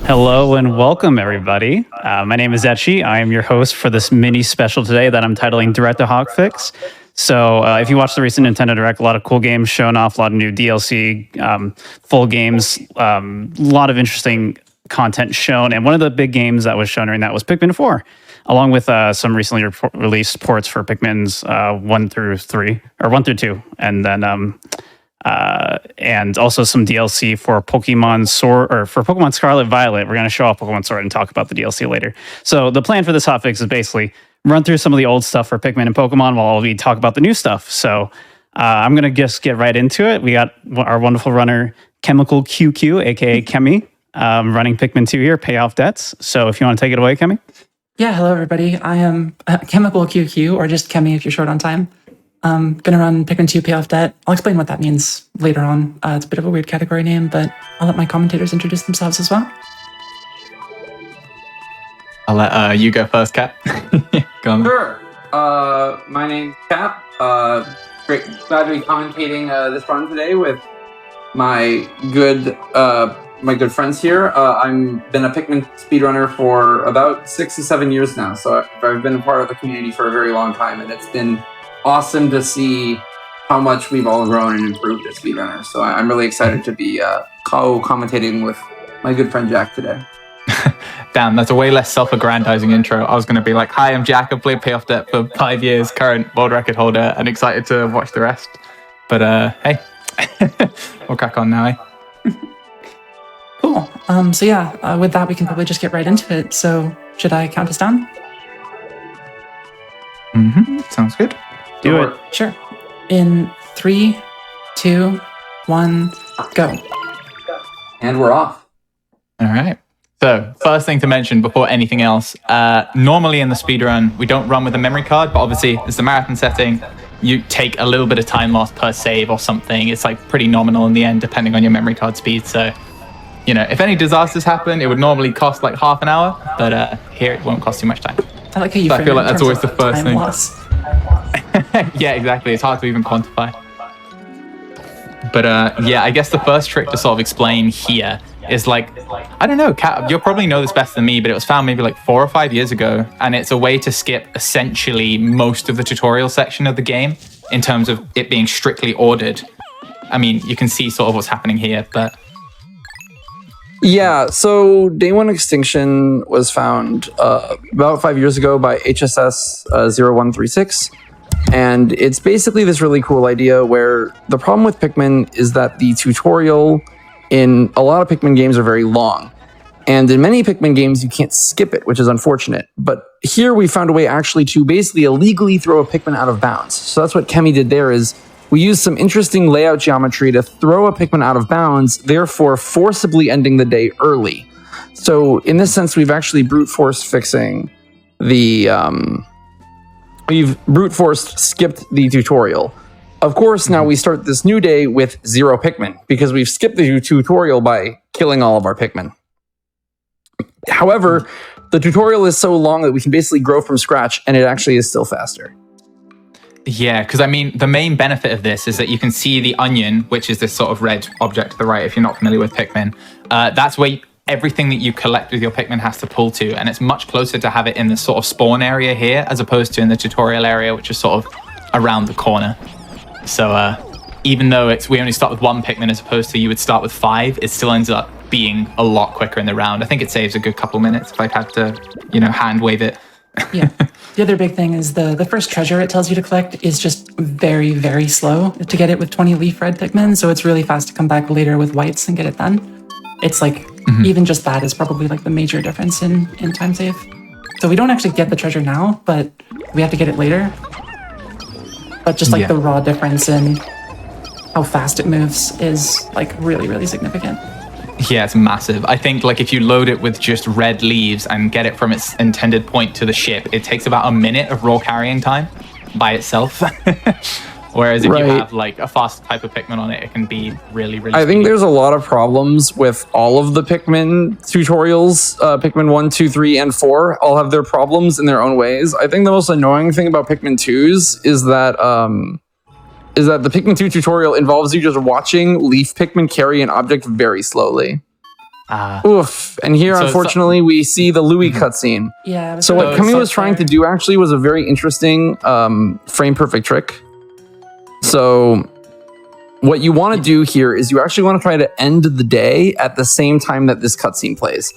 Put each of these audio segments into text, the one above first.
Hello and welcome, everybody. My name is Etchi. I am your host for this mini special today that I'm titling Direct To Hotfix. So if you watch the recent Nintendo Direct, a lot of cool games shown off, a lot of new DLC, full games, a lot of interesting content shown. And one of the big games that was shown during that was Pikmin 4, along with some recently released ports for Pikmin's 1 through 3, or 1 through 2. And then and also some DLC for Pokemon Sword, or for Pokemon Scarlet Violet. We're going to show off Pokemon Sword and talk about the DLC later. So the plan for this hotfix is basically run through some of the old stuff for Pikmin and Pokemon while we talk about the new stuff. So I'm going to just get right into it. We got our wonderful runner, Chemical QQ, aka Kemi, running Pikmin 2 here, Pay Off Debts. So if you want to take it away, Kemi. Yeah, hello everybody. I am Chemical QQ, or just Kemi if you're short on time. Gonna run Pikmin 2 Pay Off Debt. I'll explain what that means later on. It's a bit of a weird category name, but I'll let my commentators introduce themselves as well. I'll let you go first, Cap. Go on. Sure. My name's Cap. Great, glad to be commentating this run today with my good friends here. I've been a Pikmin speedrunner for about 6 to 7 years now, so I've been a part of the community for a very long time, and it's been awesome to see how much we've all grown and improved as speedrunners. So I'm really excited to be co-commentating with my good friend Jack today. Damn, that's a way less self-aggrandizing intro. I was going to be like, hi, I'm Jack. I've played Pay Off Debt for 5 years, current world record holder, and excited to watch the rest. But hey, we'll crack on now, eh? Cool. So yeah, with that, we can probably just get right into it. So should I count us down? Sounds good. Do it. Sure. In 3, 2, 1, go. And we're off. All right. So first thing to mention before anything else, normally in the speedrun, we don't run with a memory card, but obviously it's the marathon setting. You take a little bit of time loss per save or something. It's like pretty nominal in the end, depending on your memory card speed. So, you know, if any disasters happen, it would normally cost like half an hour, but here it won't cost too much time. I like how you I feel like that's always the first thing. Loss. Yeah, exactly. It's hard to even quantify. But yeah, I guess the first trick to sort of explain here is like, I don't know, Kat, you'll probably know this better than me, but it was found maybe like 4 or 5 years ago, and it's a way to skip essentially most of the tutorial section of the game in terms of it being strictly ordered. I mean, you can see sort of what's happening here, but... Yeah, so Day 1 Extinction was found about 5 years ago by HSS 0136. And it's basically this really cool idea where the problem with Pikmin is that the tutorial in a lot of Pikmin games are very long. And in many Pikmin games, you can't skip it, which is unfortunate. But here we found a way actually to basically illegally throw a Pikmin out of bounds. So that's what Kemi did there is we used some interesting layout geometry to throw a Pikmin out of bounds, therefore forcibly ending the day early. So in this sense, we've actually brute force fixing the... We've brute forced skipped the tutorial. Of course, now we start this new day with 0 Pikmin, because we've skipped the tutorial by killing all of our Pikmin. However, the tutorial is so long that we can basically grow from scratch, and it actually is still faster. Yeah, because I mean, the main benefit of this is that you can see the onion, which is this sort of red object to the right, if you're not familiar with Pikmin. That's where everything that you collect with your Pikmin has to pull to, and it's much closer to have it in the sort of spawn area here, as opposed to in the tutorial area, which is sort of around the corner. So even though we only start with 1 Pikmin as opposed to you would start with 5, it still ends up being a lot quicker in the round. I think it saves a good couple minutes if I'd had to, you know, hand wave it. Yeah. The other big thing is the first treasure it tells you to collect is just very, very slow to get it with 20 leaf red Pikmin. So it's really fast to come back later with whites and get it done. It's like, even just that is probably like the major difference in time save. So we don't actually get the treasure now, but we have to get it later. But just like the raw difference in how fast it moves is like really, really significant. Yeah, it's massive. I think like if you load it with just red leaves and get it from its intended point to the ship, it takes about a minute of raw carrying time by itself. Whereas if you have like a fast type of Pikmin on it, it can be really, really I think there's a lot of problems with all of the Pikmin tutorials. Pikmin 1, 2, 3, and 4 all have their problems in their own ways. I think the most annoying thing about Pikmin 2s is that the Pikmin 2 tutorial involves you just watching Leaf Pikmin carry an object very slowly. Oof. And here, unfortunately, we see the Louis cutscene. Yeah. So what Kemi was trying to do actually was a very interesting frame perfect trick. So what you want to do here is you actually want to try to end the day at the same time that this cutscene plays.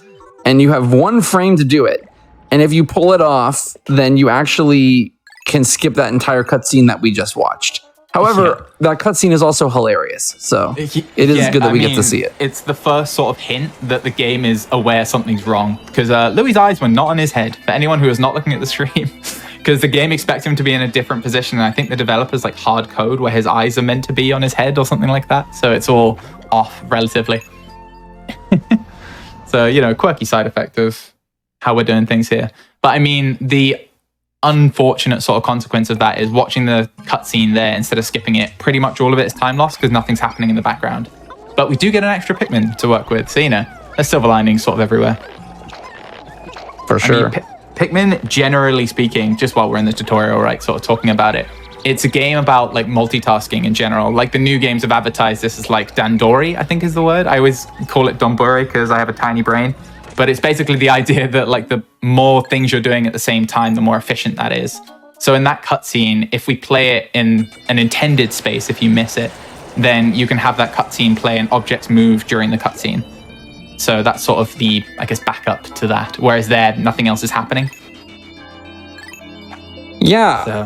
And you have 1 frame to do it. And if you pull it off, then you actually can skip that entire cutscene that we just watched. However, that cutscene is also hilarious. So it is good that we get to see it. It's the first sort of hint that the game is aware something's wrong. Because Louis' eyes were not on his head. For anyone who is not looking at the stream, because the game expects him to be in a different position. And I think the developers like hard code where his eyes are meant to be on his head or something like that. So it's all off relatively. So, you know, quirky side effect of how we're doing things here. But I mean, the unfortunate sort of consequence of that is watching the cutscene there instead of skipping it. Pretty much all of it is time lost because nothing's happening in the background. But we do get an extra Pikmin to work with. So, you know, there's silver linings sort of everywhere. For sure. I mean, Pikmin, generally speaking, just while we're in the tutorial, right, sort of talking about it, it's a game about like multitasking in general. Like the new games have advertised this as like Dandori, I think is the word. I always call it Donburi because I have a tiny brain. But it's basically the idea that like the more things you're doing at the same time, the more efficient that is. So in that cutscene, if we play it in an intended space, if you miss it, then you can have that cutscene play and objects move during the cutscene. So that's sort of the, I guess, backup to that. Whereas there, nothing else is happening. Yeah,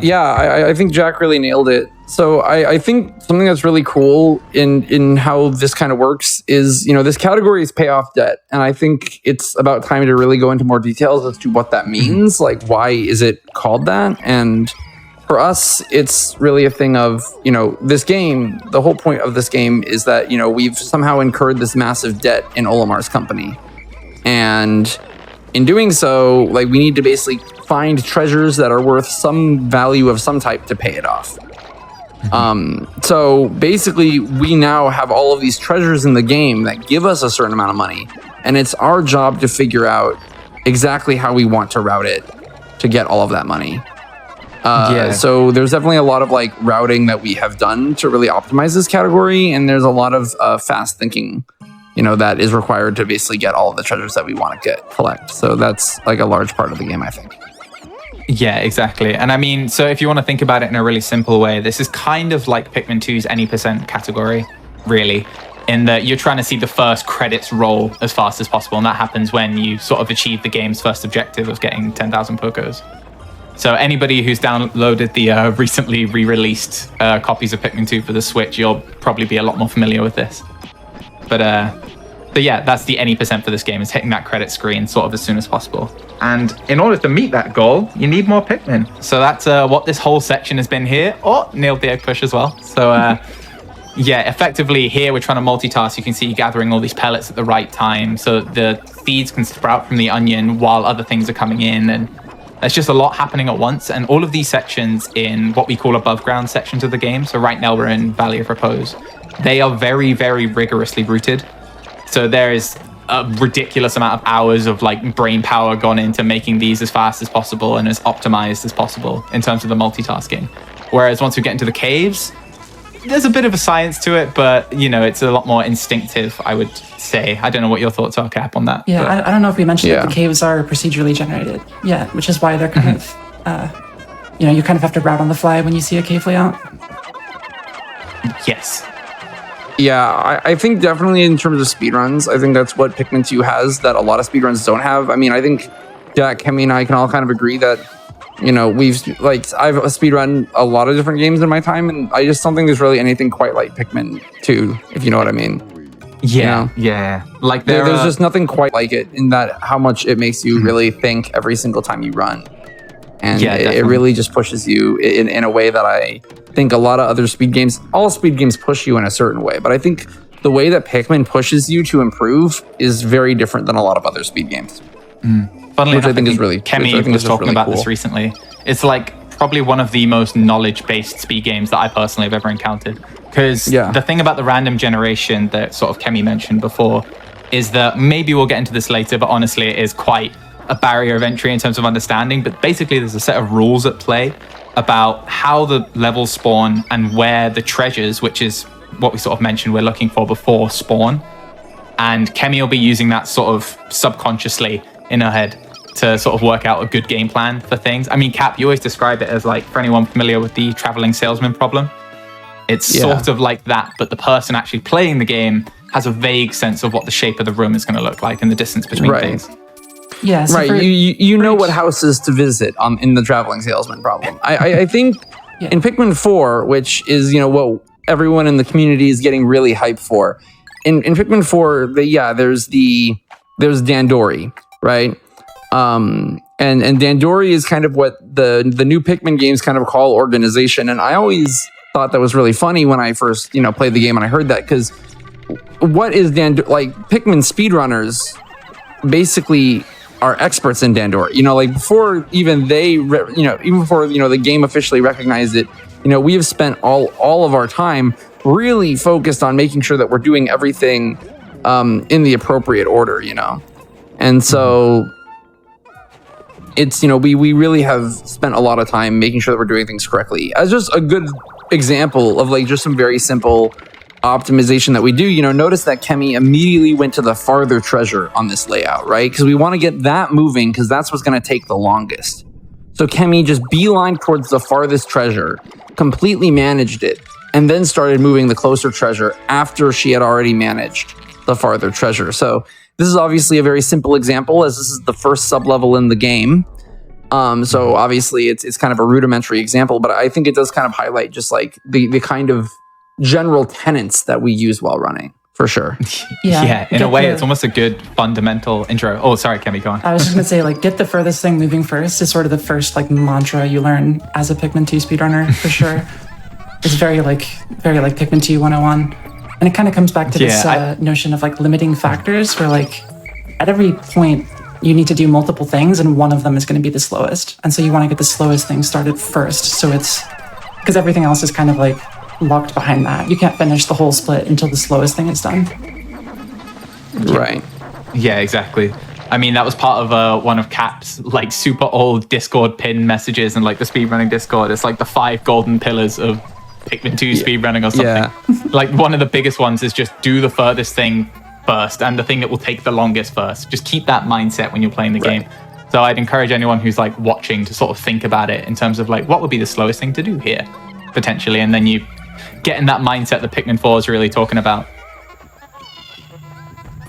I think Jack really nailed it. So I think something that's really cool in how this kind of works is, you know, this category is payoff debt. And I think it's about time to really go into more details as to what that means. Like, why is it called that? And for us, it's really a thing of, you know, this game, the whole point of this game is that, you know, we've somehow incurred this massive debt in Olimar's company. And in doing so, like, we need to basically find treasures that are worth some value of some type to pay it off. So basically, we now have all of these treasures in the game that give us a certain amount of money, and it's our job to figure out exactly how we want to route it to get all of that money. So there's definitely a lot of like routing that we have done to really optimize this category, and there's a lot of fast thinking, you know, that is required to basically get all of the treasures that we want to collect. So that's like a large part of the game, I think. Yeah, exactly. And I mean, so if you want to think about it in a really simple way, this is kind of like Pikmin 2's any % category, really, in that you're trying to see the first credits roll as fast as possible. And that happens when you sort of achieve the game's first objective of getting 10,000 Pokos. So anybody who's downloaded the recently re-released copies of Pikmin 2 for the Switch, you'll probably be a lot more familiar with this. But yeah, that's the any % for this game, is hitting that credit screen sort of as soon as possible. And in order to meet that goal, you need more Pikmin. So that's what this whole section has been here. Oh, nailed the egg push as well. So yeah, effectively here we're trying to multitask. You can see gathering all these pellets at the right time. So the seeds can sprout from the onion while other things are coming in. And there's just a lot happening at once. And all of these sections in what we call above ground sections of the game. So right now we're in Valley of Repose. They are very, very rigorously routed. So there is a ridiculous amount of hours of like brain power gone into making these as fast as possible and as optimized as possible in terms of the multitasking. Whereas once we get into the caves, there's a bit of a science to it, but you know, it's a lot more instinctive, I would say. I don't know what your thoughts are, Cap, on that. Yeah, I don't know if we mentioned that the caves are procedurally generated. Yeah, which is why they're kind of, you know, you kind of have to route on the fly when you see a cave layout. Yes. Yeah, I think definitely in terms of speedruns, I think that's what Pikmin 2 has that a lot of speedruns don't have. I mean, I think Jack, Kemi, and I can all kind of agree that, you know, I've speedrun a lot of different games in my time, and I just don't think there's really anything quite like Pikmin 2, if you know what I mean. Yeah, you know? yeah. Like there's just nothing quite like it in that how much it makes you really think every single time you run. And it really just pushes you in a way that I think a lot of other speed games, all speed games push you in a certain way. But I think the way that Pikmin pushes you to improve is very different than a lot of other speed games. Funnily enough, I think is really Kemi was talking about this recently. It's like probably one of the most knowledge-based speed games that I personally have ever encountered. Because the thing about the random generation that sort of Kemi mentioned before is that maybe we'll get into this later, but honestly, it is quite a barrier of entry in terms of understanding. But basically, there's a set of rules at play about how the levels spawn and where the treasures, which is what we sort of mentioned we're looking for before, spawn. and Kemi will be using that sort of subconsciously in her head to sort of work out a good game plan for things. I mean, Cap, you always describe it as like, for anyone familiar with the traveling salesman problem, it's sort of like that, but the person actually playing the game has a vague sense of what the shape of the room is going to look like and the distance between things. Yeah, so right. You know what houses to visit in the traveling salesman problem. I think in Pikmin 4, which is, you know, what everyone in the community is getting really hyped for. In Pikmin 4, there's Dandori, right? And Dandori is kind of what the new Pikmin games kind of call organization. And I always thought that was really funny when I first, you know, played the game and I heard that, because what is like Pikmin speedrunners basically are experts in Dandori. You know, like before even even before, you know, the game officially recognized it, you know, we have spent all of our time really focused on making sure that we're doing everything in the appropriate order, you know. And so it's, you know, we really have spent a lot of time making sure that we're doing things correctly. As just a good example of like just some very simple optimization that we do, you know, notice that Kemi immediately went to the farther treasure on this layout, right? Because we want to get that moving, because that's what's going to take the longest. So Kemi just beelined towards the farthest treasure, completely managed it, and then started moving the closer treasure after she had already managed the farther treasure. So this is obviously a very simple example, as this is the first sub-level in the game. So obviously it's kind of a rudimentary example, but I think it does kind of highlight just like the kind of general tenets that we use while running, for sure. Yeah, in a way, it's almost a good fundamental intro. Oh, sorry, Kemi, go on. I was just going to say, like, get the furthest thing moving first is sort of the first, like, mantra you learn as a Pikmin 2 speedrunner, for sure. It's very like Pikmin 2 101. And it kind of comes back to this notion of, like, limiting factors, where, like, at every point, you need to do multiple things, and one of them is going to be the slowest. And so you want to get the slowest thing started first, so it's... Because everything else is kind of, like, locked behind that. You can't finish the whole split until the slowest thing is done. Right. Yeah, exactly. I mean, that was part of one of Cap's like super old Discord pin messages and like the speedrunning Discord. It's like the 5 golden pillars of Pikmin 2 speedrunning or something. Yeah. Like one of the biggest ones is just do the furthest thing first and the thing that will take the longest first. Just keep that mindset when you're playing the game. So I'd encourage anyone who's like watching to sort of think about it in terms of like, what would be the slowest thing to do here, potentially, and then you get in that mindset that Pikmin 4 is really talking about.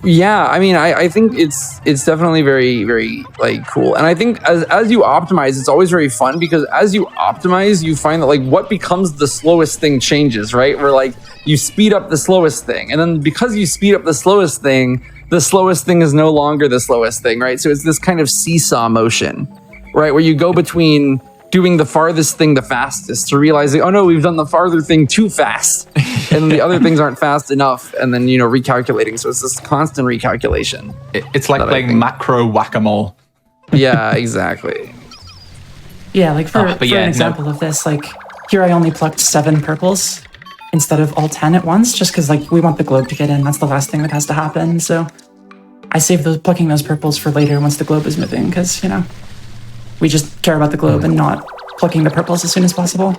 Yeah, I mean, I think it's definitely very, very like cool. And I think as you optimize, it's always very fun, because as you optimize, you find that like what becomes the slowest thing changes, right? Where like you speed up the slowest thing, and then because you speed up the slowest thing is no longer the slowest thing, right? So it's this kind of seesaw motion, right? Where you go between doing the farthest thing the fastest to realizing, oh no, we've done the farther thing too fast, and the other things aren't fast enough, and then, you know, recalculating. So it's this constant recalculation. It's like playing macro whack-a-mole. Yeah, exactly. Yeah, like for an example of this, like here I only plucked 7 purples instead of all 10 at once, just because like we want the globe to get in. That's the last thing that has to happen. So I saved plucking those purples for later once the globe is moving, because, you know, we just care about the globe and not plucking the purples as soon as possible.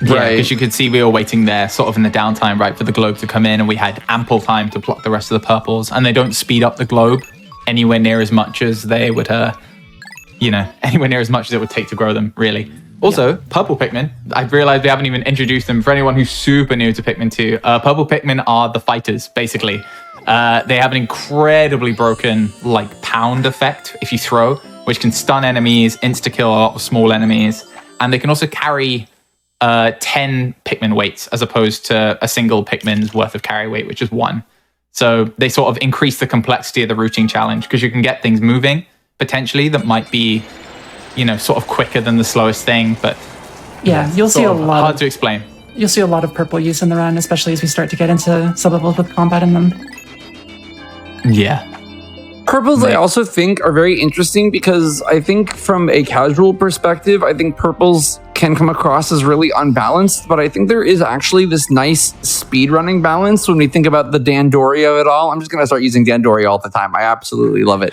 Yeah, because you could see we were waiting there sort of in the downtime, right, for the globe to come in, and we had ample time to pluck the rest of the purples, and they don't speed up the globe anywhere near as much as they would, anywhere near as much as it would take to grow them, really. Also, purple Pikmin, I've realized we haven't even introduced them for anyone who's super new to Pikmin 2. Purple Pikmin are the fighters, basically. They have an incredibly broken, like, pound effect if you throw, which can stun enemies, insta-kill a lot of small enemies, and they can also carry 10 Pikmin weights as opposed to a single Pikmin's worth of carry weight, which is 1. So they sort of increase the complexity of the routing challenge, because you can get things moving, potentially, that might be, you know, sort of quicker than the slowest thing, but yeah, you'll see a lot. Hard to explain. You'll see a lot of purple use in the run, especially as we start to get into sub-levels with combat in them. Yeah. Purples, I also think, are very interesting, because I think from a casual perspective, I think purples can come across as really unbalanced, but I think there is actually this nice speedrunning balance when we think about the Dandori of it all. I'm just going to start using Dandori all the time. I absolutely love it.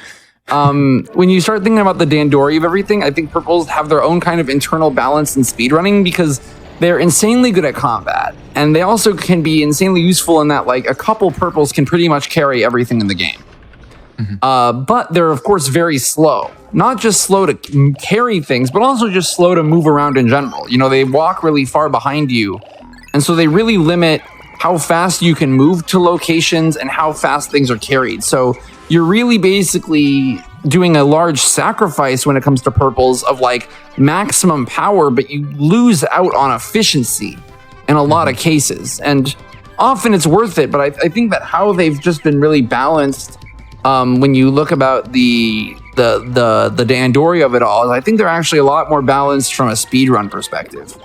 When you start thinking about the Dandori of everything, I think purples have their own kind of internal balance in speedrunning, because they're insanely good at combat, and they also can be insanely useful in that like a couple purples can pretty much carry everything in the game. But they're of course very slow. Not just slow to carry things, but also just slow to move around in general. You know, they walk really far behind you, and so they really limit how fast you can move to locations and how fast things are carried. So you're really basically doing a large sacrifice when it comes to purples of like maximum power, but you lose out on efficiency in a lot of cases. And often it's worth it, but I think that how they've just been really balanced when you look about the Dandori of it all, I think they're actually a lot more balanced from a speedrun perspective.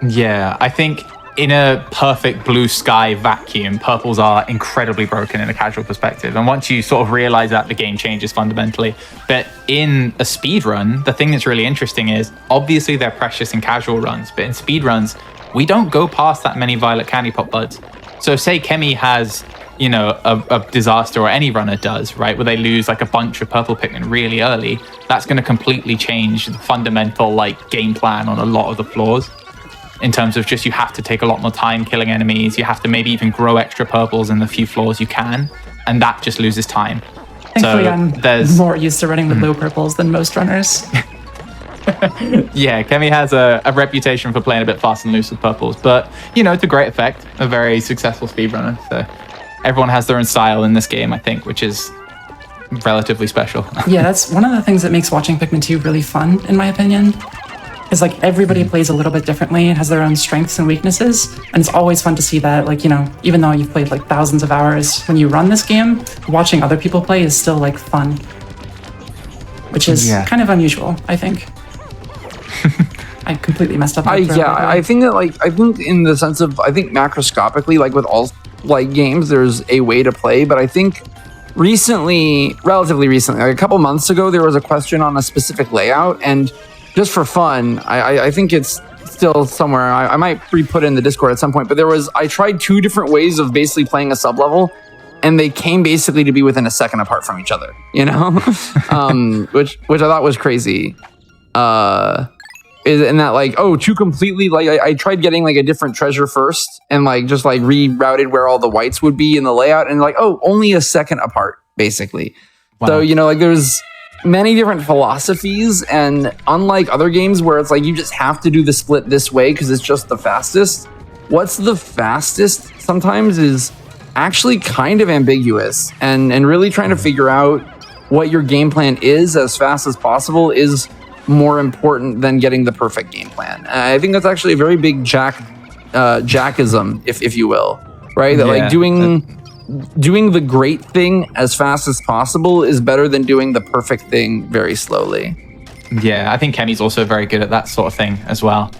Yeah, I think in a perfect blue sky vacuum, purples are incredibly broken in a casual perspective. And once you sort of realize that, the game changes fundamentally. But in a speed run, the thing that's really interesting is obviously they're precious in casual runs, but in speed runs, we don't go past that many violet candy pop buds. So say Kemi has, you know, a disaster, or any runner does, right, where they lose like a bunch of purple Pikmin really early, that's going to completely change the fundamental like game plan on a lot of the floors. In terms of just, you have to take a lot more time killing enemies, you have to maybe even grow extra purples in the few floors you can, and that just loses time. Thankfully, I'm more used to running with low purples than most runners. Yeah, Kemi has a reputation for playing a bit fast and loose with purples, but, you know, to great effect, a very successful speedrunner. So everyone has their own style in this game, I think, which is relatively special. Yeah, that's one of the things that makes watching Pikmin 2 really fun, in my opinion. Is like everybody plays a little bit differently and has their own strengths and weaknesses. And it's always fun to see that, like, you know, even though you've played like thousands of hours when you run this game, watching other people play is still like fun. Which is kind of unusual, I think. I completely messed up. I think that I think in the sense of, I think macroscopically, like with all like games, there's a way to play, but I think relatively recently, like a couple months ago, there was a question on a specific layout, and just for fun, I think it's still somewhere. I might re-put it in the Discord at some point, but I tried 2 different ways of basically playing a sub-level, and they came basically to be within a second apart from each other, you know? Which I thought was crazy. In that, like, 2 completely, like, I tried getting like a different treasure first, and like just like rerouted where all the whites would be in the layout, and like, only a second apart, basically. Wow. So, you know, like there's many different philosophies, and unlike other games where it's like you just have to do the split this way because it's just the fastest, what's the fastest sometimes is actually kind of ambiguous, and really trying to figure out what your game plan is as fast as possible is more important than getting the perfect game plan. And I think that's actually a very big jackism, if you will, right? That like doing the great thing as fast as possible is better than doing the perfect thing very slowly. Yeah, I think Kemi's also very good at that sort of thing as well.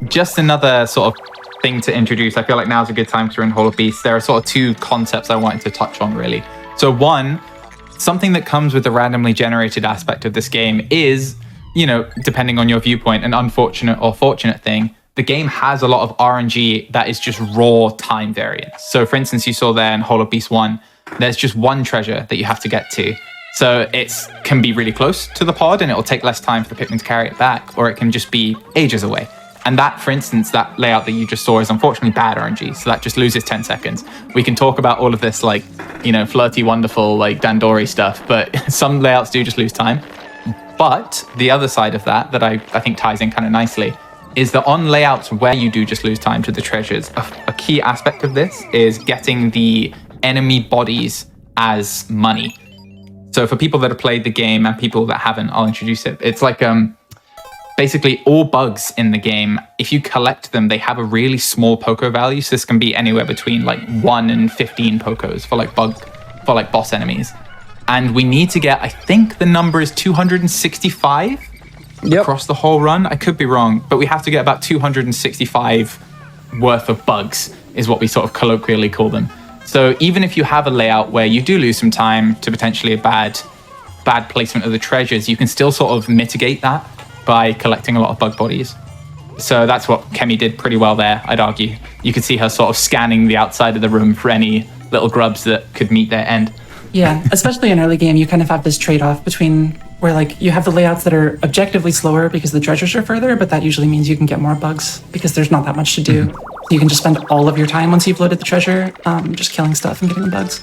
Just another sort of thing to introduce. I feel like now's a good time because we're in Hall of Beasts. There are sort of 2 concepts I wanted to touch on, really. So one, something that comes with the randomly generated aspect of this game is, you know, depending on your viewpoint, an unfortunate or fortunate thing. The game has a lot of RNG that is just raw time variance. So for instance, you saw there in Hall of Beast 1, there's just one treasure that you have to get to. So it can be really close to the pod and it'll take less time for the Pikmin to carry it back, or it can just be ages away. And that, for instance, that layout that you just saw is unfortunately bad RNG. So that just loses 10 seconds. We can talk about all of this, like, you know, flirty, wonderful, like Dandori stuff, but some layouts do just lose time. But the other side of that I think ties in kind of nicely is that on layouts where you do just lose time to the treasures, a key aspect of this is getting the enemy bodies as money. So for people that have played the game and people that haven't, I'll introduce it. It's like basically all bugs in the game, if you collect them, they have a really small Poco value. So this can be anywhere between like 1 and 15 Pocos for like boss enemies. And we need to get, I think the number is 265 across the whole run. I could be wrong, but we have to get about 265 worth of bugs is what we sort of colloquially call them. So even if you have a layout where you do lose some time to potentially a bad placement of the treasures, you can still sort of mitigate that by collecting a lot of bug bodies. So that's what Kemi did pretty well there, I'd argue. You could see her sort of scanning the outside of the room for any little grubs that could meet their end. Yeah, especially in early game, you kind of have this trade-off between where like you have the layouts that are objectively slower because the treasures are further, but that usually means you can get more bugs because there's not that much to do. You can just spend all of your time once you've loaded the treasure, just killing stuff and getting the bugs.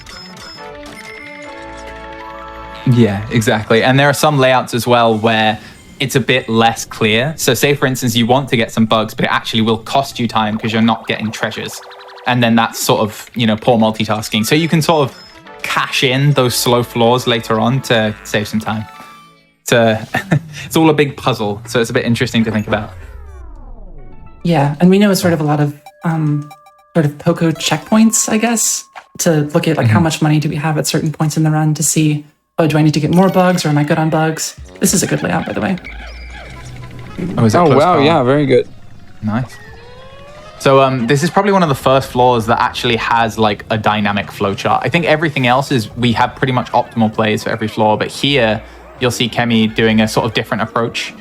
Yeah, exactly. And there are some layouts as well where it's a bit less clear. So say, for instance, you want to get some bugs, but it actually will cost you time because you're not getting treasures. And then that's sort of, poor multitasking. So you can sort of cash in those slow floors later on to save some time. It's all a big puzzle. So it's a bit interesting to think about. Yeah, and we know it's sort of a lot of sort of Poco checkpoints, I guess, to look at like how much money do we have at certain points in the run to see, oh, do I need to get more bugs or am I good on bugs? This is a good layout, by the way. Oh, is it Oh, close wow. call? Yeah, very good. Nice. So this is probably one of the first floors that actually has like a dynamic flowchart. I think everything else is we have pretty much optimal plays for every floor, but here you'll see Kemi doing a sort of different approach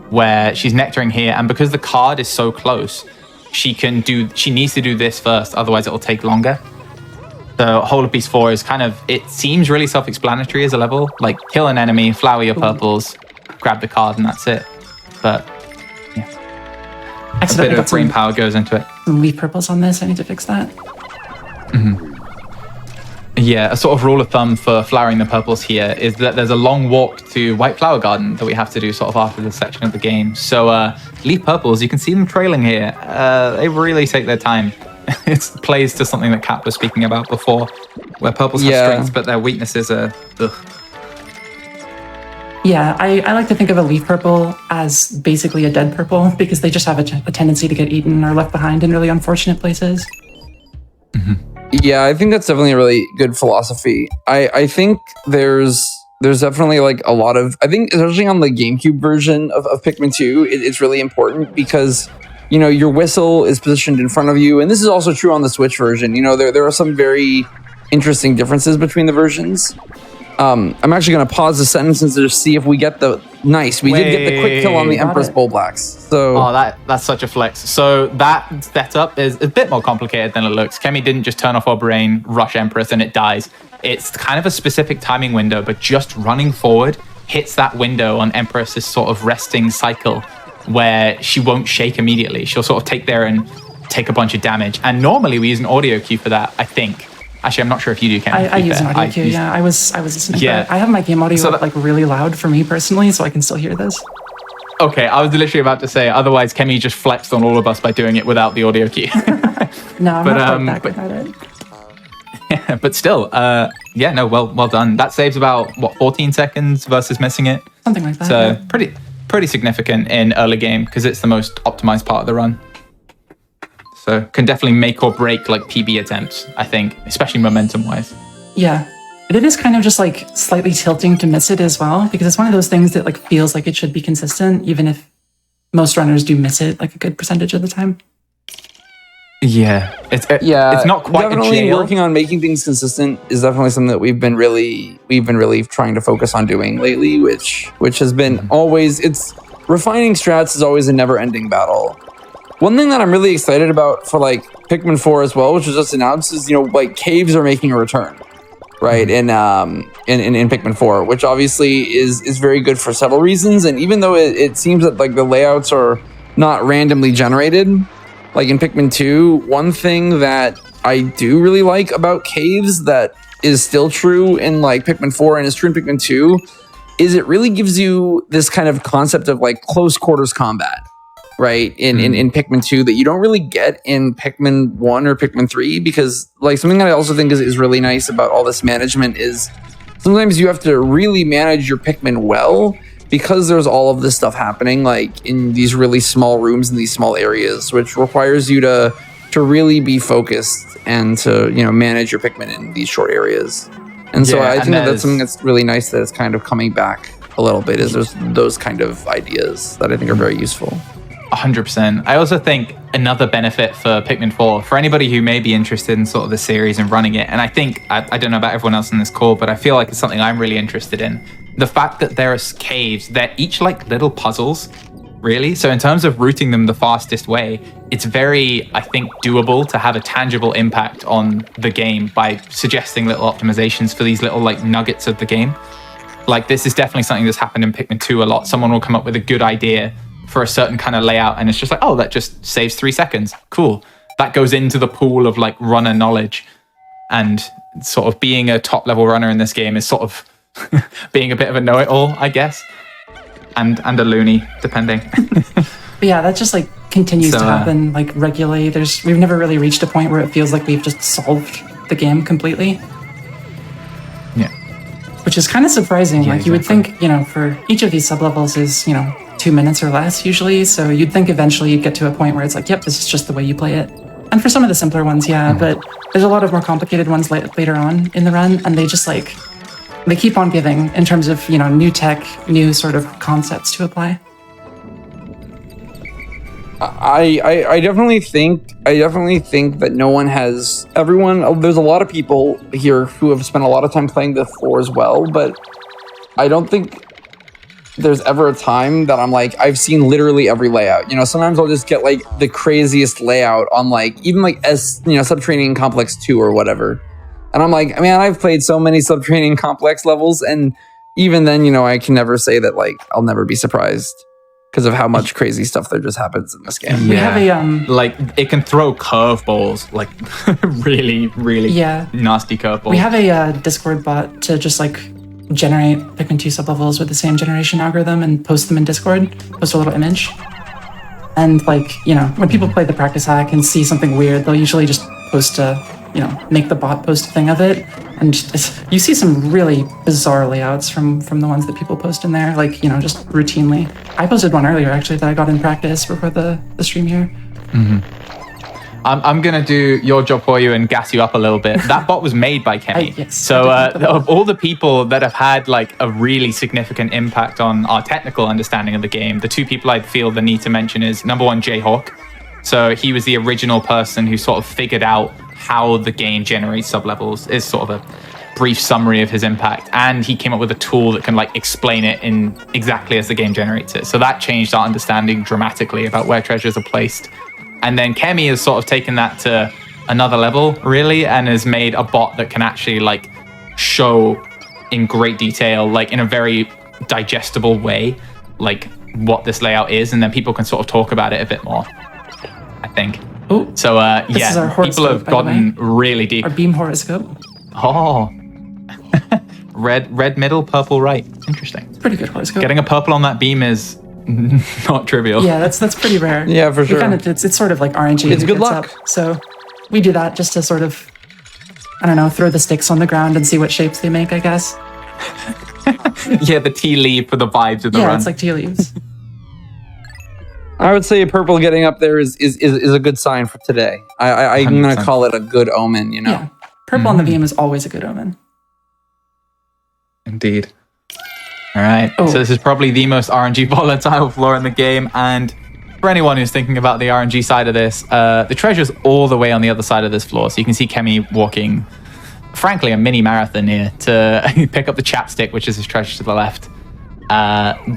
where she's nectaring here, and because the card is so close, she needs to do this first, otherwise it'll take longer. The whole of Beast 4 is kind of, it seems really self-explanatory as a level, like kill an enemy, flower your purples, grab the card, and that's it. But yeah, a bit of brain power goes into it. Some leaf purples on this, I need to fix that. Yeah, a sort of rule of thumb for flowering the purples here is that there's a long walk to White Flower Garden that we have to do sort of after this section of the game. So leaf purples, you can see them trailing here. They really take their time. It plays to something that Kat was speaking about before, where purples have strengths, but their weaknesses are... Ugh. Yeah, I like to think of a leaf purple as basically a dead purple because they just have a tendency to get eaten or left behind in really unfortunate places. Yeah, I think that's definitely a really good philosophy. I think there's definitely like a lot of, I think especially on the GameCube version of Pikmin 2, it's really important because, your whistle is positioned in front of you. And this is also true on the Switch version. There are some very interesting differences between the versions. I'm actually going to pause the sentence and just see if we get the, nice, we did get the quick kill on the Empress Bullblacks. So, that's such a flex. So that setup is a bit more complicated than it looks. Kemi didn't just turn off her brain, rush Empress, and it dies. It's kind of a specific timing window, but just running forward hits that window on Empress's sort of resting cycle where she won't shake immediately. She'll sort of take there and take a bunch of damage. And normally we use an audio cue for that, I think. Actually, I'm not sure if you do, Kemi. I use an audio cue, yeah. I was listening Yeah. to it. I have my game audio So like really loud for me personally, so I can still hear this. Okay, I was literally about to say, otherwise Kemi just flexed on all of us by doing it without the audio cue. No, I'm not quite that good at it. But still, well done. That saves about, 14 seconds versus missing it? Something like that. So yeah. pretty significant in early game because it's the most optimized part of the run. So can definitely make or break like PB attempts, I think, especially momentum-wise. Yeah. But it is kind of just like slightly tilting to miss it as well, because it's one of those things that like feels like it should be consistent, even if most runners do miss it like a good percentage of the time. Yeah, it's not quite definitely a jail. working on making things consistent is definitely something that we've been really trying to focus on doing lately, which has been always, it's refining strats is always a never-ending battle. One thing that I'm really excited about for like Pikmin 4 as well, which was just announced, is like caves are making a return, right? In Pikmin 4, which obviously is very good for several reasons. And even though it seems that like the layouts are not randomly generated, like in Pikmin 2, one thing that I do really like about caves that is still true in like Pikmin 4 and is true in Pikmin 2 is it really gives you this kind of concept of like close quarters combat. Right, in Pikmin 2 that you don't really get in Pikmin 1 or Pikmin 3, because like something that I also think is really nice about all this management is sometimes you have to really manage your Pikmin well because there's all of this stuff happening like in these really small rooms in these small areas, which requires you to really be focused and to manage your Pikmin in these short areas. And so I think that's something that's really nice that it's kind of coming back a little bit, is there's those kind of ideas that I think are very useful. 100%. I also think another benefit for Pikmin 4, for anybody who may be interested in sort of the series and running it, and I think, I don't know about everyone else in this call, but I feel like it's something I'm really interested in. The fact that there are caves, they're each like little puzzles, really. So in terms of routing them the fastest way, it's very, I think, doable to have a tangible impact on the game by suggesting little optimizations for these little like nuggets of the game. Like, this is definitely something that's happened in Pikmin 2 a lot. Someone will come up with a good idea for a certain kind of layout, and it's just like, oh, that just saves 3 seconds. Cool. That goes into the pool of like runner knowledge. And sort of being a top level runner in this game is sort of being a bit of a know-it-all, I guess. And a loony, depending. But yeah, that just like continues to happen like regularly. We've never really reached a point where it feels like we've just solved the game completely. Yeah. Which is kind of surprising. Yeah, like you would think, for each of these sublevels is, 2 minutes or less usually. So you'd think eventually you'd get to a point where it's like, yep, this is just the way you play it. And for some of the simpler ones, yeah, but there's a lot of more complicated ones later on in the run, and they just like, they keep on giving in terms of, new tech, new sort of concepts to apply. I definitely think that there's a lot of people here who have spent a lot of time playing the floor as well, but I don't think there's ever a time that I'm like, I've seen literally every layout. Sometimes I'll just get like the craziest layout on like, even like Subterranean Complex 2 or whatever. And I'm like, man, I've played so many Subterranean Complex levels, and even then, I can never say that like, I'll never be surprised because of how much crazy stuff there just happens in this game. Yeah. We have a like it can throw curveballs, like really, really nasty curveballs. We have a Discord bot to just like generate Pikmin 2 sublevels with the same generation algorithm and post them in Discord, post a little image. And like, when people play the practice hack and see something weird, they'll usually just post make the bot post a thing of it. And you see some really bizarre layouts from the ones that people post in there, like, just routinely. I posted one earlier, actually, that I got in practice before the stream here. Mm-hmm. I'm going to do your job for you and gas you up a little bit. That bot was made by Kemi. Yes, so of all the people that have had like a really significant impact on our technical understanding of the game, the 2 people I'd feel the need to mention is number 1, Jayhawk. So he was the original person who sort of figured out how the game generates sublevels, is sort of a brief summary of his impact. And he came up with a tool that can like explain it in exactly as the game generates it. So that changed our understanding dramatically about where treasures are placed. And then Kemi has sort of taken that to another level, really, and has made a bot that can actually like show in great detail, like in a very digestible way, like what this layout is, and then people can sort of talk about it a bit more, I think. Oh, so this is our horoscope, people have gotten really deep. Our beam horoscope. Oh, red middle, purple right. Interesting. It's a pretty good horoscope. Getting a purple on that beam is not trivial. Yeah, that's pretty rare. Yeah, for sure. It's sort of like RNG. It's good luck. So we do that just to sort of, I don't know, throw the sticks on the ground and see what shapes they make, I guess. Yeah, the tea leaf for the vibes of the run. Yeah, it's like tea leaves. I would say purple getting up there is a good sign for today. I'm going to call it a good omen, Yeah, purple on the beam is always a good omen. Indeed. All right, so this is probably the most RNG volatile floor in the game, and for anyone who's thinking about the RNG side of this, the treasure's all the way on the other side of this floor, so you can see Kemi walking, frankly, a mini marathon here to pick up the chapstick, which is his treasure to the left.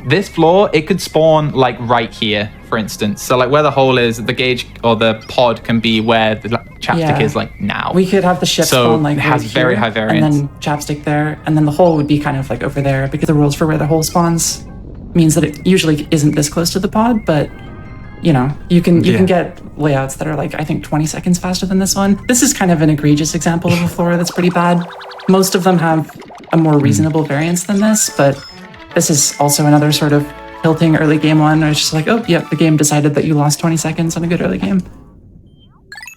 This floor, it could spawn like right here, for instance. So like where the hole is, the gauge or the pod can be where the chapstick is like now. We could have the ship spawn like it has right very here, high variance. and then chapstick there, and then the hole would be kind of like over there, because the rules for where the hole spawns means that it usually isn't this close to the pod, but you can get layouts that are like, I think 20 seconds faster than this one. This is kind of an egregious example of a floor that's pretty bad. Most of them have a more reasonable variance than this, but this is also another sort of tilting early game one where it's just like, oh, yep, the game decided that you lost 20 seconds on a good early game.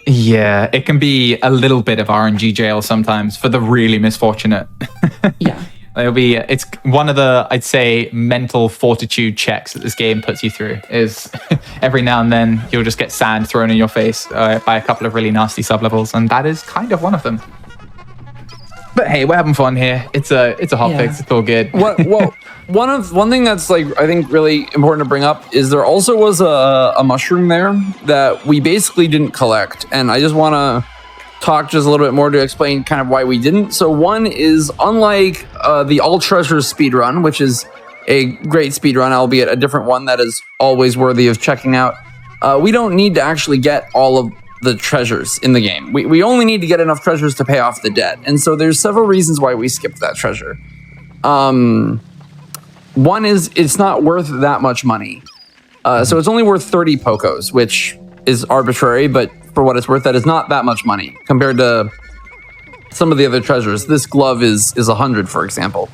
Yeah, it can be a little bit of RNG jail sometimes for the really misfortunate. Yeah. It's one of the, I'd say, mental fortitude checks that this game puts you through is every now and then you'll just get sand thrown in your face by a couple of really nasty sublevels, and that is kind of one of them. But hey, we're having fun here. It's a hotfix. It's all good. Well, one thing that's like I think really important to bring up is there also was a mushroom there that we basically didn't collect, and I just want to talk just a little bit more to explain kind of why we didn't. So one is, unlike the All Treasures speedrun, which is a great speedrun, albeit a different one that is always worthy of checking out, we don't need to actually get all of the treasures in the game. We only need to get enough treasures to pay off the debt. And so there's several reasons why we skipped that treasure. One is it's not worth that much money. So it's only worth 30 Pokos, which is arbitrary, but for what it's worth, that is not that much money compared to some of the other treasures. This glove is 100, for example.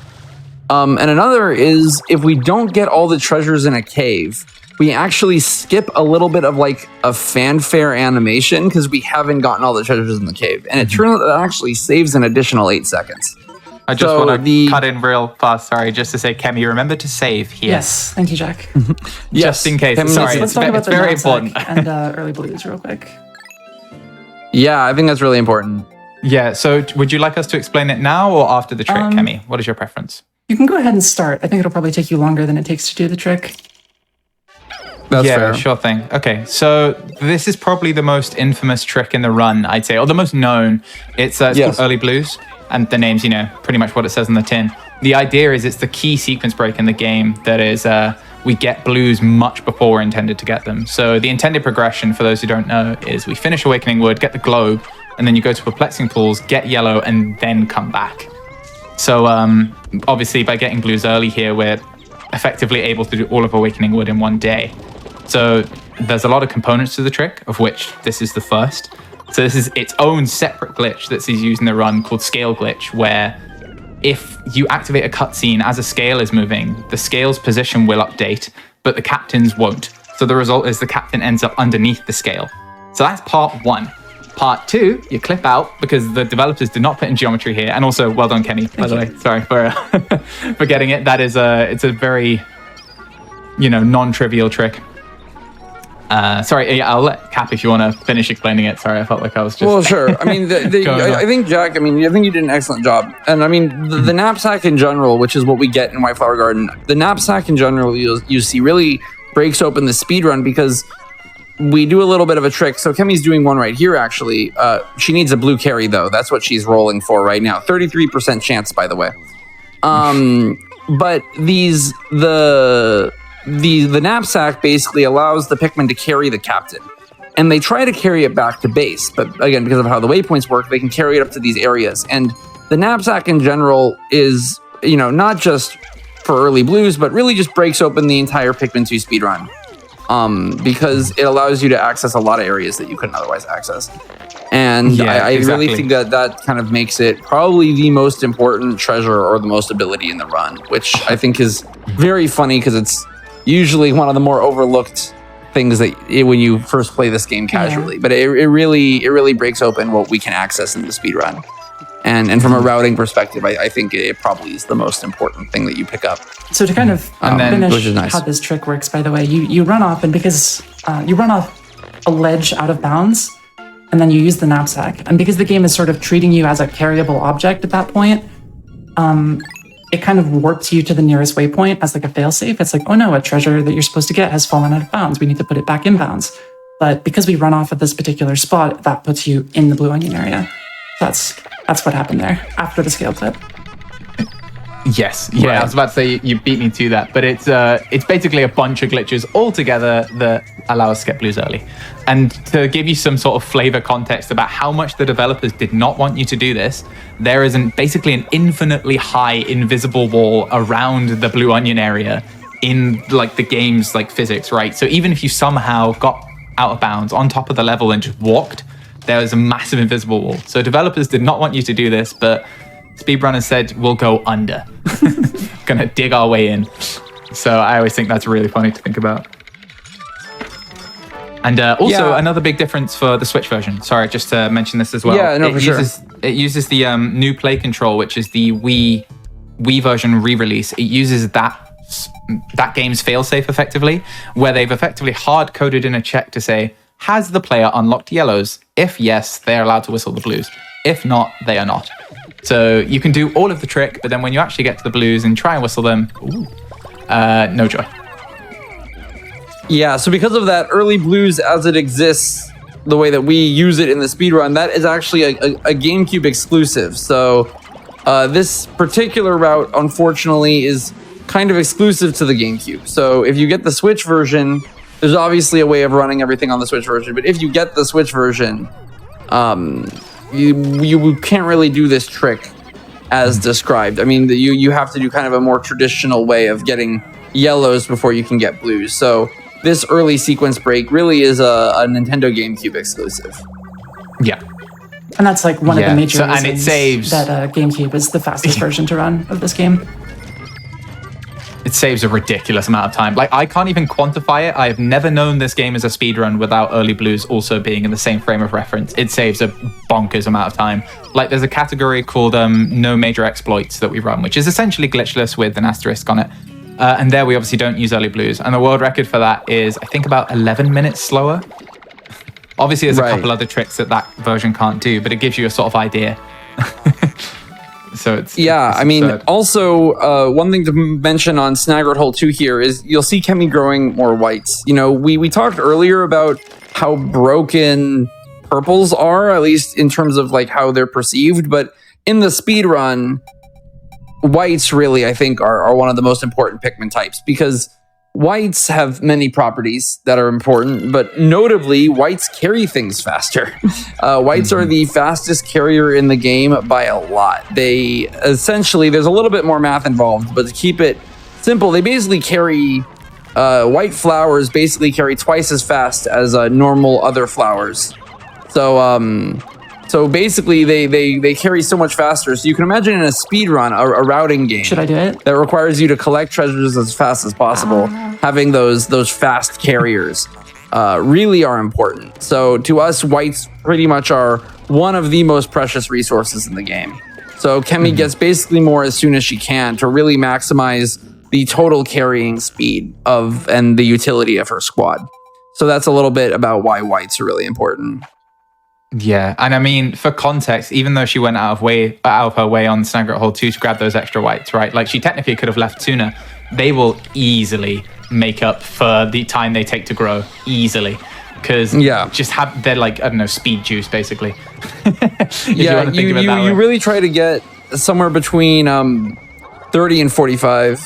And another is if we don't get all the treasures in a cave, we actually skip a little bit of like a fanfare animation because we haven't gotten all the treasures in the cave. And it turns out that actually saves an additional 8 seconds. I just want to cut in real fast, sorry, just to say, Kemi, remember to save here. Yes, thank you, Jack. Just in case. Sorry, Let's talk about it's the very knapsack important. and early blues real quick. Yeah, I think that's really important. Yeah, so would you like us to explain it now or after the trick, Kemi? What is your preference? You can go ahead and start. I think it'll probably take you longer than it takes to do the trick. That's yeah, fair. Sure thing. Okay, so this is probably the most infamous trick in the run, I'd say, or the most known. It's called Early Blues, and the name's, pretty much what it says on the tin. The idea is it's the key sequence break in the game that is we get blues much before we're intended to get them. So the intended progression, for those who don't know, is we finish Awakening Wood, get the globe, and then you go to Perplexing Pools, get yellow, and then come back. So obviously by getting blues early here, we're effectively able to do all of Awakening Wood in one day. So there's a lot of components to the trick, of which this is the first. So this is its own separate glitch that's used in the run called Scale Glitch, where if you activate a cutscene as a scale is moving, the scale's position will update, but the captain's won't. So the result is the captain ends up underneath the scale. So that's part one. Part two, you clip out because the developers did not put in geometry here. And also, well done, Kenny, by the way. Sorry for for getting it. That is it's a very, non-trivial trick. Sorry, I'll let Cap if you want to finish explaining it. Sorry, I felt like I was just... Well, sure. I mean, I think, Jack, I think you did an excellent job. And I mean, the knapsack in general, which is what we get in White Flower Garden, the knapsack in general, you see, really breaks open the speedrun because we do a little bit of a trick. So Kemi's doing one right here, actually. She needs a blue carry, though. That's what she's rolling for right now. 33% chance, by the way. But the knapsack basically allows the Pikmin to carry the captain. And they try to carry it back to base. But again, because of how the waypoints work, they can carry it up to these areas. And the knapsack in general is, not just for early blues, but really just breaks open the entire Pikmin 2 speedrun. Because it allows you to access a lot of areas that you couldn't otherwise access. And I really think that kind of makes it probably the most important treasure or the most ability in the run, which I think is very funny because it's usually one of the more overlooked things that when you first play this game casually. Yeah. But it really breaks open what we can access in the speedrun. And from a routing perspective, I think it probably is the most important thing that you pick up. So to kind of finish how this trick works, by the way, you run off, and because you run off a ledge out of bounds, and then you use the knapsack. And because the game is sort of treating you as a carryable object at that point, it kind of warps you to the nearest waypoint as like a failsafe. It's like, oh no, a treasure that you're supposed to get has fallen out of bounds. We need to put it back in bounds. But because we run off at this particular spot, that puts you in the blue onion area. That's what happened there after the scale clip. Yes, yeah, right. I was about to say you beat me to that, but it's basically a bunch of glitches all together that allow us to get blues early. And to give you some sort of flavor context about how much the developers did not want you to do this, there is basically an infinitely high invisible wall around the blue onion area in like the game's like physics, right? So even if you somehow got out of bounds on top of the level and just walked, there was a massive invisible wall. So developers did not want you to do this, but speedrunners said, we'll go under. Gonna dig our way in. So I always think that's really funny to think about. And also another big difference for the Switch version. Sorry, just to mention this as well. Yeah, no, for sure. It uses the new play control, which is the Wii version re-release. It uses that game's failsafe effectively, where they've effectively hard-coded in a check to say, has the player unlocked yellows? If yes, they're allowed to whistle the blues. If not, they are not. So you can do all of the trick, but then when you actually get to the blues and try and whistle them, no joy. Yeah, so because of that, early blues as it exists, the way that we use it in the speedrun, that is actually a GameCube exclusive. So this particular route, unfortunately, is kind of exclusive to the GameCube. So if you get the Switch version, there's obviously a way of running everything on the Switch version, but if you get the Switch version, you can't really do this trick as described. I mean, you have to do kind of a more traditional way of getting yellows before you can get blues. So this early sequence break really is a Nintendo GameCube exclusive. Yeah. And that's like one of the major and it reasons saves that GameCube is the fastest version to run of this game. It saves a ridiculous amount of time. Like, I can't even quantify it. I have never known this game as a speedrun without early blues also being in the same frame of reference. It saves a bonkers amount of time. Like, there's a category called no major exploits that we run, which is essentially glitchless with an asterisk on it. And there we obviously don't use early blues. And the world record for that is, I think, about 11 minutes slower. Obviously, there's a couple other tricks that version can't do, but it gives you a sort of idea. So it's I mean, also one thing to mention on Snaggered Hole 2 here is you'll see Kemi growing more whites. You know, we talked earlier about how broken purples are, at least in terms of like how they're perceived, but in the speed run, whites really, I think, are one of the most important Pikmin types, because whites have many properties that are important, but notably, whites carry things faster. Whites are the fastest carrier in the game by a lot. They essentially, there's a little bit more math involved, but to keep it simple, they basically carry, white flowers basically carry twice as fast as normal other flowers. So basically, they carry so much faster. So you can imagine in a speed run, a routing game. Should I do it? That requires you to collect treasures as fast as possible. Having those fast carriers really are important. So to us, whites pretty much are one of the most precious resources in the game. So Kemi gets basically more as soon as she can to really maximize the total carrying speed and the utility of her squad. So that's a little bit about why whites are really important. Yeah, and I mean, for context, even though she went out of her way on Snaggered Hole 2 to grab those extra whites, right? Like, she technically could have left sooner. They will easily make up for the time they take to grow, easily. Because they're like, I don't know, speed juice, basically. You really try to get somewhere between 30 and 45.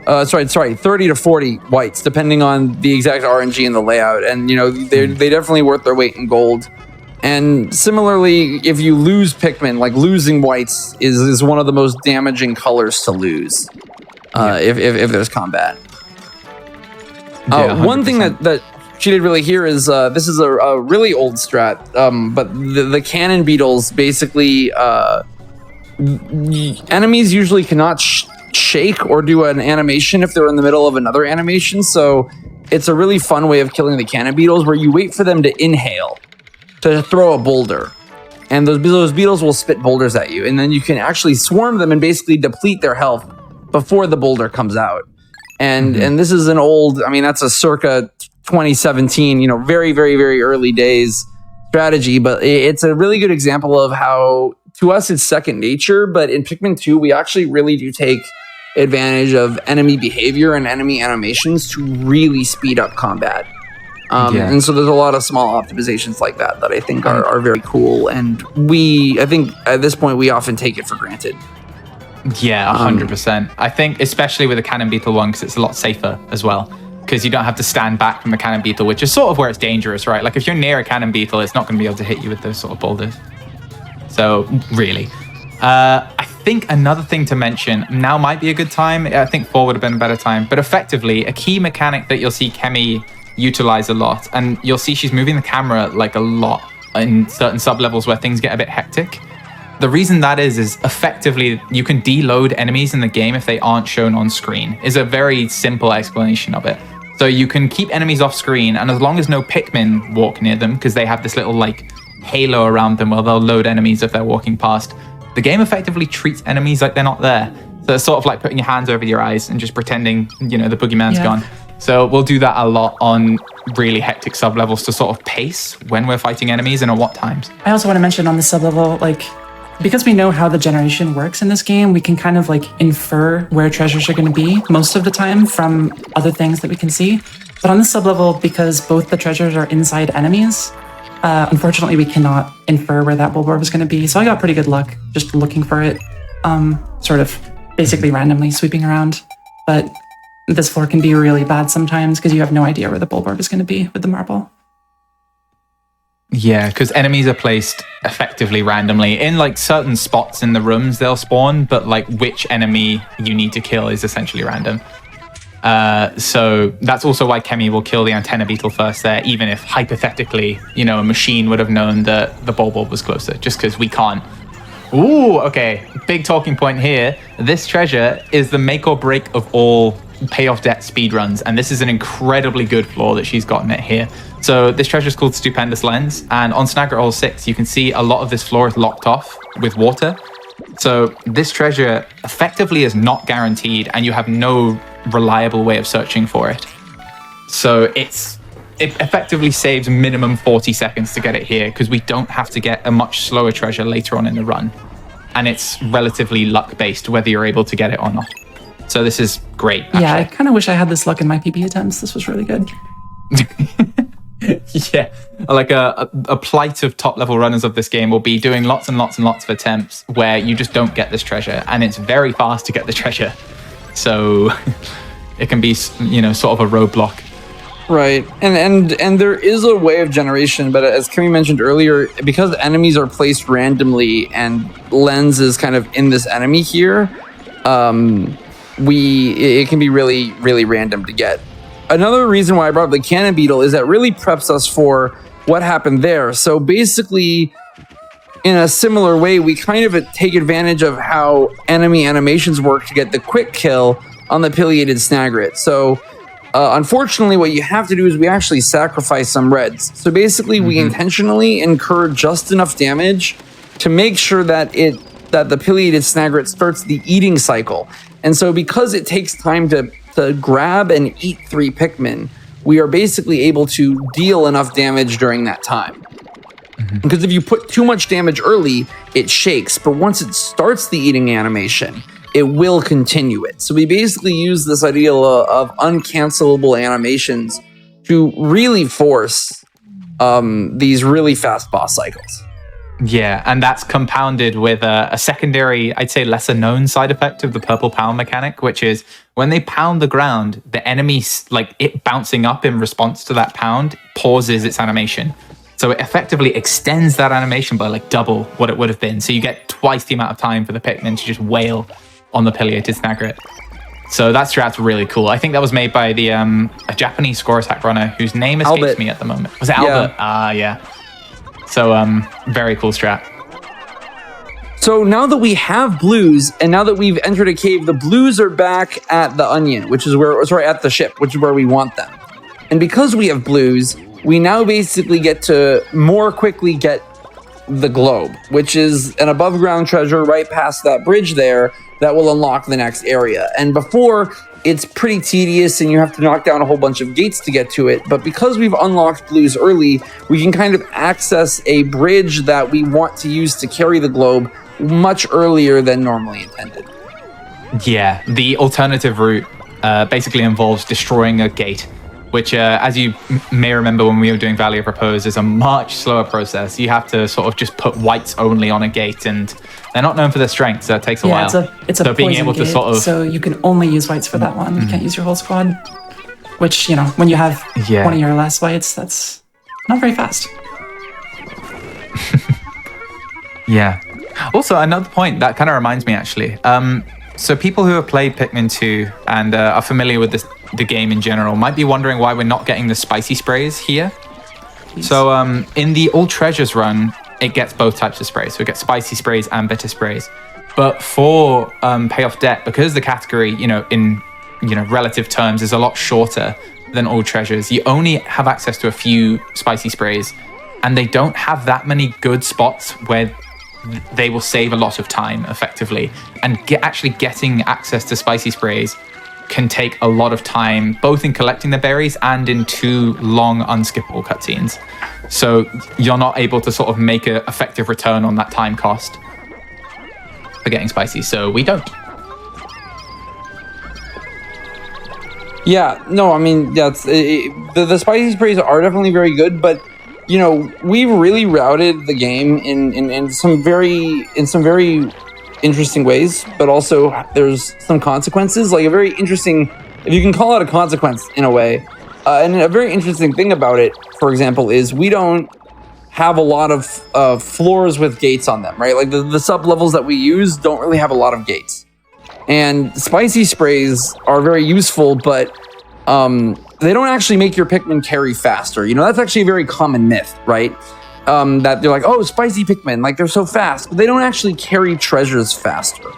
30 to 40 whites, depending on the exact RNG and the layout. And, you know, they definitely worth their weight in gold. And similarly, if you lose Pikmin, like losing whites is one of the most damaging colors to lose if there's combat. One thing that she did really here is this is a really old strat, but the cannon beetles basically enemies usually cannot shake or do an animation if they're in the middle of another animation. So it's a really fun way of killing the cannon beetles where you wait for them to inhale to throw a boulder, and those beetles will spit boulders at you, and then you can actually swarm them and basically deplete their health before the boulder comes out. And this is an old, I mean, that's a circa 2017, you know, very, very, very early days strategy, but it's a really good example of how, to us, it's second nature, but in Pikmin 2, we actually really do take advantage of enemy behavior and enemy animations to really speed up combat. And so there's a lot of small optimizations like that I think are very cool. And I think at this point, we often take it for granted. Yeah, 100%. I think especially with the cannon beetle one, because it's a lot safer as well. Because you don't have to stand back from the cannon beetle, which is sort of where it's dangerous, right? Like if you're near a cannon beetle, it's not going to be able to hit you with those sort of boulders. So really. I think another thing to mention, now might be a good time. I think 4 would have been a better time. But effectively, a key mechanic that you'll see Kemi utilize a lot, and you'll see she's moving the camera like a lot in certain sub-levels where things get a bit hectic. The reason that is effectively you can deload enemies in the game if they aren't shown on screen, is a very simple explanation of it. So you can keep enemies off screen, and as long as no Pikmin walk near them, because they have this little like halo around them where they'll load enemies if they're walking past, the game effectively treats enemies like they're not there. So it's sort of like putting your hands over your eyes and just pretending, you know, the boogeyman's gone. So we'll do that a lot on really hectic sub-levels to sort of pace when we're fighting enemies and at what times. I also want to mention on the sub-level, like, because we know how the generation works in this game, we can kind of like infer where treasures are going to be most of the time from other things that we can see. But on the sub-level, because both the treasures are inside enemies, unfortunately we cannot infer where that bulb orb is going to be. So I got pretty good luck just looking for it, sort of basically randomly sweeping around. But this floor can be really bad sometimes because you have no idea where the bulb orb is going to be with the marble. Yeah, because enemies are placed effectively randomly. In like certain spots in the rooms they'll spawn, but like which enemy you need to kill is essentially random. So that's also why Kemi will kill the antenna beetle first there, even if hypothetically, you know, a machine would have known that the Bulborb was closer, just because we can't. Ooh, okay. Big talking point here. This treasure is the make or break of all payoff debt speedruns, and this is an incredibly good flaw that she's gotten it here. So this treasure is called Stupendous Lens, and on Snagger Hole 6, you can see a lot of this floor is locked off with water. So this treasure effectively is not guaranteed, and you have no reliable way of searching for it. So it effectively saves minimum 40 seconds to get it here, because we don't have to get a much slower treasure later on in the run. And it's relatively luck-based whether you're able to get it or not. So this is great, actually. Yeah, I kind of wish I had this luck in my PP attempts. This was really good. Yeah, like a plight of top-level runners of this game will be doing lots and lots and lots of attempts where you just don't get this treasure, and it's very fast to get the treasure. So it can be, you know, sort of a roadblock. Right, and there is a way of generation, but as Kimmy mentioned earlier, because enemies are placed randomly and Lens is kind of in this enemy here, it can be really, really random to get. Another reason why I brought up the cannon beetle is that really preps us for what happened there. So basically, in a similar way, we kind of take advantage of how enemy animations work to get the quick kill on the pileated Snagret. So unfortunately, what you have to do is we actually sacrifice some reds. So basically, we intentionally incur just enough damage to make sure that the pileated Snagret starts the eating cycle. And so because it takes time to grab and eat 3 Pikmin, we are basically able to deal enough damage during that time. Because if you put too much damage early, it shakes. But once it starts the eating animation, it will continue it. So we basically use this idea of uncancelable animations to really force these really fast boss cycles. Yeah, and that's compounded with a secondary, I'd say lesser known side effect of the purple pound mechanic, which is when they pound the ground, the enemy, like it bouncing up in response to that pound, pauses its animation. So it effectively extends that animation by like double what it would have been. So you get twice the amount of time for the Pikmin to just wail on the pileated Snagret. So that strat's really cool. I think that was made by the a Japanese score attack runner whose name escapes me at the moment. Was it Albert? Yeah. So very cool strat. So now that we have blues, and now that we've entered a cave, the blues are back at the onion, which is where, sorry, at the ship, which is where we want them. And because we have blues, we now basically get to more quickly get the globe, which is an above ground treasure right past that bridge there that will unlock the next area. And before, it's pretty tedious and you have to knock down a whole bunch of gates to get to it. But because we've unlocked blues early, we can kind of access a bridge that we want to use to carry the globe much earlier than normally intended. Yeah, the alternative route basically involves destroying a gate, which, as you may remember when we were doing Valley of Repose, is a much slower process. You have to sort of just put whites only on a gate, and they're not known for their strength, so it takes a while. It's a so being able gate, to sort of, so you can only use whites for that one. You can't use your whole squad, which, you know, when you have 20 or less whites, that's not very fast. Yeah. Also, another point that kind of reminds me, actually. So people who have played Pikmin 2 and are familiar with the game in general might be wondering why we're not getting the spicy sprays here. So in the All Treasures run, it gets both types of sprays. So it gets spicy sprays and bitter sprays. But for Payoff Debt, because the category, in relative terms, is a lot shorter than All Treasures, you only have access to a few spicy sprays, and they don't have that many good spots where they will save a lot of time effectively. And actually getting access to spicy sprays can take a lot of time, both in collecting the berries and in 2 long unskippable cutscenes. So you're not able to sort of make an effective return on that time cost for getting spicy. So we don't. Yeah, no, I mean, the spicy sprays are definitely very good, but we've really routed the game in some very interesting ways, but also there's some consequences, like a very interesting, if you can call it a consequence in a way. And a very interesting thing about it, for example, is we don't have a lot of floors with gates on them, right? Like the sub levels that we use don't really have a lot of gates. And spicy sprays are very useful, but they don't actually make your Pikmin carry faster. You know, that's actually a very common myth, right? That they're like, oh, spicy Pikmin, like they're so fast, but they don't actually carry treasures faster.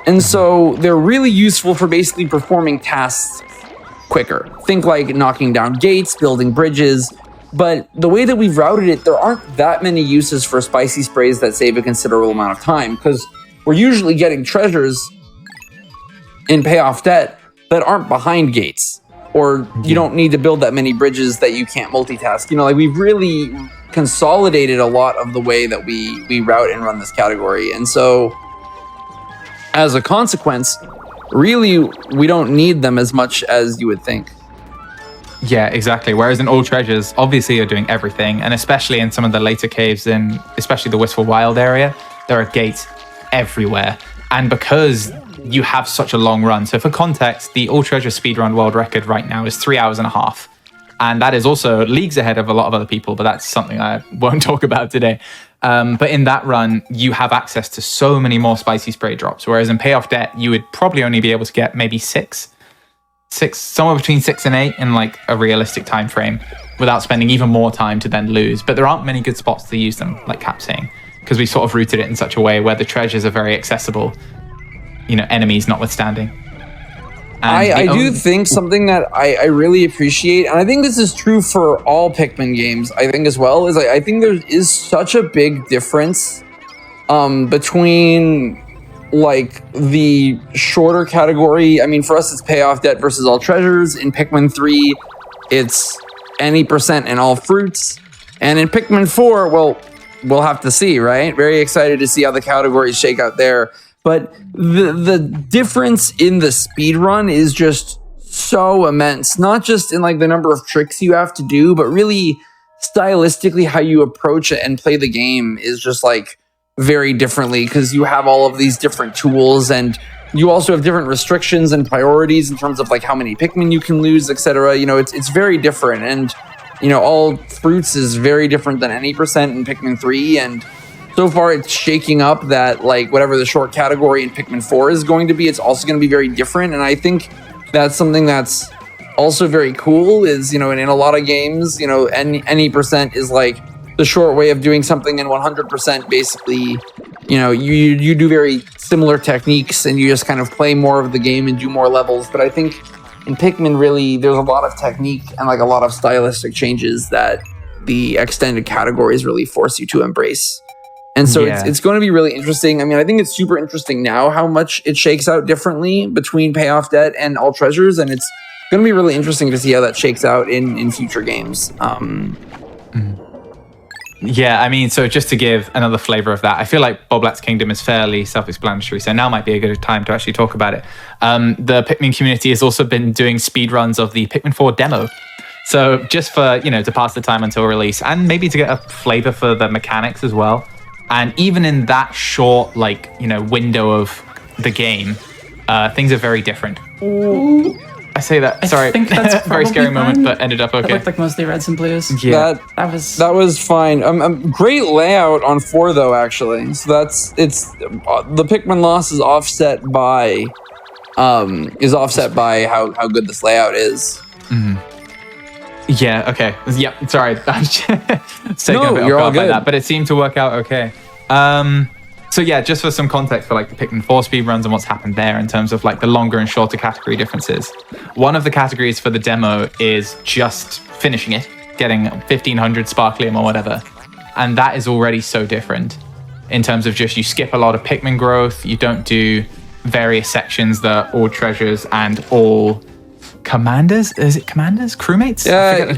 And so they're really useful for basically performing tasks quicker. Think like knocking down gates, building bridges. But the way that we've routed it, there aren't that many uses for spicy sprays that save a considerable amount of time, because we're usually getting treasures in payoff debt that aren't behind gates, or you don't need to build that many bridges that you can't multitask. You know, like we've really consolidated a lot of the way that we route and run this category. And so as a consequence, really, we don't need them as much as you would think. Yeah, exactly. Whereas in All Treasures, obviously you're doing everything, and especially in some of the later caves, in especially the Wistful Wild area, there are gates everywhere. And because you have such a long run, so for context, the All Treasure speedrun world record right now is 3 hours and a half. And that is also leagues ahead of a lot of other people, but that's something I won't talk about today. But in that run, you have access to so many more spicy spray drops, whereas in Payoff Debt, you would probably only be able to get maybe six, somewhere between 6 and 8 in like a realistic time frame, without spending even more time to then lose. But there aren't many good spots to use them, like Cap's saying, because we sort of routed it in such a way where the treasures are very accessible, you know, enemies notwithstanding. I do think something that I really appreciate, and I think this is true for all Pikmin games, I think as well, is I think there is such a big difference between like the shorter category. I mean, for us, it's Payoff Debt versus All Treasures. In Pikmin 3, it's any percent and all fruits. And in Pikmin 4, well, we'll have to see, right? Very excited to see how the categories shake out there. But the difference in the speed run is just so immense. Not just in like the number of tricks you have to do, but really stylistically how you approach it and play the game is just like very differently, because you have all of these different tools, and you also have different restrictions and priorities in terms of like how many Pikmin you can lose, etc. You know, it's very different, and you know, all fruits is very different than any percent in Pikmin 3, and so far it's shaking up that like whatever the short category in Pikmin 4 is going to be, it's also going to be very different. And I think that's something that's also very cool is, you know, in a lot of games, you know, any percent is like the short way of doing something, and 100% basically, you know, you do very similar techniques and you just kind of play more of the game and do more levels. But I think in Pikmin, really, there's a lot of technique and like a lot of stylistic changes that the extended categories really force you to embrace. And so it's going to be really interesting. I mean, I think it's super interesting now how much it shakes out differently between Payoff Debt and All Treasures, and it's going to be really interesting to see how that shakes out in future games. Yeah, I mean, so just to give another flavor of that, I feel like Boblat's Kingdom is fairly self-explanatory, so now might be a good time to actually talk about it. The Pikmin community has also been doing speedruns of the Pikmin 4 demo. So just for, you know, to pass the time until release, and maybe to get a flavor for the mechanics as well. And even in that short, like, you know, window of the game, things are very different. Ooh. I say that, sorry, I think that's very scary moment, but ended up okay. It looked like mostly reds and blues. Yeah, that was fine. Great layout on 4 though, actually. So the Pikmin loss is offset by how good this layout is. Mm-hmm. Yeah, okay. Yeah, sorry. You're all good. By that, but it seemed to work out okay. So yeah, just for some context for like the Pikmin 4 speedruns and what's happened there in terms of like the longer and shorter category differences. One of the categories for the demo is just finishing it, getting 1500 Sparklium or whatever. And that is already so different in terms of just you skip a lot of Pikmin growth, you don't do various sections that are all treasures and all commanders. Is it commanders? Crewmates?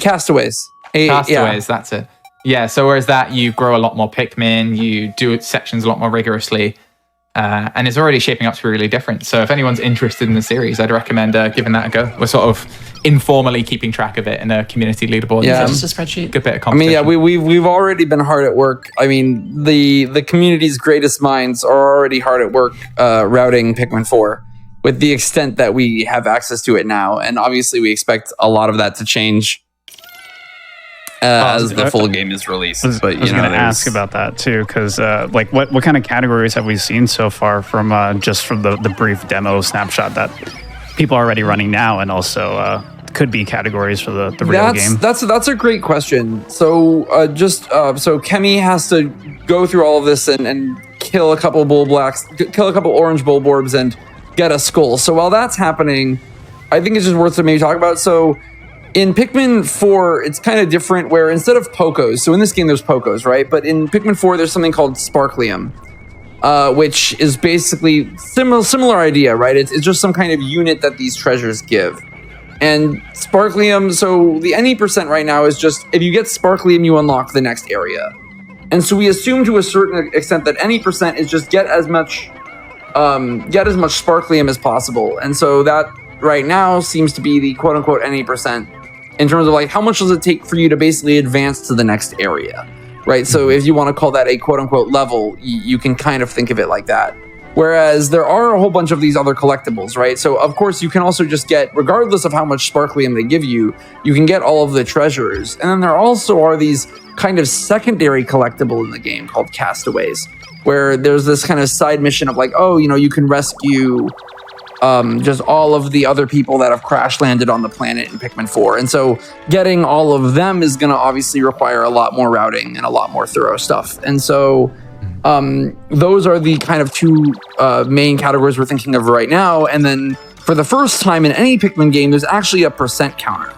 Castaways. Castaways, that's it. Yeah, so whereas that, you grow a lot more Pikmin, you do sections a lot more rigorously, and it's already shaping up to be really different. So if anyone's interested in the series, I'd recommend giving that a go. We're sort of informally keeping track of it in a community leaderboard. Yeah, just a spreadsheet. Good bit of competition. I mean, we've already been hard at work. I mean, the community's greatest minds are already hard at work routing Pikmin 4 with the extent that we have access to it now. And obviously we expect a lot of that to change as the full game is released. I was going to ask about that too, because like what kind of categories have we seen so far from just from the brief demo snapshot that people are already running now, and also could be categories for the real game? That's a great question. So so Kemi has to go through all of this and kill a couple kill a couple orange bulborbs and get a skull. So while that's happening, I think it's just worth to maybe talk about. So in Pikmin 4, it's kind of different where instead of Pokos, so in this game there's Pokos, right? But in Pikmin 4, there's something called Sparklium, which is basically similar idea, right? It's just some kind of unit that these treasures give. And Sparklium, so the any percent right now is just, if you get Sparklium, you unlock the next area. And so we assume to a certain extent that any percent is just get as much Sparklium as possible. And so that right now seems to be the quote unquote any percent in terms of like how much does it take for you to basically advance to the next area, right? So if you want to call that a quote unquote level, you can kind of think of it like that. Whereas there are a whole bunch of these other collectibles, right? So of course you can also just get, regardless of how much Sparklium they give you, you can get all of the treasures. And then there also are these kind of secondary collectible in the game called Castaways, where there's this kind of side mission of like, oh, you can rescue just all of the other people that have crash landed on the planet in Pikmin 4. And so getting all of them is going to obviously require a lot more routing and a lot more thorough stuff. And so those are the kind of two main categories we're thinking of right now. And then for the first time in any Pikmin game, there's actually a percent counter.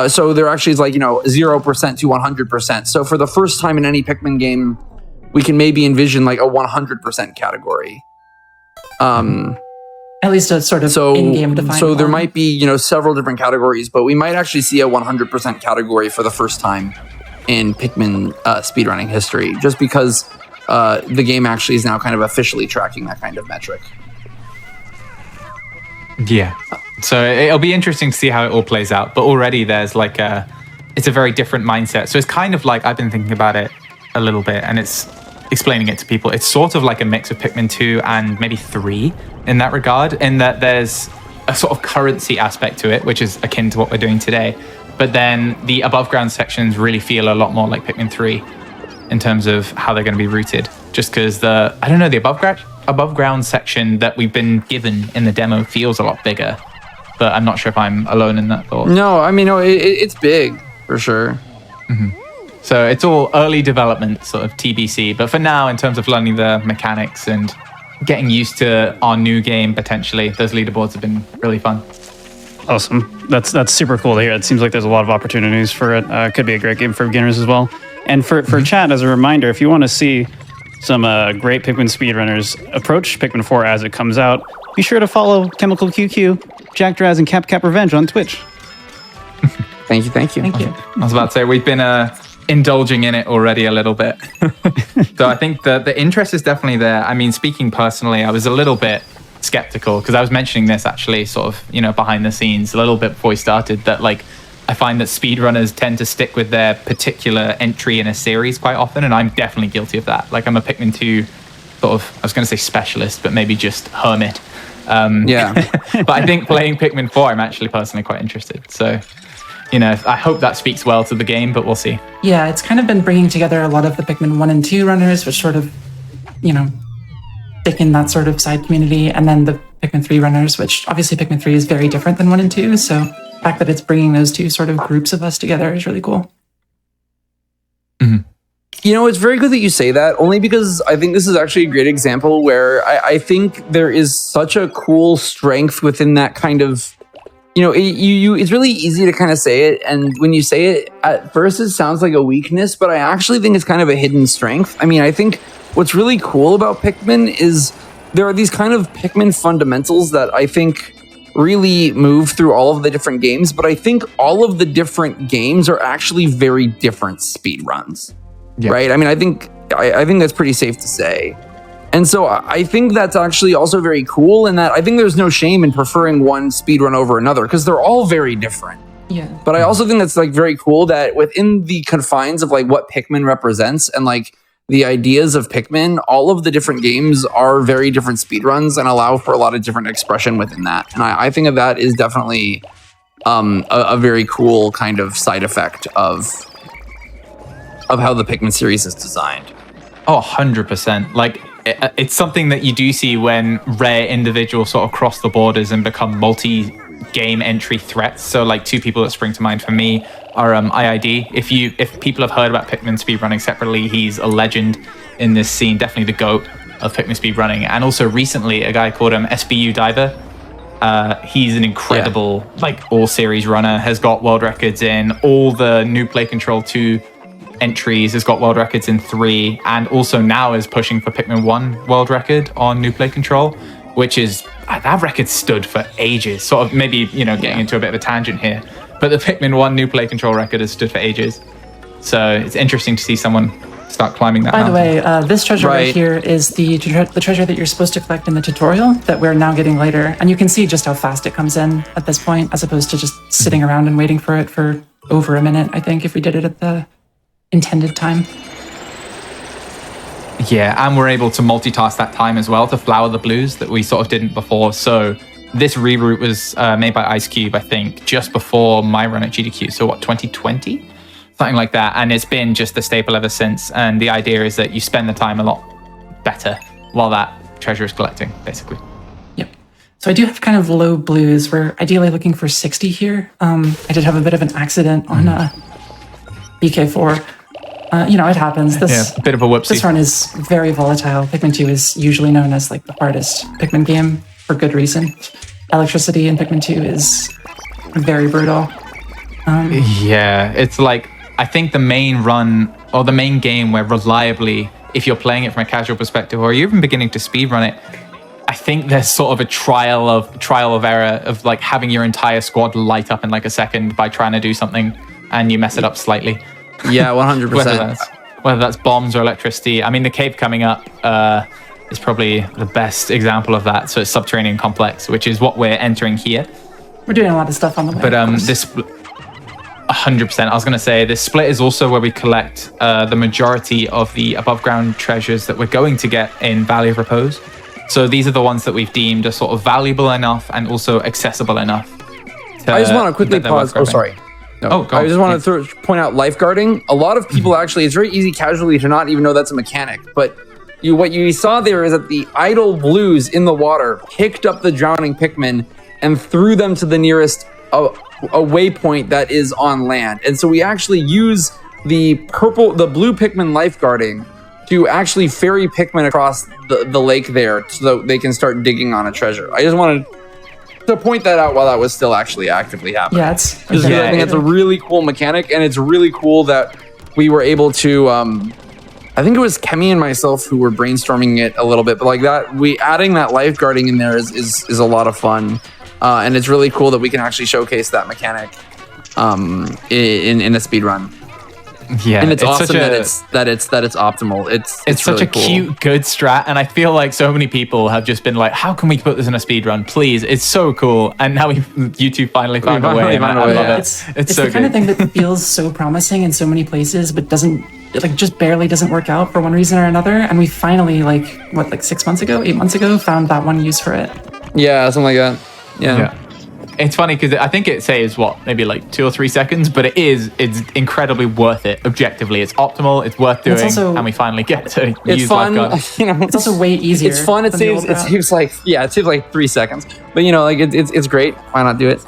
So there actually is like, 0% to 100%. So for the first time in any Pikmin game, we can maybe envision like a 100% category. At least a sort of in-game defined So there one. might be, several different categories, but we might actually see a 100% category for the first time in Pikmin speedrunning history, just because the game actually is now kind of officially tracking that kind of metric. Yeah. So it'll be interesting to see how it all plays out. But already there's like it's a very different mindset. So it's kind of like, I've been thinking about it a little bit, and it's explaining it to people. It's sort of like a mix of Pikmin 2 and maybe 3 in that regard, in that there's a sort of currency aspect to it, which is akin to what we're doing today. But then the above ground sections really feel a lot more like Pikmin 3 in terms of how they're going to be routed. Just because the above ground section that we've been given in the demo feels a lot bigger. But I'm not sure if I'm alone in that thought. No, I mean, it's big for sure. Mm-hmm. So it's all early development, sort of TBC. But for now, in terms of learning the mechanics and getting used to our new game, potentially, those leaderboards have been really fun. Awesome. That's super cool to hear. It seems like there's a lot of opportunities for it. Could be a great game for beginners as well. And for chat, as a reminder, if you want to see some great Pikmin speedrunners approach Pikmin 4 as it comes out, be sure to follow Chemical QQ, Jack Draz, and Cap Revenge on Twitch. Thank you. Thank you. I was about to say, we've been indulging in it already a little bit. So I think the interest is definitely there. I mean, speaking personally, I was a little bit skeptical because I was mentioning this actually sort of, behind the scenes a little bit before we started, that like I find that speedrunners tend to stick with their particular entry in a series quite often, and I'm definitely guilty of that. Like I'm a Pikmin 2 sort of, I was going to say specialist, but maybe just hermit. Yeah. But I think playing Pikmin 4, I'm actually personally quite interested. So, I hope that speaks well to the game, but we'll see. Yeah, it's kind of been bringing together a lot of the Pikmin 1 and 2 runners, which sort of, stick in that sort of side community, and then the Pikmin 3 runners, which obviously Pikmin 3 is very different than 1 and 2, so the fact that it's bringing those two sort of groups of us together is really cool. Mm-hmm. It's very good that you say that, only because I think this is actually a great example where I think there is such a cool strength within that kind of, it's really easy to kind of say it. And when you say it, at first it sounds like a weakness, but I actually think it's kind of a hidden strength. I mean, I think what's really cool about Pikmin is there are these kind of Pikmin fundamentals that I think really move through all of the different games, but I think all of the different games are actually very different speedruns. Yeah. Right? I mean, I think that's pretty safe to say. And so I think that's actually also very cool in that I think there's no shame in preferring one speedrun over another because they're all very different. Yeah. But I also think that's like very cool that within the confines of like what Pikmin represents and like the ideas of Pikmin, all of the different games are very different speedruns and allow for a lot of different expression within that. And I think that is definitely a very cool kind of side effect of of how the Pikmin series is designed. Oh, 100%. Like, it's something that you do see when rare individuals sort of cross the borders and become multi-game entry threats. So, like, two people that spring to mind for me are IID. If people have heard about Pikmin speedrunning separately, he's a legend in this scene, definitely the GOAT of Pikmin speedrunning. And also recently, a guy called SBU Diver. He's an incredible, like, all-series runner, has got world records in all the new Play Control 2 entries, has got world records in 3, and also now is pushing for Pikmin 1 world record on new Play Control, which is, that record stood for ages. Sort of maybe, getting into a bit of a tangent here, but the Pikmin 1 new Play Control record has stood for ages. So it's interesting to see someone start climbing that mountain. By the way, this treasure right here is the treasure that you're supposed to collect in the tutorial that we're now getting later. And you can see just how fast it comes in at this point, as opposed to just sitting around and waiting for it for over a minute, I think, if we did it at the intended time. Yeah, and we're able to multitask that time as well to flower the blues that we sort of didn't before. So this reroute was made by Ice Cube, I think, just before my run at GDQ. So what, 2020? Something like that. And it's been just a staple ever since. And the idea is that you spend the time a lot better while that treasure is collecting, basically. Yep. So I do have kind of low blues. We're ideally looking for 60 here. I did have a bit of an accident on BK4. It happens. A bit of a whoopsie. This run is very volatile. Pikmin 2 is usually known as like the hardest Pikmin game for good reason. Electricity in Pikmin 2 is very brutal. Yeah, it's like, I think the main run or the main game where reliably, if you're playing it from a casual perspective or you're even beginning to speedrun it, I think there's sort of a trial of error of like having your entire squad light up in like a second by trying to do something and you mess it up slightly. Yeah, 100%. whether that's bombs or electricity. I mean, the cave coming up is probably the best example of that. So it's subterranean complex, which is what we're entering here. We're doing a lot of stuff on the way. But this 100%. I was going to say this split is also where we collect the majority of the above ground treasures that we're going to get in Valley of Repose. So these are the ones that we've deemed are sort of valuable enough and also accessible enough. I just want to quickly pause. Oh, sorry. No, I just want to point out lifeguarding. A lot of people actually, it's very easy casually to not even know that's a mechanic. But what you saw there is that the idle blues in the water picked up the drowning Pikmin and threw them to the nearest a waypoint that is on land. And so we actually use the blue Pikmin lifeguarding to actually ferry Pikmin across the lake there so that they can start digging on a treasure. I just wanted to point that out while that was still actually actively happening. Yeah, I think it's a really cool mechanic, and it's really cool that we were able to. I think it was Kemi and myself who were brainstorming it a little bit, but like that, adding that lifeguarding in there is a lot of fun, and it's really cool that we can actually showcase that mechanic in a speed run. Yeah, and it's awesome that it's optimal. It's such really a cool. cute, good strat, and I feel like so many people have just been like, "How can we put this in a speed run, please?" It's so cool, and now you two finally found a way. I love it. It's so the kind of thing that feels so promising in so many places, but just barely doesn't work out for one reason or another. And we finally, 8 months ago, found that one use for it. Yeah, something like that. Yeah. It's funny because I think it saves maybe 2 or 3 seconds, but it's incredibly worth it. Objectively, it's optimal, it's worth doing, and we finally get to use lifeguard. It's also way easier. It's fun. It saves 3 seconds. But it's great. Why not do it?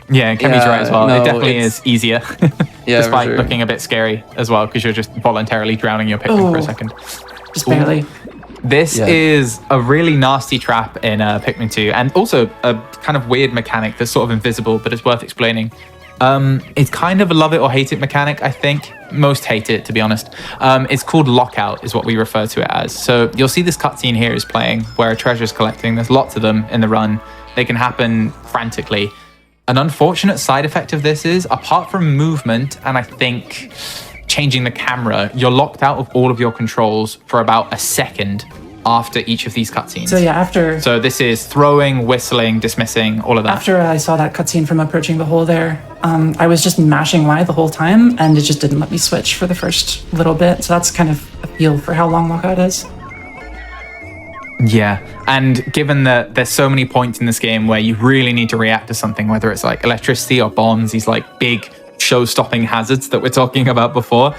Yeah, and Kemi's right as well. No, it definitely is easier, despite sure. looking a bit scary as well because you're just voluntarily drowning your Pikmin for a second. Just barely. This is a really nasty trap in Pikmin 2, and also a kind of weird mechanic that's sort of invisible, but it's worth explaining. It's kind of a love it or hate it mechanic, I think. Most hate it, to be honest. It's called Lockout, is what we refer to it as. So you'll see this cutscene here is playing, where a treasure's collecting. There's lots of them in the run. They can happen frantically. An unfortunate side effect of this is, apart from movement, and I think changing the camera, you're locked out of all of your controls for about a second after each of these cutscenes. So this is throwing, whistling, dismissing, all of that. After I saw that cutscene from approaching the hole there, I was just mashing Y the whole time, and it just didn't let me switch for the first little bit. So that's kind of a feel for how long Lockout is. Yeah, and given that there's so many points in this game where you really need to react to something, whether it's like electricity or bombs, these big show-stopping hazards that we're talking about before,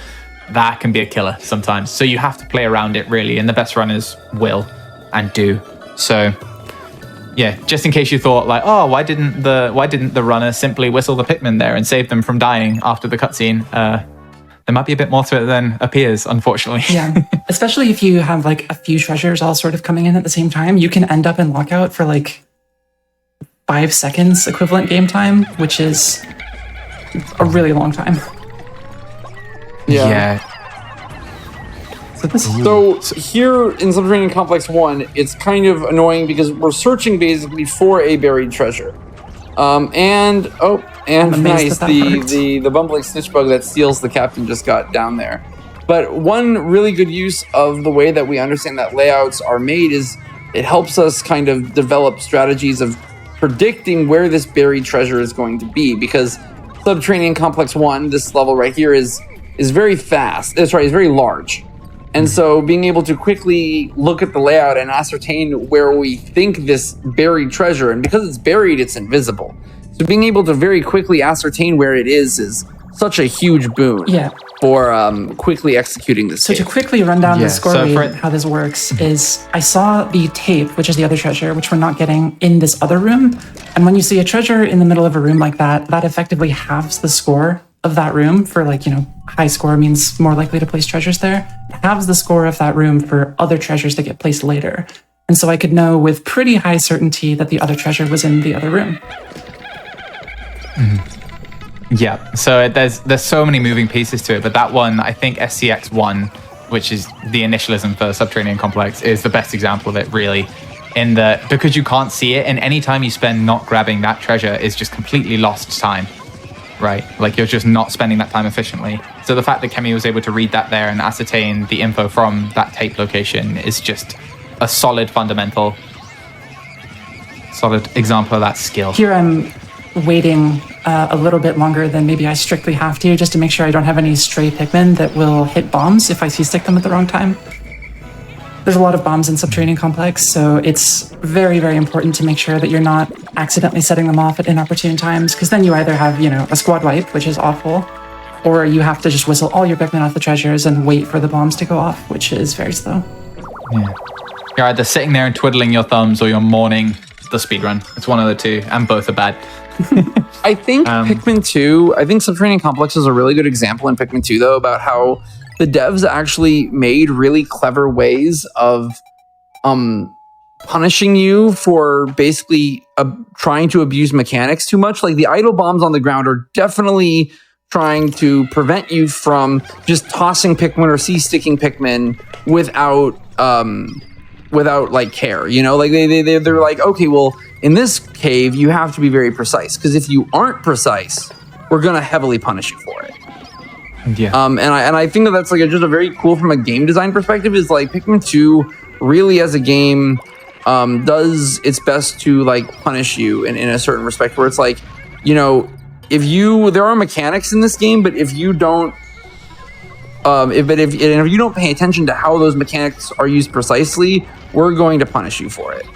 that can be a killer sometimes. So you have to play around it really, and the best runners will and do. So yeah, just in case you thought like, oh, why didn't the runner simply whistle the Pikmin there and save them from dying after the cutscene? There might be a bit more to it than appears, unfortunately. Yeah, especially if you have like a few treasures all sort of coming in at the same time, you can end up in lockout for like 5 seconds equivalent game time, which is a really long time. Yeah. So here in Subterranean Complex 1, it's kind of annoying because we're searching basically for a buried treasure. And nice, the bumbling snitch bug that steals the captain just got down there. But one really good use of the way that we understand that layouts are made is it helps us kind of develop strategies of predicting where this buried treasure is going to be, because Subterranean Complex 1, this level right here, is very fast. It's very large. And so being able to quickly look at the layout and ascertain where we think this buried treasure, and because it's buried, it's invisible. So being able to very quickly ascertain where it is such a huge boon for quickly executing this. So game. to quickly run down the score so read, how this works is I saw the tape, which is the other treasure, which we're not getting in this other room. And when you see a treasure in the middle of a room like that, that effectively halves the score of that room for high score means more likely to place treasures there. It halves the score of that room for other treasures to get placed later. And so I could know with pretty high certainty that the other treasure was in the other room. Yeah, so there's so many moving pieces to it, but that one, I think SCX1, which is the initialism for Subterranean Complex, is the best example of it, really. In that, because you can't see it, and any time you spend not grabbing that treasure is just completely lost time, right? Like, you're just not spending that time efficiently. So the fact that Kemi was able to read that there and ascertain the info from that tape location is just a solid example of that skill. Here I'm waiting a little bit longer than maybe I strictly have to, just to make sure I don't have any stray Pikmin that will hit bombs if I stick them at the wrong time. There's a lot of bombs in Subterranean Complex, so it's very, very important to make sure that you're not accidentally setting them off at inopportune times, because then you either have, a squad wipe, which is awful, or you have to just whistle all your Pikmin off the treasures and wait for the bombs to go off, which is very slow. Yeah. You're either sitting there and twiddling your thumbs, or you're mourning the speedrun. It's one of the two, and both are bad. I think Pikmin 2, I think Subterranean Complex is a really good example in Pikmin 2, though, about how the devs actually made really clever ways of punishing you for basically trying to abuse mechanics too much. Like, the idle bombs on the ground are definitely trying to prevent you from just tossing Pikmin or C-sticking Pikmin without care, like they're like, okay, well, in this cave you have to be very precise, because if you aren't precise, we're gonna heavily punish you for it. Yeah. And I think that's just a very cool, from a game design perspective, is like Pikmin 2 really as a game does its best to punish you in a certain respect, where it's like, there are mechanics in this game, but if you don't if you don't pay attention to how those mechanics are used precisely, we're going to punish you for it.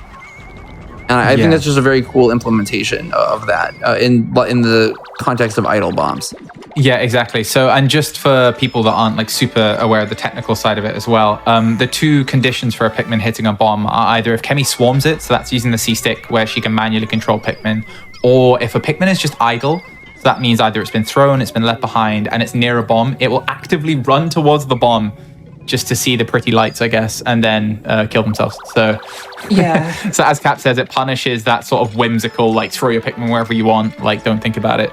And I think that's just a very cool implementation of that in the context of idle bombs. Yeah, exactly. So, and just for people that aren't super aware of the technical side of it as well, the two conditions for a Pikmin hitting a bomb are either if Kemi swarms it, so that's using the C-stick where she can manually control Pikmin, or if a Pikmin is just idle. So that means either it's been thrown, it's been left behind, and it's near a bomb. It will actively run towards the bomb just to see the pretty lights, I guess, and then kill themselves. So, yeah. So as Cap says, it punishes that sort of whimsical, throw your Pikmin wherever you want, don't think about it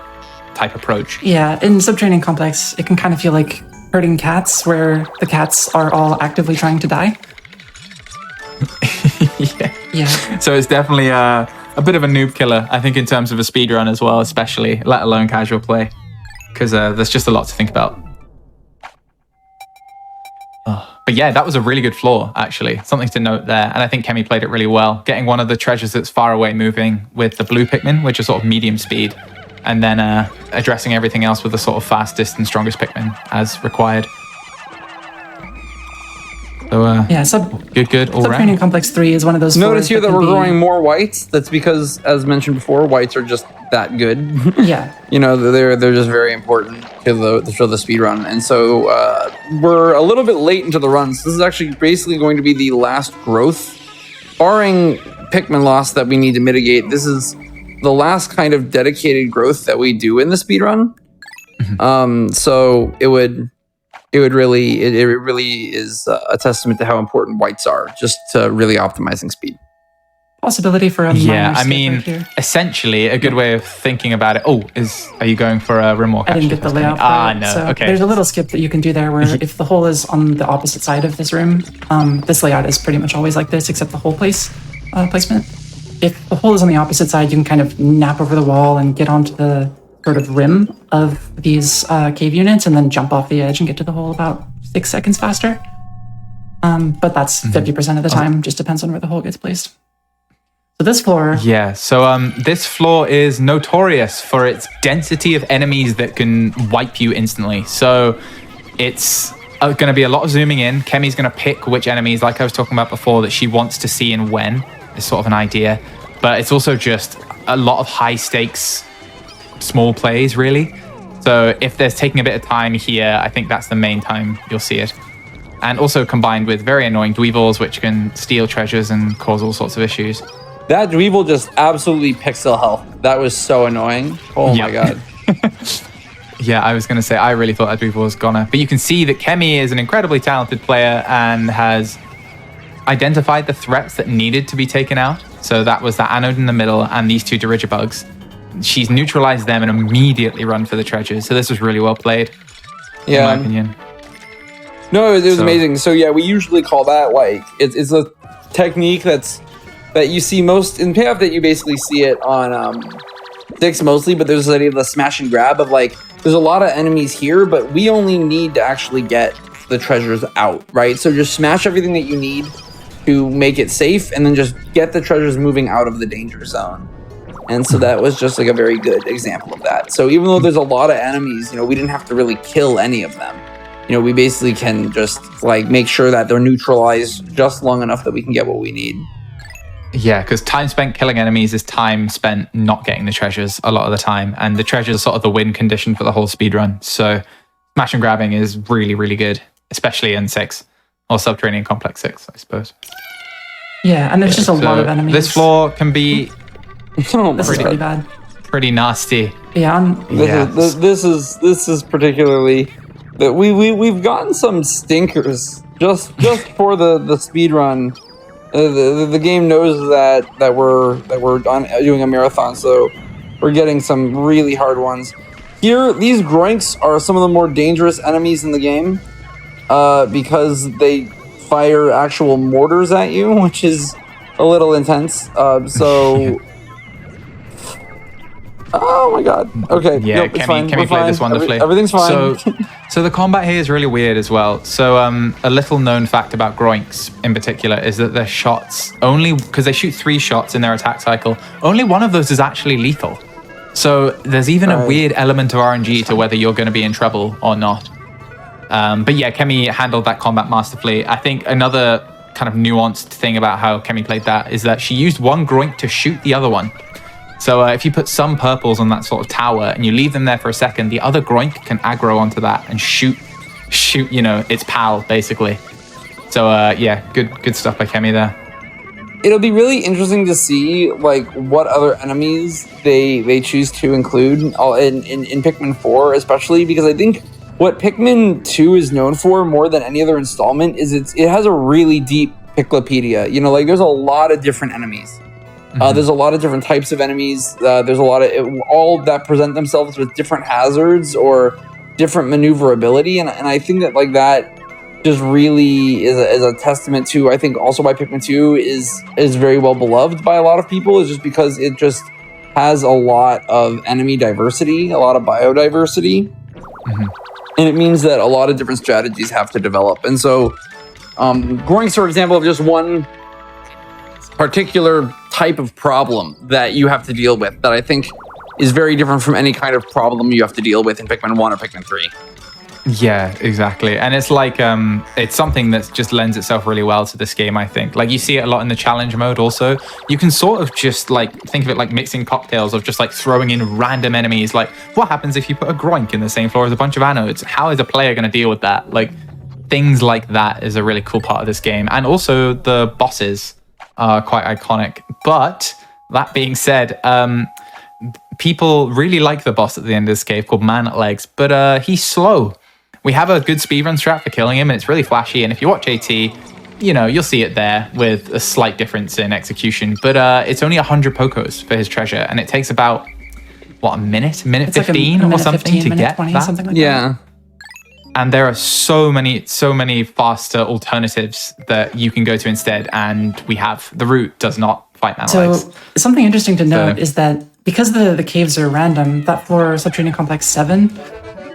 type approach. Yeah, in Subterranean Complex, it can kind of feel like herding cats, where the cats are all actively trying to die. Yeah. So it's definitely a bit of a noob killer, I think, in terms of a speedrun as well, especially, let alone casual play, because there's just a lot to think about. But yeah, that was a really good floor, actually. Something to note there. And I think Kemi played it really well, getting one of the treasures that's far away moving with the blue Pikmin, which is sort of medium speed, and then addressing everything else with the sort of fastest and strongest Pikmin as required. So, good all Subterranean around. Complex 3 is one of those. Notice here that we're growing more whites. That's because, as mentioned before, whites are just that good. Yeah. You know, they're just very important to the speed run. And so we're a little bit late into the run. So this is actually basically going to be the last growth, barring Pikmin loss that we need to mitigate. This is the last kind of dedicated growth that we do in the speed run. So it really is a testament to how important whites are, just to really optimizing speed. Possibility for a Yeah, minor I skip mean, right here. essentially, a good way of thinking about it. Are you going for a rim walk? I didn't get the layout. For it, no. so Okay. There's a little skip that you can do there where if the hole is on the opposite side of this room, this layout is pretty much always like this, except the hole placement. If the hole is on the opposite side, you can kind of nap over the wall and get onto the sort of rim of these cave units and then jump off the edge and get to the hole about 6 seconds faster. But that's 50% of the time, just depends on where the hole gets placed. So this floor... Yeah, so this floor is notorious for its density of enemies that can wipe you instantly. So it's going to be a lot of zooming in. Kemi's going to pick which enemies, like I was talking about before, that she wants to see and when. Is sort of an idea. But it's also just a lot of high stakes, small plays, really. So if there's taking a bit of time here, I think that's the main time you'll see it. And also combined with very annoying dweevils, which can steal treasures and cause all sorts of issues. That Dweevil just absolutely pixel health. That was so annoying. Oh my god. Yeah, I was going to say, I really thought that Dweevil was gonna. But you can see that Kemi is an incredibly talented player and has identified the threats that needed to be taken out. So that was that anode in the middle and these two Dirigibugs. She's neutralized them and immediately run for the treasures. So this was really well played, in my opinion. No, it was amazing. So yeah, we usually call that like, it's a technique that you see most in payoff, that you basically see it on 6 mostly, but there's this idea of the smash and grab of like, there's a lot of enemies here, but we only need to actually get the treasures out, right? So just smash everything that you need to make it safe and then just get the treasures moving out of the danger zone. And so that was just like a very good example of that. So even though there's a lot of enemies, we didn't have to really kill any of them. We basically can just like make sure that they're neutralized just long enough that we can get what we need. Yeah, because time spent killing enemies is time spent not getting the treasures a lot of the time. And the treasures are sort of the win condition for the whole speedrun. So smash and grabbing is really, really good, especially in 6. Or Subterranean Complex 6, I suppose. Yeah, and there's just a lot of enemies. This floor can be this is pretty bad. Pretty nasty. Yeah. This is particularly that we've gotten some stinkers just for the speed run. The game knows that we're doing a marathon, so we're getting some really hard ones. Here, these Groinks are some of the more dangerous enemies in the game because they fire actual mortars at you, which is a little intense. Oh my god. Okay. Yeah, nope, can we play this wonderfully? Everything's fine. So the combat here is really weird as well. So a little known fact about Groinks in particular is that their shots, only because they shoot 3 shots in their attack cycle, only one of those is actually lethal. So there's even a weird element of RNG to whether you're going to be in trouble or not. But yeah, Kemi handled that combat masterfully. I think another kind of nuanced thing about how Kemi played that is that she used one Groink to shoot the other one. So if you put some purples on that sort of tower and you leave them there for a second, the other Groink can aggro onto that and shoot, its pal, basically. So yeah, good stuff by Kemi there. It'll be really interesting to see like what other enemies they choose to include in Pikmin 4, especially because I think what Pikmin 2 is known for more than any other installment is it has a really deep Piklopedia. Like there's a lot of different enemies. There's a lot of different types of enemies. There's a lot of all that present themselves with different hazards or different maneuverability, and I think that like that just really is a testament to, I think also why Pikmin 2 is very well beloved by a lot of people, is just because it just has a lot of enemy diversity, a lot of biodiversity, and it means that a lot of different strategies have to develop. And so, Groinks, for example, of just one particular type of problem that you have to deal with that I think is very different from any kind of problem you have to deal with in Pikmin 1 or Pikmin 3. Yeah, exactly. And it's like it's something that just lends itself really well to this game, I think. Like you see it a lot in the challenge mode also. You can sort of just like think of it like mixing cocktails of just like throwing in random enemies. Like what happens if you put a groink in the same floor as a bunch of anodes? How is a player going to deal with that? Like things like that is a really cool part of this game. And also the bosses are quite iconic. But that being said, people really like the boss at the end of this cave called Man at Legs, but he's slow. We have a good speedrun strat for killing him, and it's really flashy. And if you watch AT, you know, you'll see it there with a slight difference in execution. But it's only 100 Pokos for his treasure, and it takes about, what, a minute? Minute 15 like or something 15, to minute get 20, that? something like Yeah. And there are so many faster alternatives that you can go to instead. And we have the route does not fight Man So Legs. something interesting to note is that because the caves are random, that for Subterranean Complex 7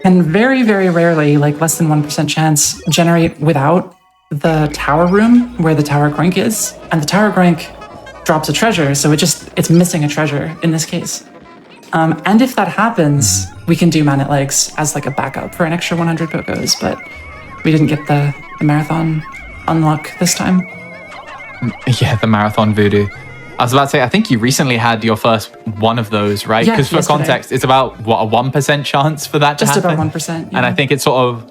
can very, very rarely, like less than 1% chance, generate without the tower room where the tower groink is. And the tower groink drops a treasure, so it's missing a treasure in this case. And if that happens, we can do Man at Legs as like a backup for an extra 100 Pokos, but we didn't get the marathon unlock this time. Yeah, the marathon voodoo. I was about to say, I think you recently had your first one of those, right? Yeah, Because for yesterday. context, it's about, what, a 1% chance for that Just to happen? about 1%. And I think it's sort of,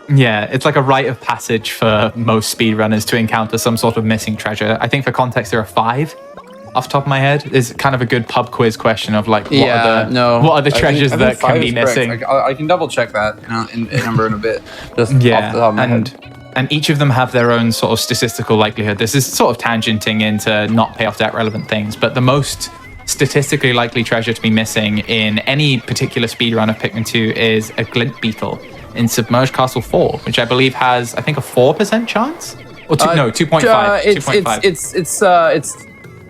yeah, it's like a rite of passage for most speedrunners to encounter some sort of missing treasure. I think for context, there are 5 off the top of my head. It's kind of a good pub quiz question of like, what are the treasures that can be missing? I can double check that in number in a bit. Just Yeah, off the top of my head. and each of them have their own sort of statistical likelihood. This is sort of tangenting into not payoff deck relevant things, but the most statistically likely treasure to be missing in any particular speedrun of Pikmin 2 is a glint beetle in Submerged Castle 4, which I believe has, I think, a 4% chance? Or 2.5. It's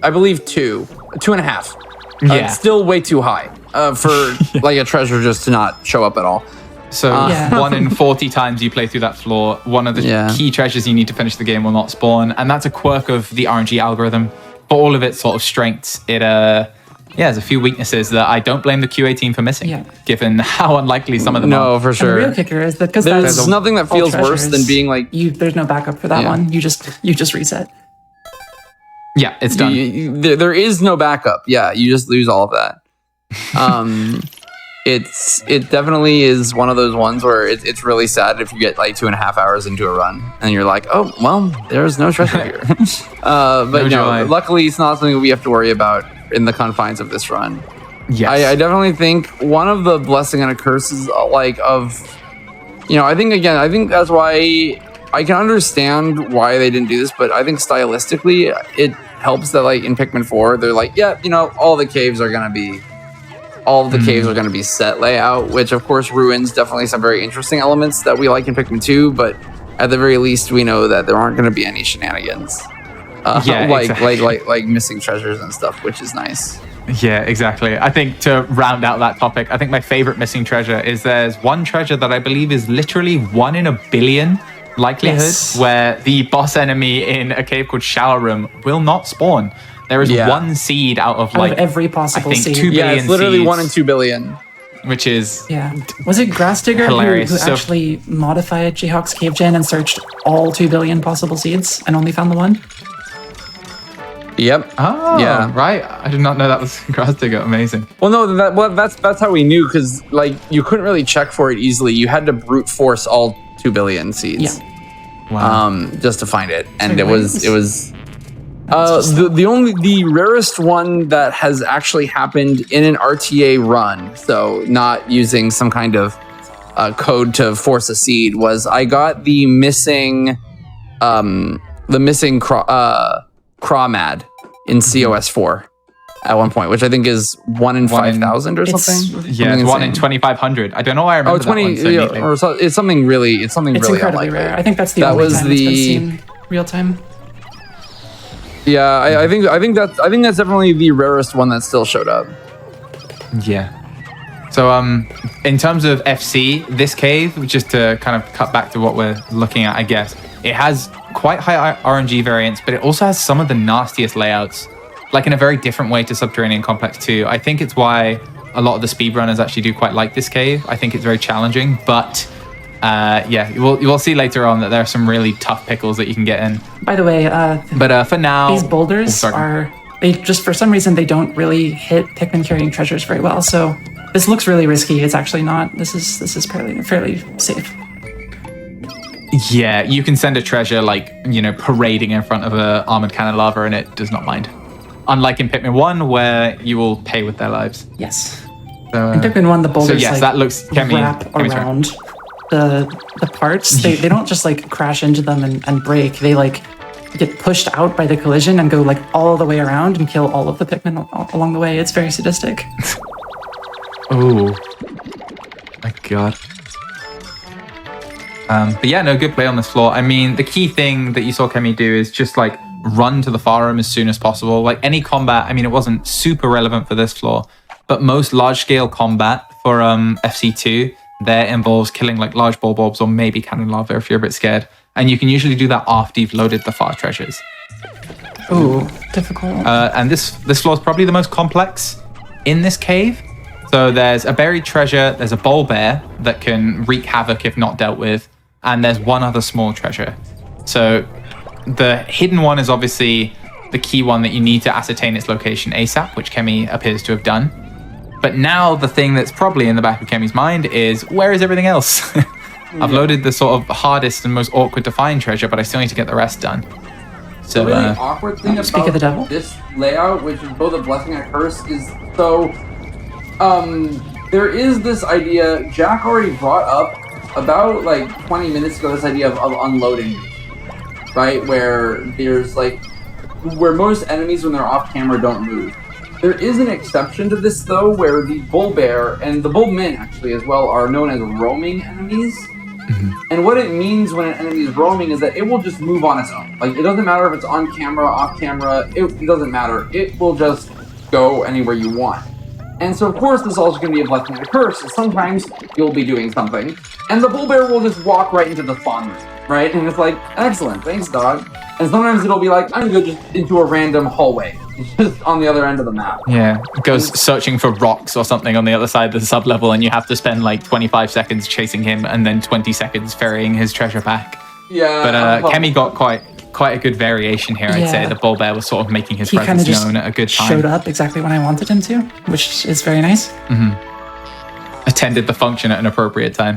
I believe 2.5. Yeah. It's still way too high for like a treasure just to not show up at all. So 1 in 40 times you play through that floor, one of the key treasures you need to finish the game will not spawn, and that's a quirk of the RNG algorithm. For all of its sort of strengths, it there's a few weaknesses that I don't blame the QA team for missing, given how unlikely some of them are. No, for And sure. the real kicker is that because There's nothing that feels worse than being like there's no backup for that one. You just reset. Yeah, it's done. There is no backup. Yeah, you just lose all of that. It definitely is one of those ones where it's really sad if you get like 2.5 hours into a run and you're like, oh well, there's no treasure here. But no, luckily it's not something we have to worry about in the confines of this run. Yes. I definitely think one of the blessing and a curse is like of, I think that's why I can understand why they didn't do this, but I think stylistically it helps that like in Pikmin 4 they're like, all the caves are gonna be set layout, which of course ruins definitely some very interesting elements that we like in Pikmin 2, but at the very least we know that there aren't going to be any shenanigans. Like missing treasures and stuff, which is nice. Yeah, exactly. I think to round out that topic, I think my favorite missing treasure is there's one treasure that I believe is literally 1 in a billion likelihood where the boss enemy in a cave called Shower Room will not spawn. There is 1 seed out of like every possible seed. 2 billion it's literally seeds, 1 in 2 billion. which is Was it Grass Digger hilarious. who actually modified Jayhawk's Cave Gen and searched all 2 billion possible seeds and only found the 1? Yep. Oh, yeah. Right. I did not know that was Grass Digger. Amazing. Well, no, that's how we knew, because like you couldn't really check for it easily. You had to brute force all 2 billion seeds. Yeah. Wow. Just to find it, and So it was the rarest one that has actually happened in an RTA run, so not using some kind of code to force a seed, was I got the missing Crawmad in COS4 at one point, which I think is 1 in 5,000 or something. Yeah, it's 1 in 2,500. I don't know why I remember 20, that one so neatly. Or so, it's something really It's really incredibly unlikely. rare. I think that's the only time it's been seen real time. Yeah, I think that's definitely the rarest one that still showed up. Yeah. So in terms of FC, this cave, just to kind of cut back to what we're looking at, I guess, it has quite high RNG variants, but it also has some of the nastiest layouts, like in a very different way to Subterranean Complex 2. I think it's why a lot of the speedrunners actually do quite like this cave. I think it's very challenging, but yeah, you will see later on that there are some really tough pickles that you can get in. By the way, But for now, these boulders they just for some reason they don't really hit Pikmin carrying treasures very well. So this looks really risky. It's actually not. This is fairly safe. Yeah, you can send a treasure like, parading in front of a armored cannon lava and it does not mind. Unlike in Pikmin 1 where you will pay with their lives. Yes. In Pikmin 1 the boulders that looks wrap around the parts. They don't just like crash into them and break. They like get pushed out by the collision and go like all the way around and kill all of the Pikmin along the way. It's very sadistic. Oh my god. But yeah, no, good play on this floor. I mean, the key thing that you saw Kemi do is just like run to the far room as soon as possible. Like any combat, I mean, it wasn't super relevant for this floor, but most large-scale combat for FC2 there involves killing like large ball bulbs or maybe cannon lava if you're a bit scared. And you can usually do that after you've loaded the far treasures. Ooh, difficult. And this floor is probably the most complex in this cave. So there's a buried treasure, there's a bowl bear that can wreak havoc if not dealt with, and there's one other small treasure. So the hidden one is obviously the key one that you need to ascertain its location ASAP, which Kemi appears to have done. But now the thing that's probably in the back of Kemi's mind is, where is everything else? I've loaded the sort of hardest and most awkward to find treasure, but I still need to get the rest done. So the really awkward thing about this layout, which is both a blessing and a curse, is so there is this idea Jack already brought up about like 20 minutes ago, this idea of unloading, right? Where there's like where most enemies when they're off camera don't move. There is an exception to this though, where the bull bear and the bullmen actually as well are known as roaming enemies. And what it means when an enemy is roaming is that it will just move on its own. Like, it doesn't matter if it's on camera, off camera, it doesn't matter. It will just go anywhere you want. And so, of course, this is also going to be a blessing and a curse. Sometimes you'll be doing something, and the bull bear will just walk right into the spawn room, right? And it's like, excellent, thanks, dog. And sometimes it'll be like, I'm going to go just into a random hallway, just on the other end of the map. Yeah, it goes searching for rocks or something on the other side of the sub-level, and you have to spend like 25 seconds chasing him and then 20 seconds ferrying his treasure back. Yeah. But Kemi got quite a good variation here, I'd say. The bull bear was sort of making his presence known at a good time. He showed up exactly when I wanted him to, which is very nice. Attended the function at an appropriate time.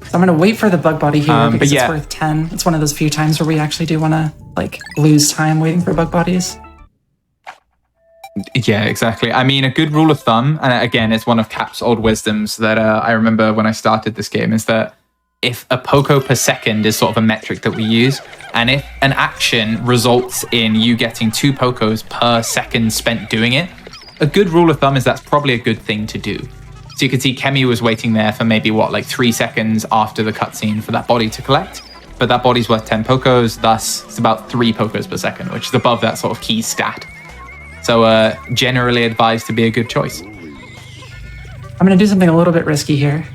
So I'm going to wait for the bug body here because it's worth 10. It's one of those few times where we actually do want to like lose time waiting for bug bodies. Yeah, exactly. I mean, a good rule of thumb, and again, it's one of Cap's old wisdoms that I remember when I started this game, is that if a Poco per second is sort of a metric that we use, and if an action results in you getting 2 Pocos per second spent doing it, a good rule of thumb is that's probably a good thing to do. So you can see Kemi was waiting there for maybe, 3 seconds after the cutscene for that body to collect. But that body's worth 10 Pocos, thus it's about 3 Pocos per second, which is above that sort of key stat. So generally advised to be a good choice. I'm going to do something a little bit risky here.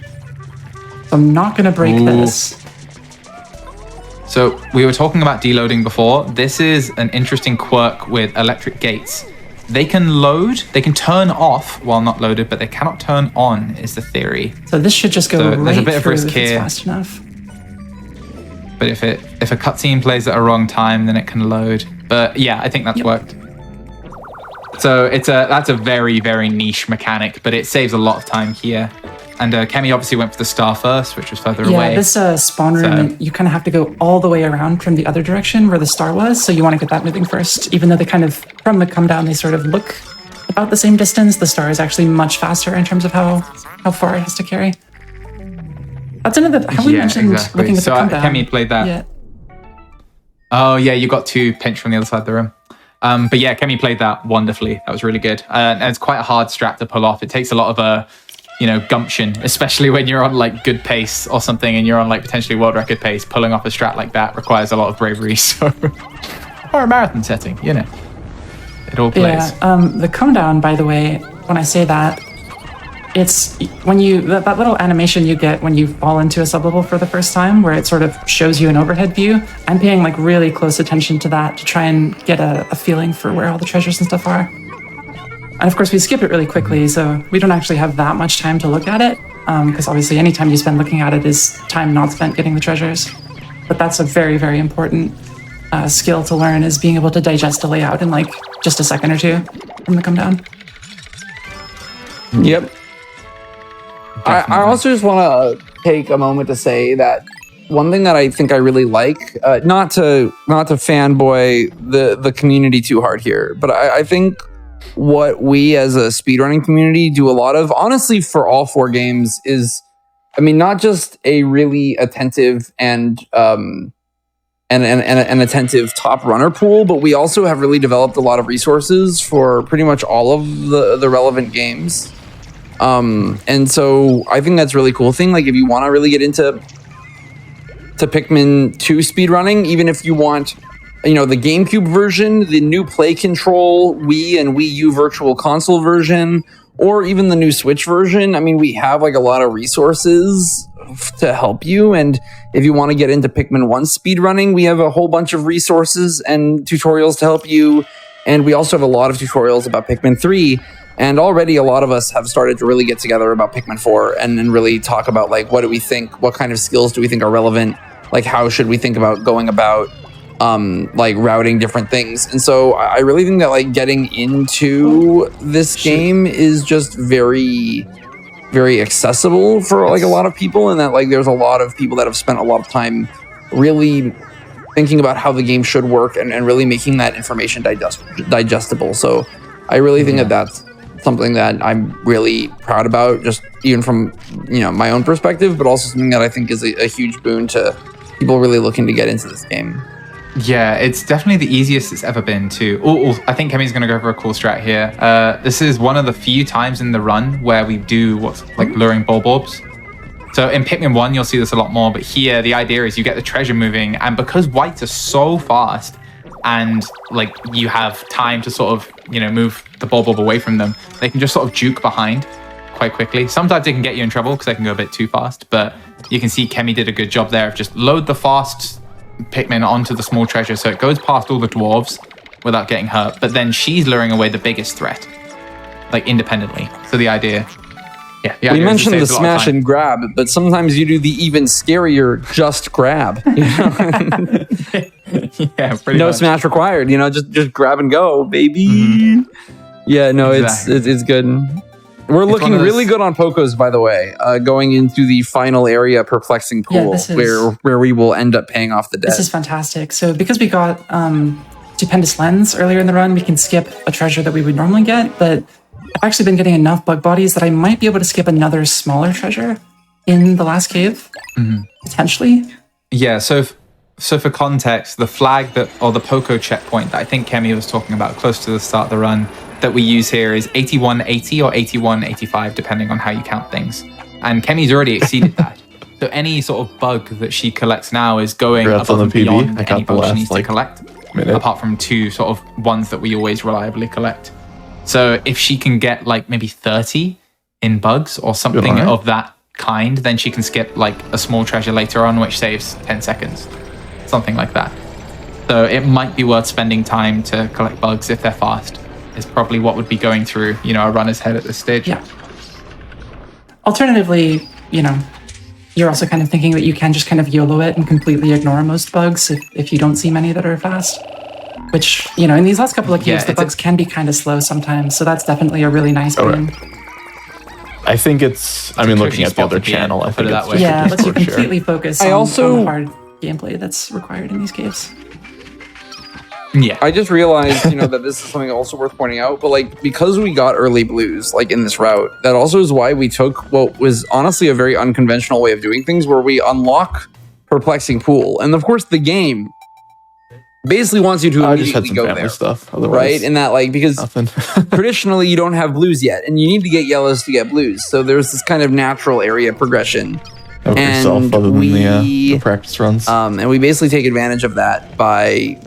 So I'm not going to break this. So we were talking about deloading before. This is an interesting quirk with electric gates. They can load, they can turn off while not loaded, but they cannot turn on, is the theory. So this should just go right there's a bit of through risk if here. it's fast enough. But if a cutscene plays at a wrong time, then it can load. But yeah, I think that's worked. So that's a very, very niche mechanic, but it saves a lot of time here. And Kemi obviously went for the star first, which was further away. Yeah, this spawn room, you kind of have to go all the way around from the other direction where the star was. So you want to get that moving first, even though they kind of, from the come down, they sort of look about the same distance. The star is actually much faster in terms of how far it has to carry. That's another, have we mentioned looking at the come down? Kemi played that. Yeah. Oh yeah, you got 2 pinch from the other side of the room. But yeah, Kemi played that wonderfully. That was really good. And it's quite a hard strat to pull off. It takes a lot of gumption, especially when you're on like good pace or something and you're on like potentially world record pace. Pulling off a strat like that requires a lot of bravery. So, or a marathon setting, it all plays. Yeah. The come down, by the way, when I say that, it's when that little animation you get when you fall into a sublevel for the first time, where it sort of shows you an overhead view. I'm paying like really close attention to that to try and get a feeling for where all the treasures and stuff are. And of course, we skip it really quickly, so we don't actually have that much time to look at it. because obviously anytime you spend looking at it is time not spent getting the treasures. But that's a very, very important skill to learn, is being able to digest a layout in like just a second or two from the come down. Yep. I also just want to take a moment to say that one thing that I think I really like, not to fanboy the community too hard here, but I think what we as a speedrunning community do a lot of, honestly, for all 4 games is, I mean, not just a really attentive and an attentive top runner pool, but we also have really developed a lot of resources for pretty much all of the relevant games. And so I think that's a really cool thing. Like, if you want to really get into Pikmin 2 speedrunning, even if you want, the GameCube version, the new Play Control, Wii and Wii U Virtual Console version, or even the new Switch version, I mean, we have like a lot of resources to help you. And if you want to get into Pikmin 1 speedrunning, we have a whole bunch of resources and tutorials to help you. And we also have a lot of tutorials about Pikmin 3. And already a lot of us have started to really get together about Pikmin 4 and really talk about, like, what do we think, what kind of skills do we think are relevant? Like, how should we think about going about, like, routing different things? And so I really think that, like, getting into this game is just very, very accessible for, like, a lot of people. And that, like, there's a lot of people that have spent a lot of time really thinking about how the game should work and really making that information digestible. So I really think that that's something that I'm really proud about, just even from my own perspective, but also something that I think is a huge boon to people really looking to get into this game. Yeah, it's definitely the easiest it's ever been to. I think Kemi's going to go for a cool strat here. This is one of the few times in the run where we do what's like luring Bulborbs. So in Pikmin 1, you'll see this a lot more, but here the idea is you get the treasure moving, and because whites are so fast, and like you have time to sort of move the Bulborb away from them, they can just sort of juke behind quite quickly. Sometimes they can get you in trouble because they can go a bit too fast, but you can see Kemi did a good job there of just load the fast Pikmin onto the small treasure so it goes past all the dwarves without getting hurt, but then she's luring away the biggest threat, like independently. So the idea we mentioned the smash and grab, but sometimes you do the even scarier just grab. Yeah, pretty no much. Smash required. Just grab and go, baby. Mm-hmm. Yeah, no, Exactly. it's good. We're looking really good on Pokos, by the way. Going into the final area, perplexing pool, where we will end up paying off the debt. This is fantastic. So because we got Stupendous Lens earlier in the run, we can skip a treasure that we would normally get, but I've actually been getting enough bug bodies that I might be able to skip another smaller treasure in the last cave, potentially. Yeah, so for context, the flag or the Poco checkpoint that I think Kemi was talking about close to the start of the run that we use here is 8180 or 8185, depending on how you count things. And Kemi's already exceeded that. So any sort of bug that she collects now is going above and beyond any bug she needs to collect, apart from 2 sort of ones that we always reliably collect. So if she can get like maybe 30 in bugs or something of that kind, then she can skip like a small treasure later on, which saves 10 seconds, something like that. So it might be worth spending time to collect bugs if they're fast, is probably what would be going through, a runner's head at this stage. Yeah. Alternatively, you're also kind of thinking that you can just kind of YOLO it and completely ignore most bugs if you don't see many that are fast. Which, in these last couple of caves, the bugs can be kind of slow sometimes. So that's definitely a really nice boon. I think looking at the other channel, I think it's yeah, lets you completely focus on the hard gameplay that's required in these caves. Yeah. I just realized, that this is something also worth pointing out, but like, because we got early blues, like in this route, that also is why we took what was honestly a very unconventional way of doing things, where we unlock Perplexing Pool. And of course the game basically wants you to immediately go there. Stuff, otherwise, right? And that, like, because traditionally you don't have blues yet, and you need to get yellows to get blues. So there's this kind of natural area progression. Help yourself other than the practice runs. And we basically take advantage of that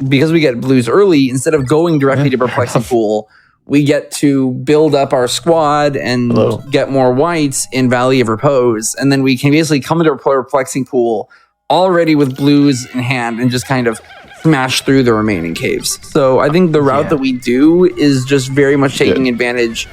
because we get blues early, instead of going directly to Perplexing Pool, we get to build up our squad and get more whites in Valley of Repose. And then we can basically come into a Perplexing Pool already with blues in hand and just kind of smash through the remaining caves. So I think the route that we do is just very much taking advantage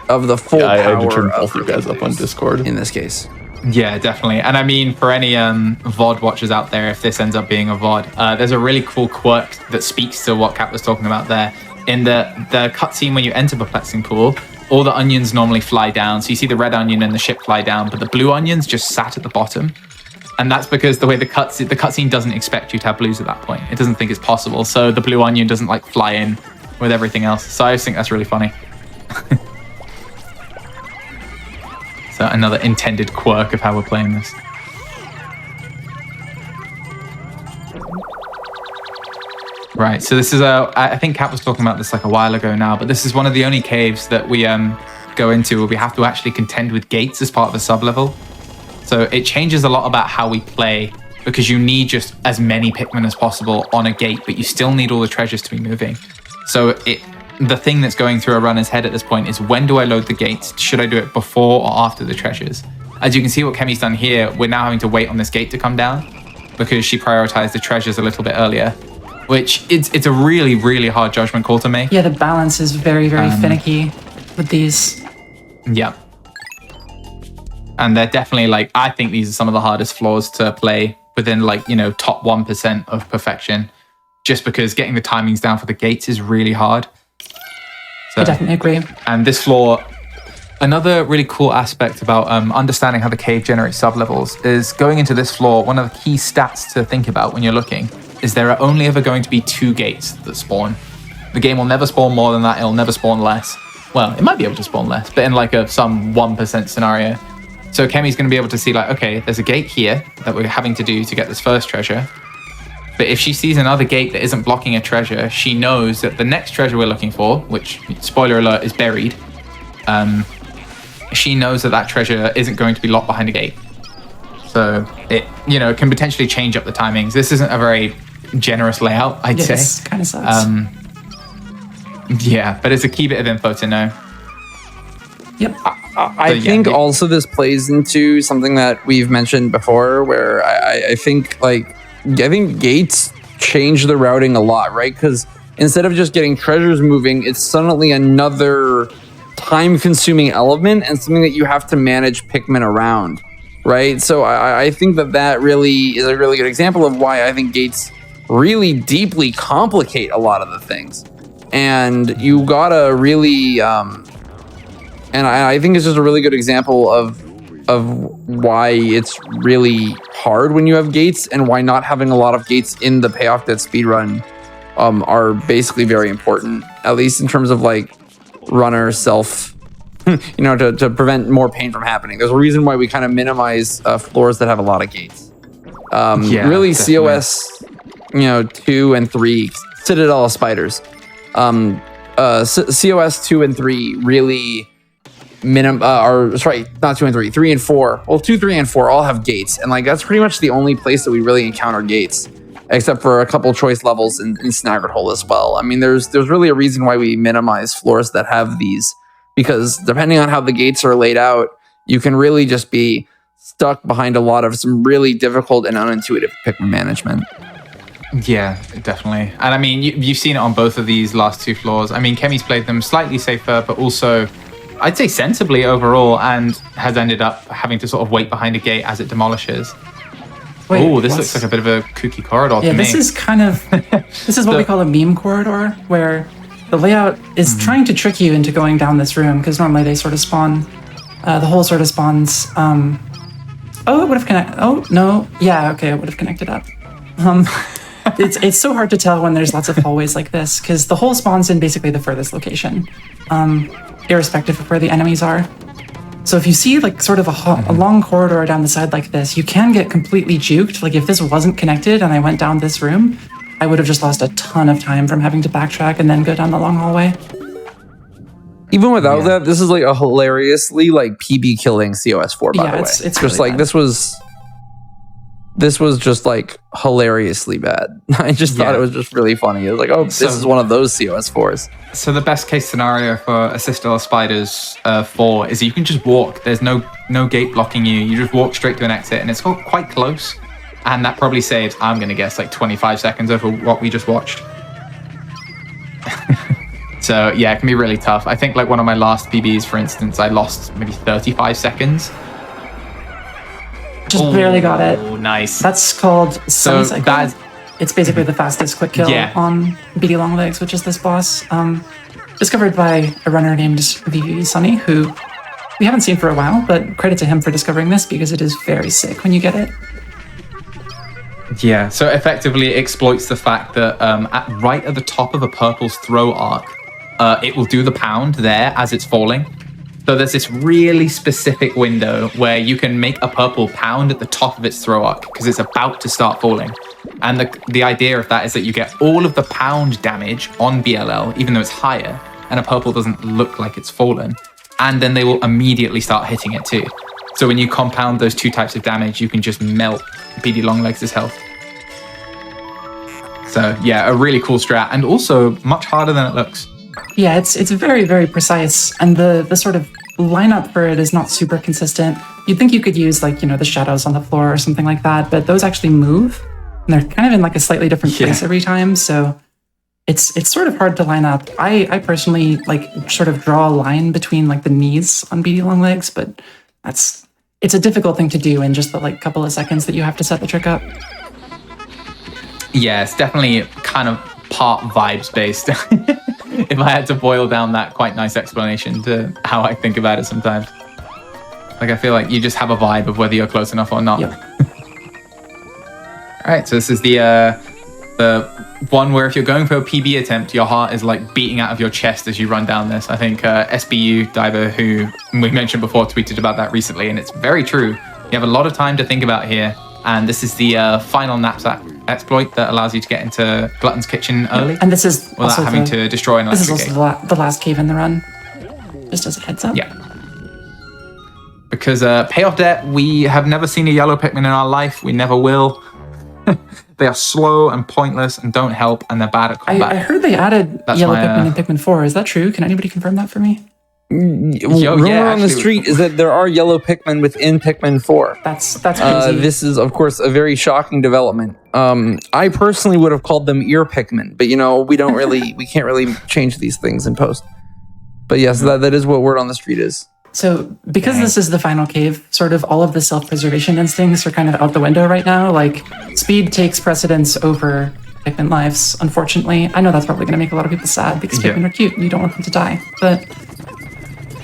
of the full I power had to turn of both you guys up on Discord. in this case. Yeah, definitely. And I mean, for any VOD watchers out there, if this ends up being a VOD, there's a really cool quirk that speaks to what Kat was talking about there. In the cutscene when you enter Perplexing Pool, all the onions normally fly down. So you see the red onion and the ship fly down, but the blue onions just sat at the bottom. And that's because the way the cutscene doesn't expect you to have blues at that point. It doesn't think it's possible. So the blue onion doesn't like fly in with everything else. So I just think that's really funny. So another intended quirk of how we're playing this. Right, so this is I think Kat was talking about this like a while ago now, but this is one of the only caves that we go into where we have to actually contend with gates as part of the sub-level. So it changes a lot about how we play, because you need just as many Pikmin as possible on a gate, but you still need all the treasures to be moving. So the thing that's going through a runner's head at this point is, when do I load the gates? Should I do it before or after the treasures? As you can see what Kemi's done here, we're now having to wait on this gate to come down because she prioritized the treasures a little bit earlier, which it's a really, really hard judgment call to make. Yeah, the balance is very, very finicky with these. Yeah. And they're definitely like, I think these are some of the hardest floors to play within like, you know, top 1% of perfection, just because getting the timings down for the gates is really hard. So, I definitely agree. And this floor, another really cool aspect about understanding how the cave generates sub-levels is going into this floor, one of the key stats to think about when you're looking is there are only ever going to be 2 gates that spawn. The game will never spawn more than that, it'll never spawn less. Well, it might be able to spawn less, but in like some 1% scenario. So Kemi's going to be able to see like, okay, there's a gate here that we're having to do to get this first treasure. But if she sees another gate that isn't blocking a treasure, she knows that the next treasure we're looking for, which, spoiler alert, is buried, she knows that that treasure isn't going to be locked behind a gate. So it, you know, can potentially change up the timings. This isn't a very generous layout, I'd say. This kind of sucks. Yeah, but it's a key bit of info to know. Yep. I think also this plays into something that we've mentioned before, where I think gates change the routing a lot, right? Because instead of just getting treasures moving, it's suddenly another time-consuming element and something that you have to manage Pikmin around, right? So I think that really is a really good example of why I think gates really deeply complicate a lot of the things. And you gotta really... and I think it's just a really good example of why it's really hard when you have gates, and why not having a lot of gates in the payoff dead speedrun are basically very important, at least in terms of like runner self, you know, to prevent more pain from happening. There's a reason why we kind of minimize floors that have a lot of gates. Really, definitely. COS, you know, 2 and 3, Citadel of Spiders. COS 2 and 3 really... not 2 and 3, 3 and 4. Well, 2, 3, and 4 all have gates, and like that's pretty much the only place that we really encounter gates, except for a couple choice levels in Snaggered Hole as well. I mean, there's really a reason why we minimize floors that have these, because depending on how the gates are laid out, you can really just be stuck behind a lot of some really difficult and unintuitive Pikmin management. Yeah, definitely. And I mean, you've seen it on both of these last 2 floors. I mean, Kemi's played them slightly safer, but also, I'd say sensibly overall, and has ended up having to sort of wait behind a gate as it demolishes. Oh, this looks like a bit of a kooky corridor to me. Yeah, this is kind of... This is what we call a meme corridor, where the layout is trying to trick you into going down this room, because normally they sort of spawn... the hole sort of spawns... oh, it would have connected... Oh, no. Yeah, okay, it would have connected up. It's so hard to tell when there's lots of hallways like this, because the hole spawns in basically the furthest location, irrespective of where the enemies are. So if you see like sort of a long corridor down the side like this, you can get completely juked. Like if this wasn't connected and I went down this room, I would have just lost a ton of time from having to backtrack and then go down the long hallway. Even without that, this is like a hilariously like PB killing COS4, by the way. It's just really like bad. This was just like hilariously bad. I just thought it was just really funny. It was like, oh, this is one of those COS4s. So the best case scenario for a Citadel of Spiders 4 is you can just walk. There's no gate blocking you. You just walk straight to an exit, and it's quite close. And that probably saves, I'm going to guess, like 25 seconds over what we just watched. So yeah, it can be really tough. I think like one of my last PBs, for instance, I lost maybe 35 seconds. Just barely got it. Oh, nice. That's called Semi-Cycle. It's basically the fastest quick kill on BD Longlegs, which is this boss. Discovered by a runner named VV Sunny, who we haven't seen for a while, but credit to him for discovering this because it is very sick when you get it. Yeah, so effectively it exploits the fact that right at the top of a purple's throw arc, it will do the pound there as it's falling. So there's this really specific window where you can make a purple pound at the top of its throw arc because it's about to start falling. And the idea of that is that you get all of the pound damage on BLL, even though it's higher, and a purple doesn't look like it's fallen. And then they will immediately start hitting it too. So when you compound those two types of damage, you can just melt BD Longlegs' health. So yeah, a really cool strat, and also much harder than it looks. Yeah, it's very, very precise, and the sort of lineup for it is not super consistent. You'd think you could use like, you know, the shadows on the floor or something like that, but those actually move, and they're kind of in like a slightly different place every time, so it's sort of hard to line up. I personally like sort of draw a line between like the knees on BD Longlegs, but it's a difficult thing to do in just the like couple of seconds that you have to set the trick up. Yeah, it's definitely kind of part vibes based. If I had to boil down that quite nice explanation to how I think about it sometimes. Like, I feel like you just have a vibe of whether you're close enough or not. Yep. All right, so this is the one where if you're going for a PB attempt, your heart is like beating out of your chest as you run down this. I think SBU Diver, who we mentioned before, tweeted about that recently, and it's very true. You have a lot of time to think about here, and this is the final knapsack exploit that allows you to get into Glutton's Kitchen early. And this is without having to destroy an electric This is also the last cave in the run, just as a heads up. Yeah. Because payoff debt, we have never seen a yellow Pikmin in our life. We never will. They are slow and pointless and don't help, and they're bad at combat. I heard they added yellow Pikmin in Pikmin 4. Is that true? Can anybody confirm that for me? Rumor on the street is that there are yellow Pikmin within Pikmin 4. That's crazy. This is, of course, a very shocking development. I personally would have called them ear Pikmin, but you know, we can't really change these things in post. But yes, that is what word on the street is. So because this is the final cave, sort of all of the self-preservation instincts are kind of out the window right now. Like, speed takes precedence over Pikmin lives, unfortunately. I know that's probably going to make a lot of people sad because Pikmin are cute and you don't want them to die. But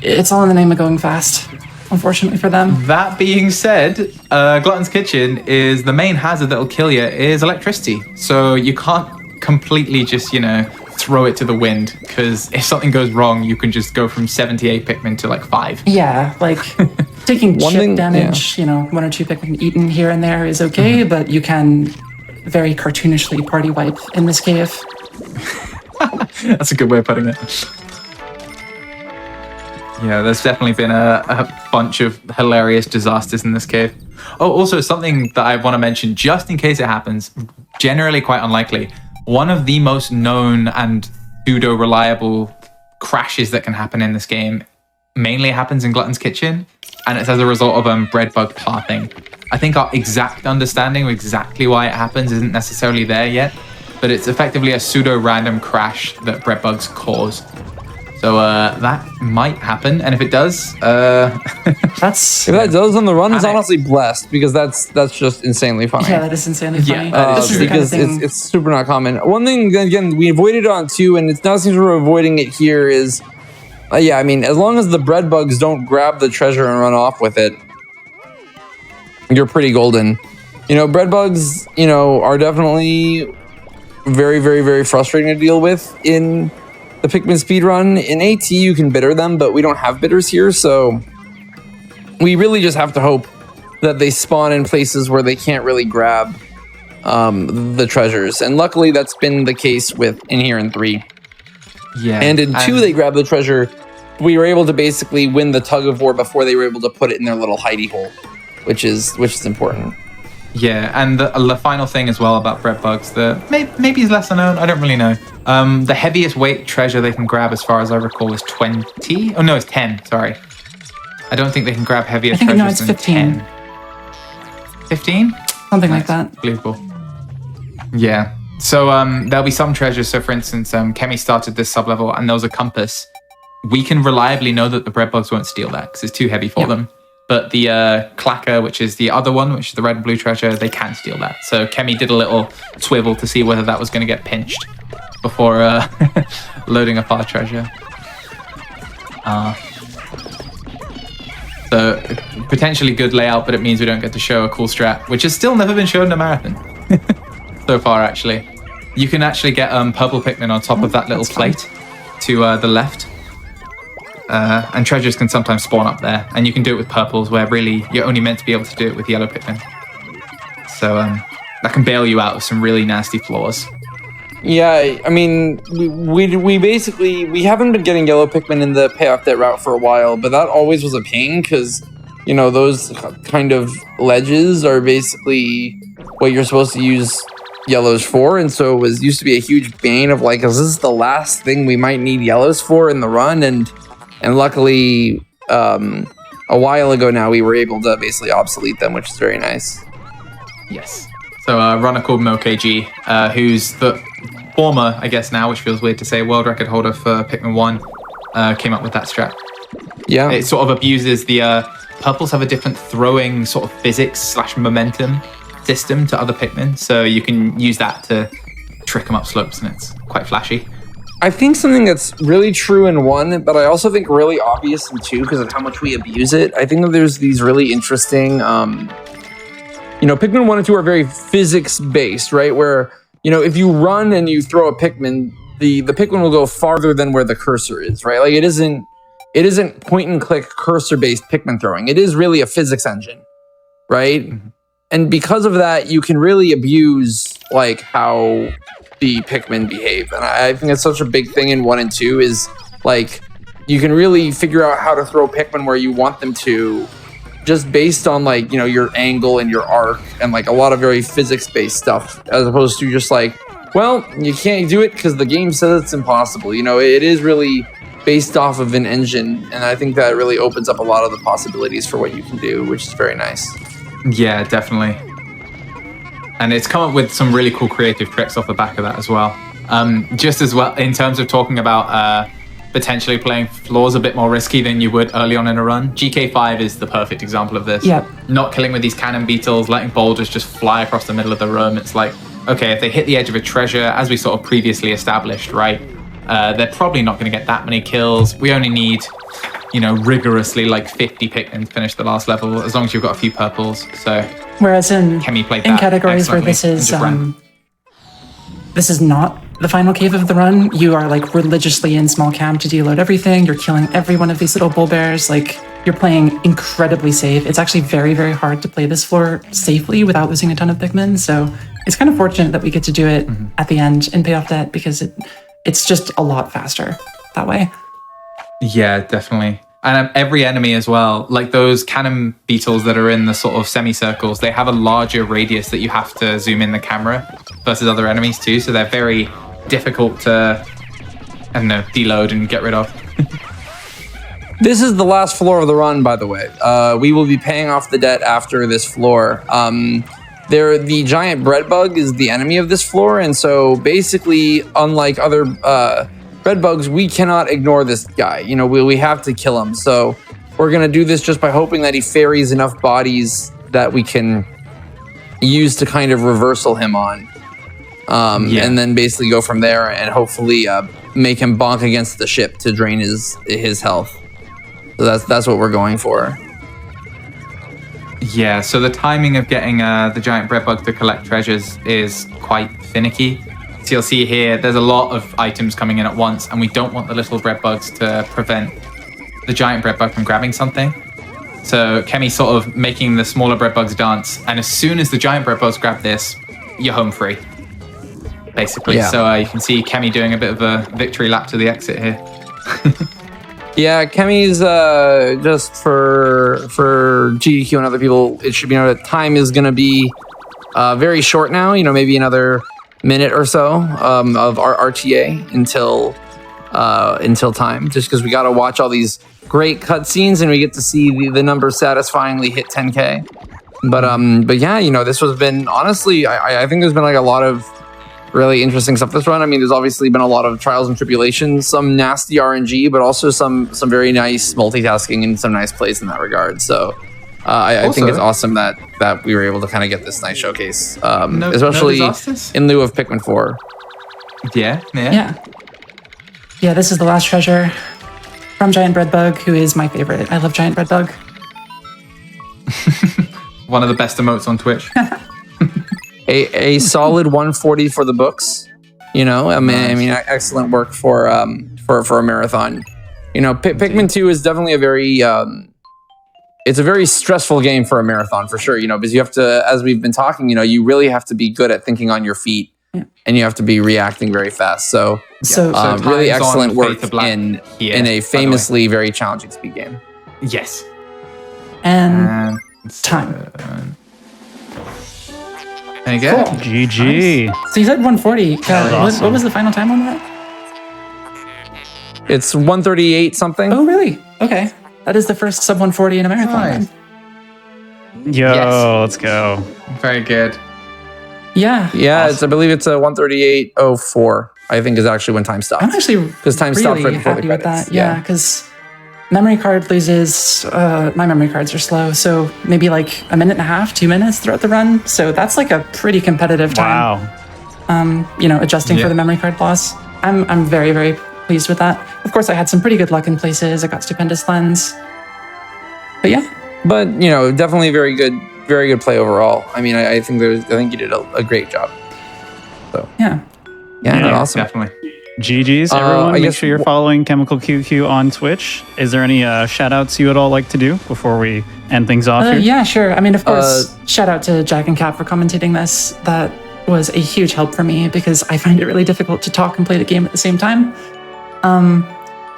it's all in the name of going fast, unfortunately for them. That being said, Glutton's Kitchen is the main hazard that'll kill you is electricity. So you can't completely just, you know, throw it to the wind, because if something goes wrong, you can just go from 78 Pikmin to like 5. Yeah, like taking chip damage, you know, 1 or 2 Pikmin eaten here and there is okay, but you can very cartoonishly party wipe in this cave. That's a good way of putting it. Yeah, there's definitely been a bunch of hilarious disasters in this cave. Oh, also something that I want to mention, just in case it happens, generally quite unlikely. One of the most known and pseudo-reliable crashes that can happen in this game mainly happens in Glutton's Kitchen, and it's as a result of bread bug pathing. I think our exact understanding of exactly why it happens isn't necessarily there yet, but it's effectively a pseudo-random crash that bread bugs cause. So that might happen, and if it does, if that does on the run, it's honestly blessed, because that's just insanely funny. Yeah, that is insanely funny. That is because it's super not common. One thing, again, we avoided it on 2, and it now seems we're avoiding it here is, I mean, as long as the bread bugs don't grab the treasure and run off with it, you're pretty golden. You know, bread bugs, you know, are definitely very, very, very frustrating to deal with in the Pikmin speedrun. In AT, you can bitter them, but we don't have bitters here, so we really just have to hope that they spawn in places where they can't really grab the treasures. And luckily, that's been the case in here in 3. Yeah. And in 2, they grab the treasure. We were able to basically win the tug of war before they were able to put it in their little hidey hole, which is important. Yeah, and the final thing as well about bread bugs that maybe is lesser known, I don't really know. The heaviest weight treasure they can grab, as far as I recall, is 20. Oh no, it's 10. Sorry, I don't think they can grab heavier treasures no, it's than 15. 10. 15? Something like that. Believable. Yeah. So there'll be some treasures. So for instance, Kemi started this sub-level and there was a compass. We can reliably know that the bread bugs won't steal that because it's too heavy for them. But the clacker, which is the other one, which is the red and blue treasure, they can steal that. So Kemi did a little swivel to see whether that was going to get pinched before loading up our treasure. So potentially good layout, but it means we don't get to show a cool strat, which has still never been shown in a marathon so far, actually. You can actually get purple Pikmin on top of that little plate to the left. And treasures can sometimes spawn up there, and you can do it with purples, where really you're only meant to be able to do it with yellow Pikmin. So that can bail you out of some really nasty flaws. Yeah, I mean, we basically, we haven't been getting yellow Pikmin in the payoff debt route for a while, but that always was a pain because, you know, those kind of ledges are basically what you're supposed to use yellows for, and so it used to be a huge bane of like, is this the last thing we might need yellows for in the run? And luckily, a while ago now, we were able to basically obsolete them, which is very nice. Yes. So a runner called MoKG, who's the former, I guess now, which feels weird to say, world record holder for Pikmin 1, came up with that strat. Yeah. It sort of abuses the... purples have a different throwing sort of physics/momentum system to other Pikmin, so you can use that to trick them up slopes, and it's quite flashy. I think something that's really true in 1, but I also think really obvious in 2 because of how much we abuse it. I think that there's these really interesting, you know, Pikmin 1 and 2 are very physics-based, right? Where, you know, if you run and you throw a Pikmin, the Pikmin will go farther than where the cursor is, right? Like, it isn't point-and-click cursor-based Pikmin throwing. It is really a physics engine, right? Mm-hmm. And because of that, you can really abuse, like, how the Pikmin behave. And I think it's such a big thing in 1 and 2 is, like, you can really figure out how to throw Pikmin where you want them to just based on, like, you know, your angle and your arc and, like, a lot of very physics-based stuff as opposed to just, like, well, you can't do it because the game says it's impossible. You know, it is really based off of an engine, and I think that really opens up a lot of the possibilities for what you can do, which is very nice. Yeah, definitely. And it's come up with some really cool creative tricks off the back of that as well. Just as well, in terms of talking about potentially playing floors a bit more risky than you would early on in a run, GK5 is the perfect example of this. Yep. Not killing with these cannon beetles, letting boulders just fly across the middle of the room. It's like, okay, if they hit the edge of a treasure, as we sort of previously established, right, they're probably not going to get that many kills. We only need, you know, rigorously like 50 Pikmin to finish the last level, as long as you've got a few purples. So whereas in categories where this is not the final cave of the run, you are like religiously in small cam to deload everything. You're killing every one of these little bull bears. Like, you're playing incredibly safe. It's actually very, very hard to play this floor safely without losing a ton of Pikmin. So it's kind of fortunate that we get to do it at the end in Payoff Debt because it's just a lot faster that way. Yeah, definitely. And every enemy as well, like those cannon beetles that are in the sort of semicircles, they have a larger radius that you have to zoom in the camera versus other enemies too. So they're very difficult to, I don't know, deload and get rid of. This is the last floor of the run, by the way. We will be paying off the debt after this floor. The giant bread bug is the enemy of this floor, and so basically, unlike other bread bugs, we cannot ignore this guy. You know, we have to kill him. So we're gonna do this just by hoping that he ferries enough bodies that we can use to kind of reversal him on. And then basically go from there and hopefully make him bonk against the ship to drain his health. So that's what we're going for. Yeah, so the timing of getting the giant bread bug to collect treasures is quite finicky. So you'll see here, there's a lot of items coming in at once, and we don't want the little bread bugs to prevent the giant bread bug from grabbing something. So Kemi's sort of making the smaller bread bugs dance, and as soon as the giant bread bugs grab this, you're home free, basically. Yeah. So you can see Kemi doing a bit of a victory lap to the exit here. Yeah, Kemi's just for GDQ and other people, it should be known that time is going to be very short now. You know, maybe another minute or so of our RTA until time, just because we got to watch all these great cutscenes and we get to see the numbers satisfyingly hit 10K. But yeah, you know, this has been honestly, I think there's been like a lot of really interesting stuff this run. I mean, there's obviously been a lot of trials and tribulations, some nasty RNG, but also some very nice multitasking and some nice plays in that regard. So I think it's awesome that we were able to kind of get this nice showcase, especially in lieu of Pikmin 4. Yeah. Yeah, this is the last treasure from Giant Breadbug, who is my favorite. I love Giant Breadbug. One of the best emotes on Twitch. A solid 140 for the books. You know, I mean, excellent work for a marathon. You know, Pikmin 2 is definitely a very it's a very stressful game for a marathon for sure. You know, because you have to, as we've been talking, you know, you really have to be good at thinking on your feet, and you have to be reacting very fast. So really excellent work in a famously very challenging speed game. Yes. And time. There you go. Cool. GG. Nice. So you said 140. What was the final time on that? It's 138 something. Oh, really? Okay. That is the first sub 140 in a marathon. Nice. Yo, Yes. let's go. Very good. Yeah. Yeah, I believe it's a 138.04. I think is actually when time stopped. I'm actually because time stopped really right before the happy with credits. that. Yeah, because memory card loses. My memory cards are slow, so maybe like a minute and a half, 2 minutes throughout the run. So that's like a pretty competitive time. Wow. You know, adjusting for the memory card loss. I'm very, very pleased with that. Of course, I had some pretty good luck in places. I got stupendous lens. But yeah. But you know, definitely very good play overall. I mean, I think you did a great job. So Yeah. yeah, awesome. Definitely. GG's, everyone. I Make guess sure you're following Chemical QQ on Twitch. Is there any shout outs you would all like to do before we end things off here? Yeah, sure. I mean, of course, shout out to Jack and Cap for commentating this. That was a huge help for me because I find it really difficult to talk and play the game at the same time.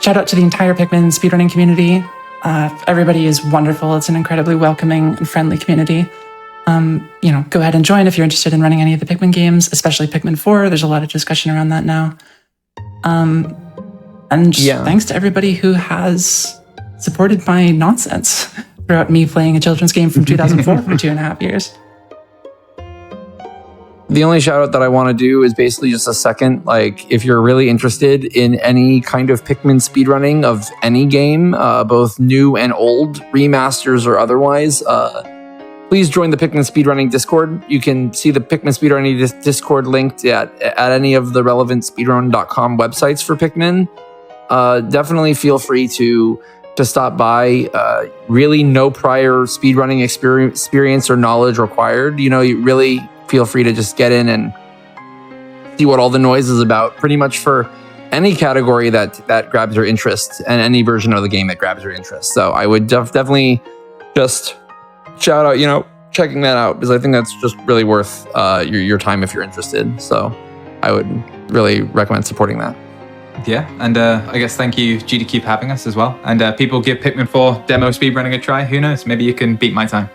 Shout out to the entire Pikmin speedrunning community. Everybody is wonderful. It's an incredibly welcoming and friendly community. You know, go ahead and join if you're interested in running any of the Pikmin games, especially Pikmin 4. There's a lot of discussion around that now. And just thanks to everybody who has supported my nonsense throughout me playing a children's game from 2004 for 2.5 years. The only shout out that I want to do is basically just a second. Like, if you're really interested in any kind of Pikmin speedrunning of any game, both new and old, remasters or otherwise, please join the Pikmin speedrunning Discord. You can see the Pikmin speedrunning Discord linked at any of the relevant speedrun.com websites for Pikmin. Definitely feel free to stop by. Really no prior speedrunning experience or knowledge required. You know, you really feel free to just get in and see what all the noise is about, pretty much for any category that grabs your interest and any version of the game that grabs your interest. So I would definitely just shout out, you know, checking that out, because I think that's just really worth your time if you're interested. So I would really recommend supporting that. Yeah, and I guess thank you, GDQ, for having us as well. And people give Pikmin 4 demo speedrunning a try. Who knows? Maybe you can beat my time.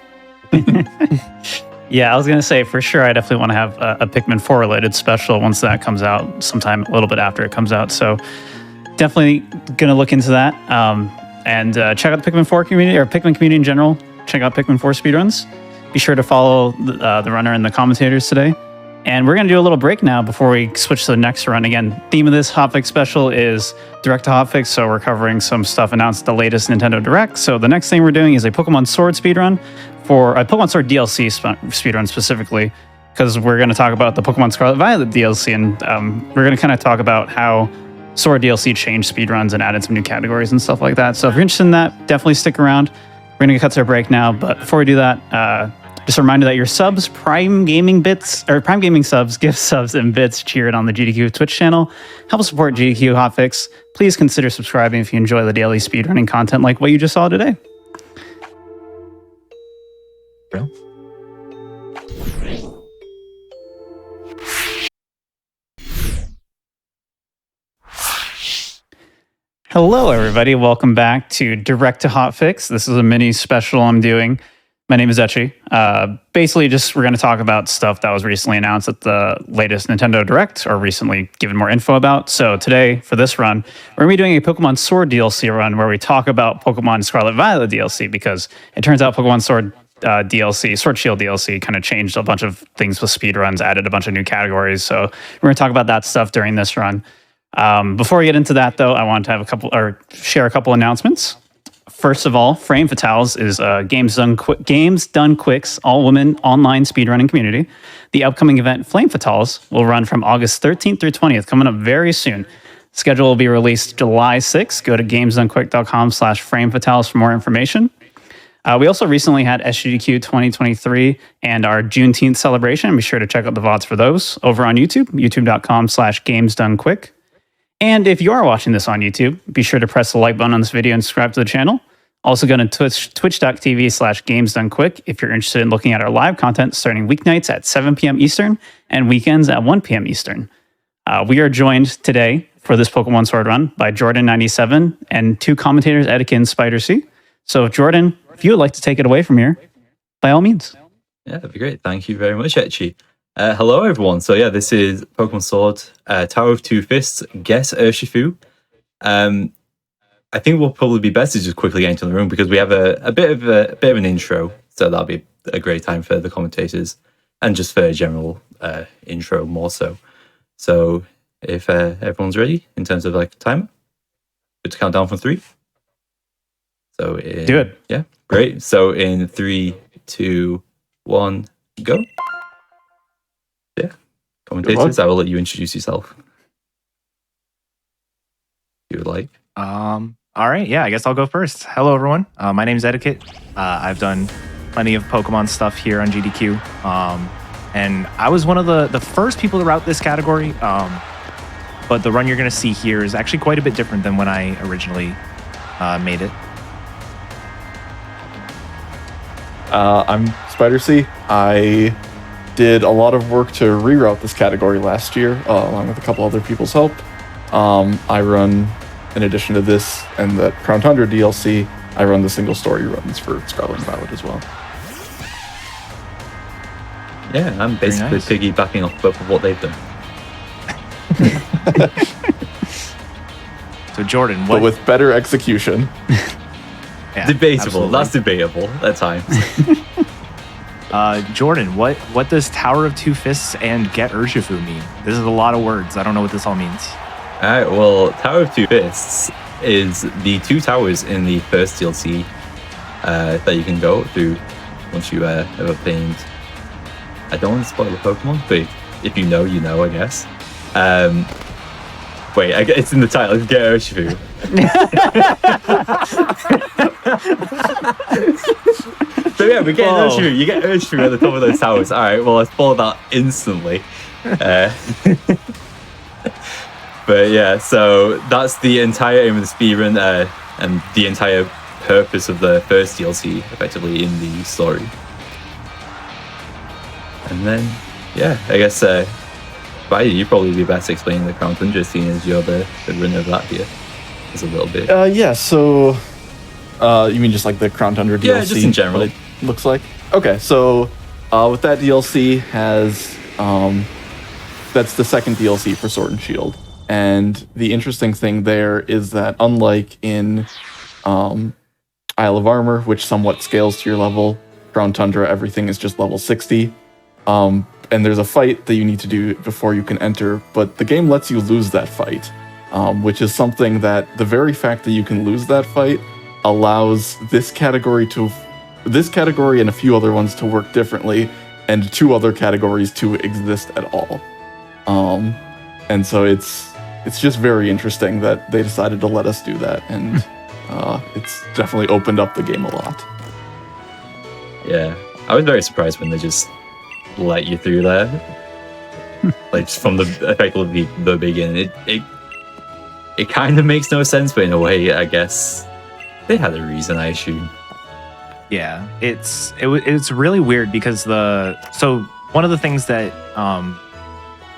Yeah, I was going to say, for sure, I definitely want to have a Pikmin 4 related special once that comes out, sometime a little bit after it comes out. So definitely going to look into that. And check out the Pikmin 4 community, or Pikmin community in general. Check out Pikmin 4 speedruns. Be sure to follow the runner and the commentators today. And we're going to do a little break now before we switch to the next run. Again, theme of this Hotfix special is Direct To Hotfix, so we're covering some stuff announced at the latest Nintendo Direct. So the next thing we're doing is a Pokémon Sword speedrun, for a Pokémon Sword DLC speedrun specifically, because we're going to talk about the Pokémon Scarlet Violet DLC, and we're going to kind of talk about how Sword DLC changed speedruns and added some new categories and stuff like that. So if you're interested in that, definitely stick around. We're going to cut to our break now, but before we do that, just a reminder that your subs, Prime Gaming subs, gift subs, and bits cheered on the GDQ Twitch channel help support GDQ Hotfix. Please consider subscribing if you enjoy the daily speedrunning content like what you just saw today. Real? Hello, everybody. Welcome back to Direct To Hotfix. This is a mini special I'm doing. My name is Etchi. Basically, we're going to talk about stuff that was recently announced at the latest Nintendo Direct, or recently given more info about. So today, for this run, we're going to be doing a Pokemon Sword DLC run where we talk about Pokemon Scarlet Violet DLC, because it turns out Pokemon Sword DLC, Sword Shield DLC, kind of changed a bunch of things with speedruns, added a bunch of new categories. So we're going to talk about that stuff during this run. Before we get into that, though, I want to have share a couple announcements. First of all, Frame Fatales is Games Done Quick's all-women online speedrunning community. The upcoming event, Flame Fatales, will run from August 13th through 20th, coming up very soon. Schedule will be released July 6th. Go to gamesdonequick.com/framefatales for more information. We also recently had SGDQ 2023 and our Juneteenth celebration. Be sure to check out the VODs for those over on YouTube, youtube.com/gamesdonequick. And if you are watching this on YouTube, be sure to press the like button on this video and subscribe to the channel. Also go to twitch.tv/gamesdonequick if you're interested in looking at our live content starting weeknights at 7 p.m. Eastern and weekends at 1 p.m. Eastern. We are joined today for this Pokemon Sword run by Jordan97 and two commentators, Etikin and Spider C. So Jordan, if you would like to take it away from here, by all means. Yeah, that'd be great. Thank you very much, Etchi. Hello, everyone. So yeah, this is Pokemon Sword, Tower of Two Fists, Guess Urshifu. I think we'll probably be best to just quickly get into the room because we have a bit of an intro, so that'll be a great time for the commentators and just for a general intro more so. So if everyone's ready in terms of like timer, good to count down from 3. So do it. Yeah, great. So in 3, 2, 1, go. Yeah, commentators, I will let you introduce yourself. If you would like. All right, yeah, I guess I'll go first. Hello, everyone. My name's Etiquette. I've done plenty of Pokemon stuff here on GDQ. And I was one of the first people to route this category. But the run you're going to see here is actually quite a bit different than when I originally made it. I'm Spider C. I did a lot of work to reroute this category last year, along with a couple other people's help. I run, in addition to this and the Crown Tundra DLC, I run the single story runs for Scarlet and Violet as well. Yeah, I'm basically piggybacking off both of what they've done. So Jordan, but with better execution. Yeah, debatable. Absolutely. That's debatable at times. Jordan, what does Tower of Two Fists and Get Urshifu mean? This is a lot of words. I don't know what this all means. All right, well, Tower of Two Fists is the 2 towers in the first DLC that you can go through once you have obtained. I don't want to spoil the Pokemon, but if you know, you know, I guess. Wait, it's in the title. Get Urshifu. So yeah, we get Urshifu. You get Urshifu at the top of those towers. All right, well, let's follow that instantly. But yeah, so that's the entire aim of the speedrun and the entire purpose of the first DLC, effectively, in the story. And then, yeah, I guess, Spider, you'd probably be best explaining the Crown Tundra, seeing as you're the runner of that here. It's a little bit. Yeah, so you mean just like the Crown Tundra DLC? Yeah, just in general. What it looks like? Okay, so with that DLC has, that's the second DLC for Sword and Shield. And the interesting thing there is that unlike in Isle of Armor, which somewhat scales to your level, Crown Tundra, everything is just level 60. And there's a fight that you need to do before you can enter, but the game lets you lose that fight, which is something that the very fact that you can lose that fight allows this category and a few other ones to work differently, and 2 other categories to exist at all. And so it's just very interesting that they decided to let us do that, and it's definitely opened up the game a lot. Yeah, I was very surprised when they just let you through there, like just from effectively the beginning. It kind of makes no sense, but in a way, I guess they had a reason, I assume. Yeah, it's really weird because so one of the things that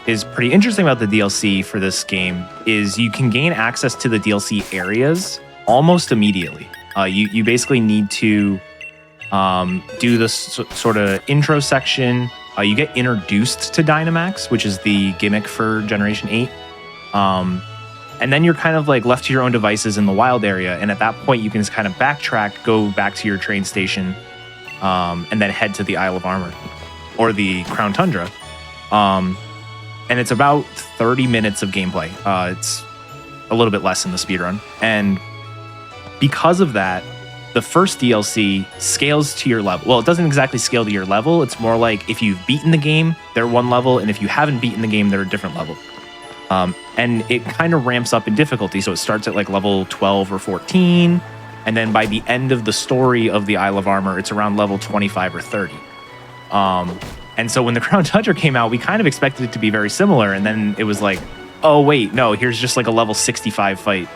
is pretty interesting about the DLC for this game is you can gain access to the DLC areas almost immediately. You basically need to do this sort of intro section. You get introduced to Dynamax, which is the gimmick for Generation 8. And then you're kind of like left to your own devices in the wild area. And at that point, you can just kind of backtrack, go back to your train station, and then head to the Isle of Armor or the Crown Tundra. And it's about 30 minutes of gameplay. It's a little bit less in the speedrun. And because of that, the first DLC scales to your level. Well, it doesn't exactly scale to your level. It's more like if you've beaten the game, they're one level, and if you haven't beaten the game, they're a different level. And it kind of ramps up in difficulty. So it starts at like level 12 or 14, and then by the end of the story of the Isle of Armor, it's around level 25 or 30. And so when the Crown Tundra came out, we kind of expected it to be very similar, and then it was like, oh wait, no, here's just like a level 65 fight.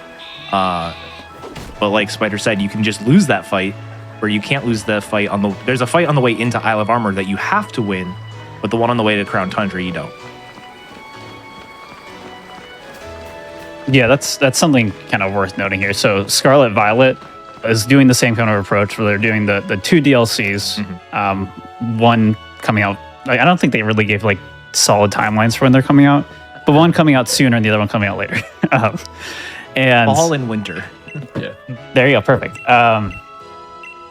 But like Spider said, you can just lose that fight, or you can't lose the fight on the... There's a fight on the way into Isle of Armor that you have to win, but the one on the way to Crown Tundra, you don't. Yeah, that's something kind of worth noting here. So Scarlet Violet is doing the same kind of approach where they're doing the two DLCs, one coming out... I don't think they really gave like solid timelines for when they're coming out, but one coming out sooner and the other one coming out later. And Fall and winter. Yeah. there you go, perfect.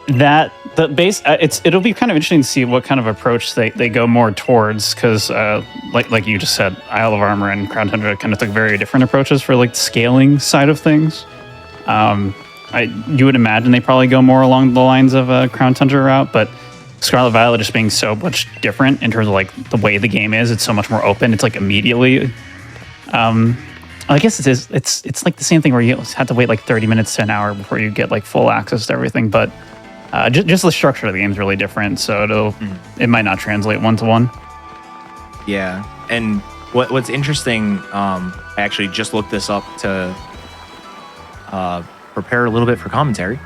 It'll be kind of interesting to see what kind of approach they go more towards, because like you just said, Isle of Armor and Crown Tundra kind of took very different approaches for like the scaling side of things. You would imagine they probably go more along the lines of a Crown Tundra route, but Scarlet Violet just being so much different in terms of like the way the game is, it's so much more open. It's like immediately. I guess it is. It's like the same thing where you have to wait like 30 minutes to an hour before you get like full access to everything. But just the structure of the game is really different, so it might not translate one to one. Yeah, and what's interesting, I actually just looked this up to prepare a little bit for commentary.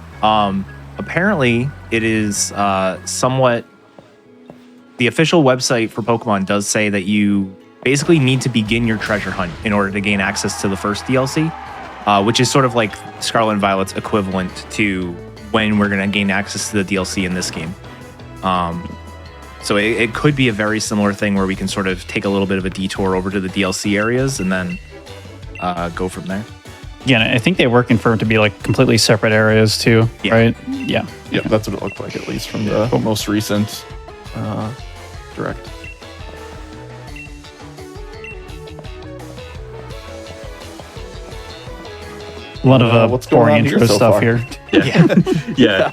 Apparently, it is somewhat... The official website for Pokemon does say that you basically need to begin your treasure hunt in order to gain access to the first DLC, which is sort of like Scarlet and Violet's equivalent to when we're going to gain access to the DLC in this game. So it could be a very similar thing where we can sort of take a little bit of a detour over to the DLC areas and then go from there. Yeah, and I think they were confirmed to be like completely separate areas too, right? Yeah. Yeah, that's what it looked like, at least from the most recent Direct. A lot of what's going boring on here intro so stuff far? here. Yeah.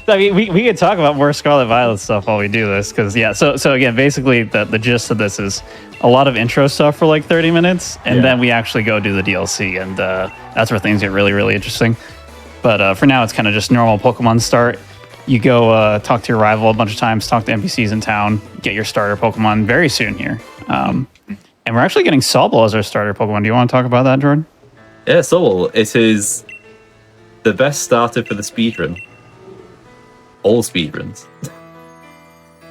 I mean, we could talk about more Scarlet Violet stuff while we do this, because so again, basically the gist of this is a lot of intro stuff for like 30 minutes, and then we actually go do the DLC, and that's where things get really, really interesting. But for now, it's kind of just normal Pokemon start. You go talk to your rival a bunch of times, talk to NPCs in town, get your starter Pokemon very soon here. And we're actually getting Sobble as our starter Pokemon. Do you want to talk about that, Jordan? Yeah, Sobble. It is the best starter for the speedrun. All speedruns.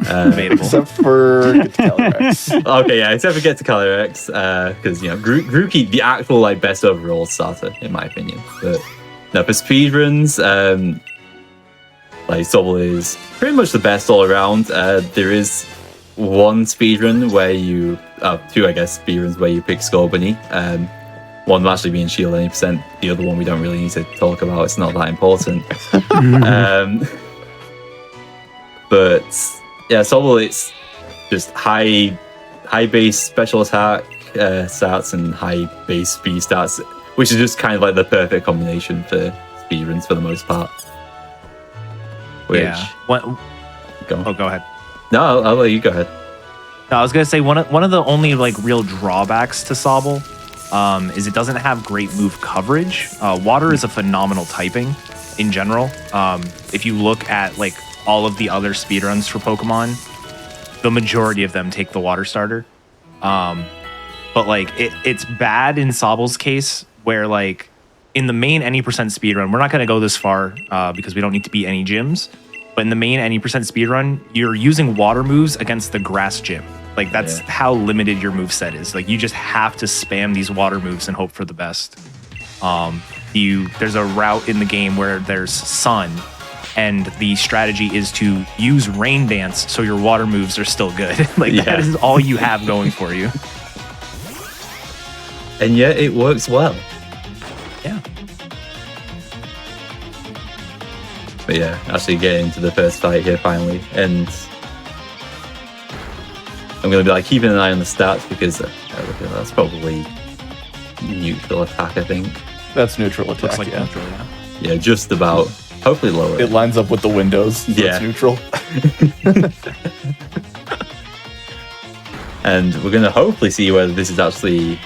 Except for Get to Calyrex. Okay, yeah, except for Get to Calyrex, because Grookey, the actual like best overall starter, in my opinion. But no, for speedruns, like Sobble is pretty much the best all around. There is one speedrun where two, I guess, speedruns where you pick Scorbunny. One actually being Shield 80%, the other one we don't really need to talk about. It's not that important. But yeah, Sobble, it's just high base special attack stats and high base speed stats, which is just kind of like the perfect combination for speedruns for the most part. Which, yeah. Go ahead. No, I'll let you go ahead. No, I was gonna say one of the only like real drawbacks to Sobble is it doesn't have great move coverage. Water is a phenomenal typing in general. If you look at like all of the other speedruns for Pokemon, the majority of them take the water starter. But like it's bad in Sobble's case where like in the main any percent speedrun, we're not going to go this far because we don't need to beat any gyms. But in the main any percent speedrun, you're using water moves against the grass gym. Like that's how limited your move set is. Like you just have to spam these water moves and hope for the best. There's a route in the game where there's sun, and the strategy is to use Rain Dance so your water moves are still good. That is all you have going for you. And yet it works well. Yeah. But yeah, actually getting into the first fight here finally, and I'm gonna be like keeping an eye on the stats because that's probably neutral attack, I think. That's neutral attack. Looks like yeah. neutral, yeah. Yeah, just about. Hopefully lower. It lines up with the windows. So Yeah. It's neutral. And we're gonna hopefully see whether this is actually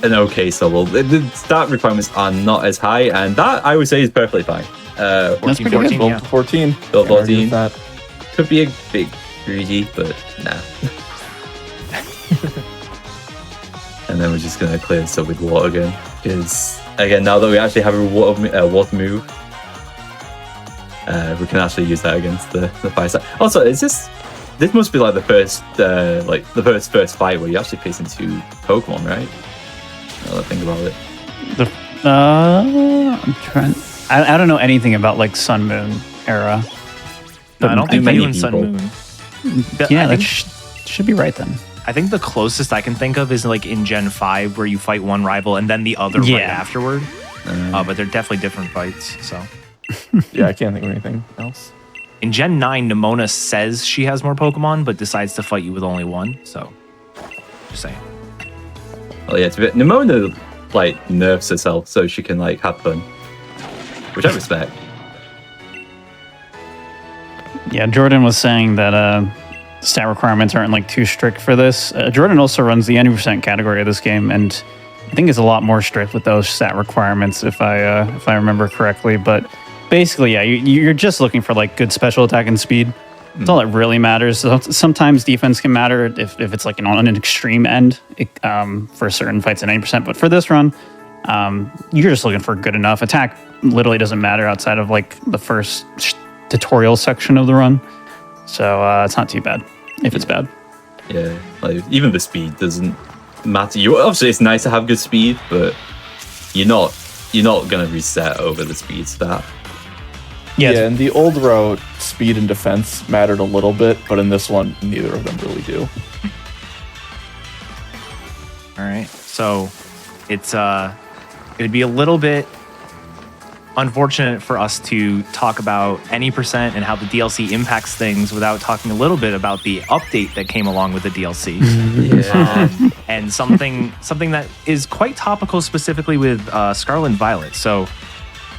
an okay solo. The stat requirements are not as high, and that I would say is perfectly fine. 14, pretty good. 14, yeah. 14. Build Can't argue 14. with that. Could be a bit greedy, but nah. And then we're just gonna clear this up with water again, because again, now that we actually have a water move, we can actually use that against the fire side. Also, is this must be like the first first fight where you actually face into Pokemon, right? Now that I think about it. I'm trying. I don't know anything about like Sun Moon era. No, I don't think many you and Sun people. Moon. Yeah, I that think, should be right then. I think the closest I can think of is like in Gen 5 where you fight one rival and then the other right Yeah. afterward. But they're definitely different fights. So Yeah, I can't think of anything else. in Gen 9, Nimona says she has more Pokemon, but decides to fight you with only one. So just saying. Oh yeah, it's a bit. Nimona like nerfs herself so she can like have fun, which I respect. Yeah, Jordan was saying that stat requirements aren't like too strict for this. Jordan also runs the 90% category of this game, and I think it's a lot more strict with those stat requirements if I remember correctly. But basically, yeah, you're just looking for like good special attack and speed. That's all that really matters. So sometimes defense can matter if it's like on an extreme end for certain fights at 90%. But for this run, you're just looking for good enough. Attack literally doesn't matter outside of like the first tutorial section of the run. So it's not too bad if it's bad. Yeah, like even the speed doesn't matter. You obviously it's nice to have good speed, but you're not gonna reset over the speed stat. Yeah, in the old route, speed and defense mattered a little bit, but in this one, neither of them really do. All right. So it's it would be a little bit unfortunate for us to talk about any percent and how the DLC impacts things without talking a little bit about the update that came along with the DLC. And something that is quite topical specifically with Scarlet and Violet. So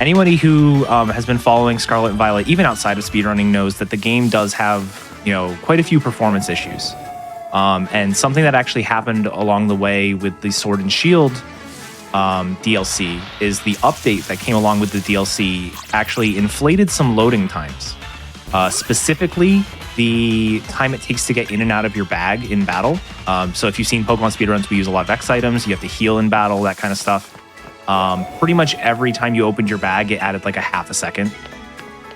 anybody who has been following Scarlet and Violet, even outside of speedrunning, knows that the game does have, quite a few performance issues. And something that actually happened along the way with the Sword and Shield DLC is the update that came along with the DLC actually inflated some loading times. Specifically, the time it takes to get in and out of your bag in battle. So if you've seen Pokemon speedruns, we use a lot of X items. You have to heal in battle, that kind of stuff. Pretty much every time you opened your bag, it added like a half a second.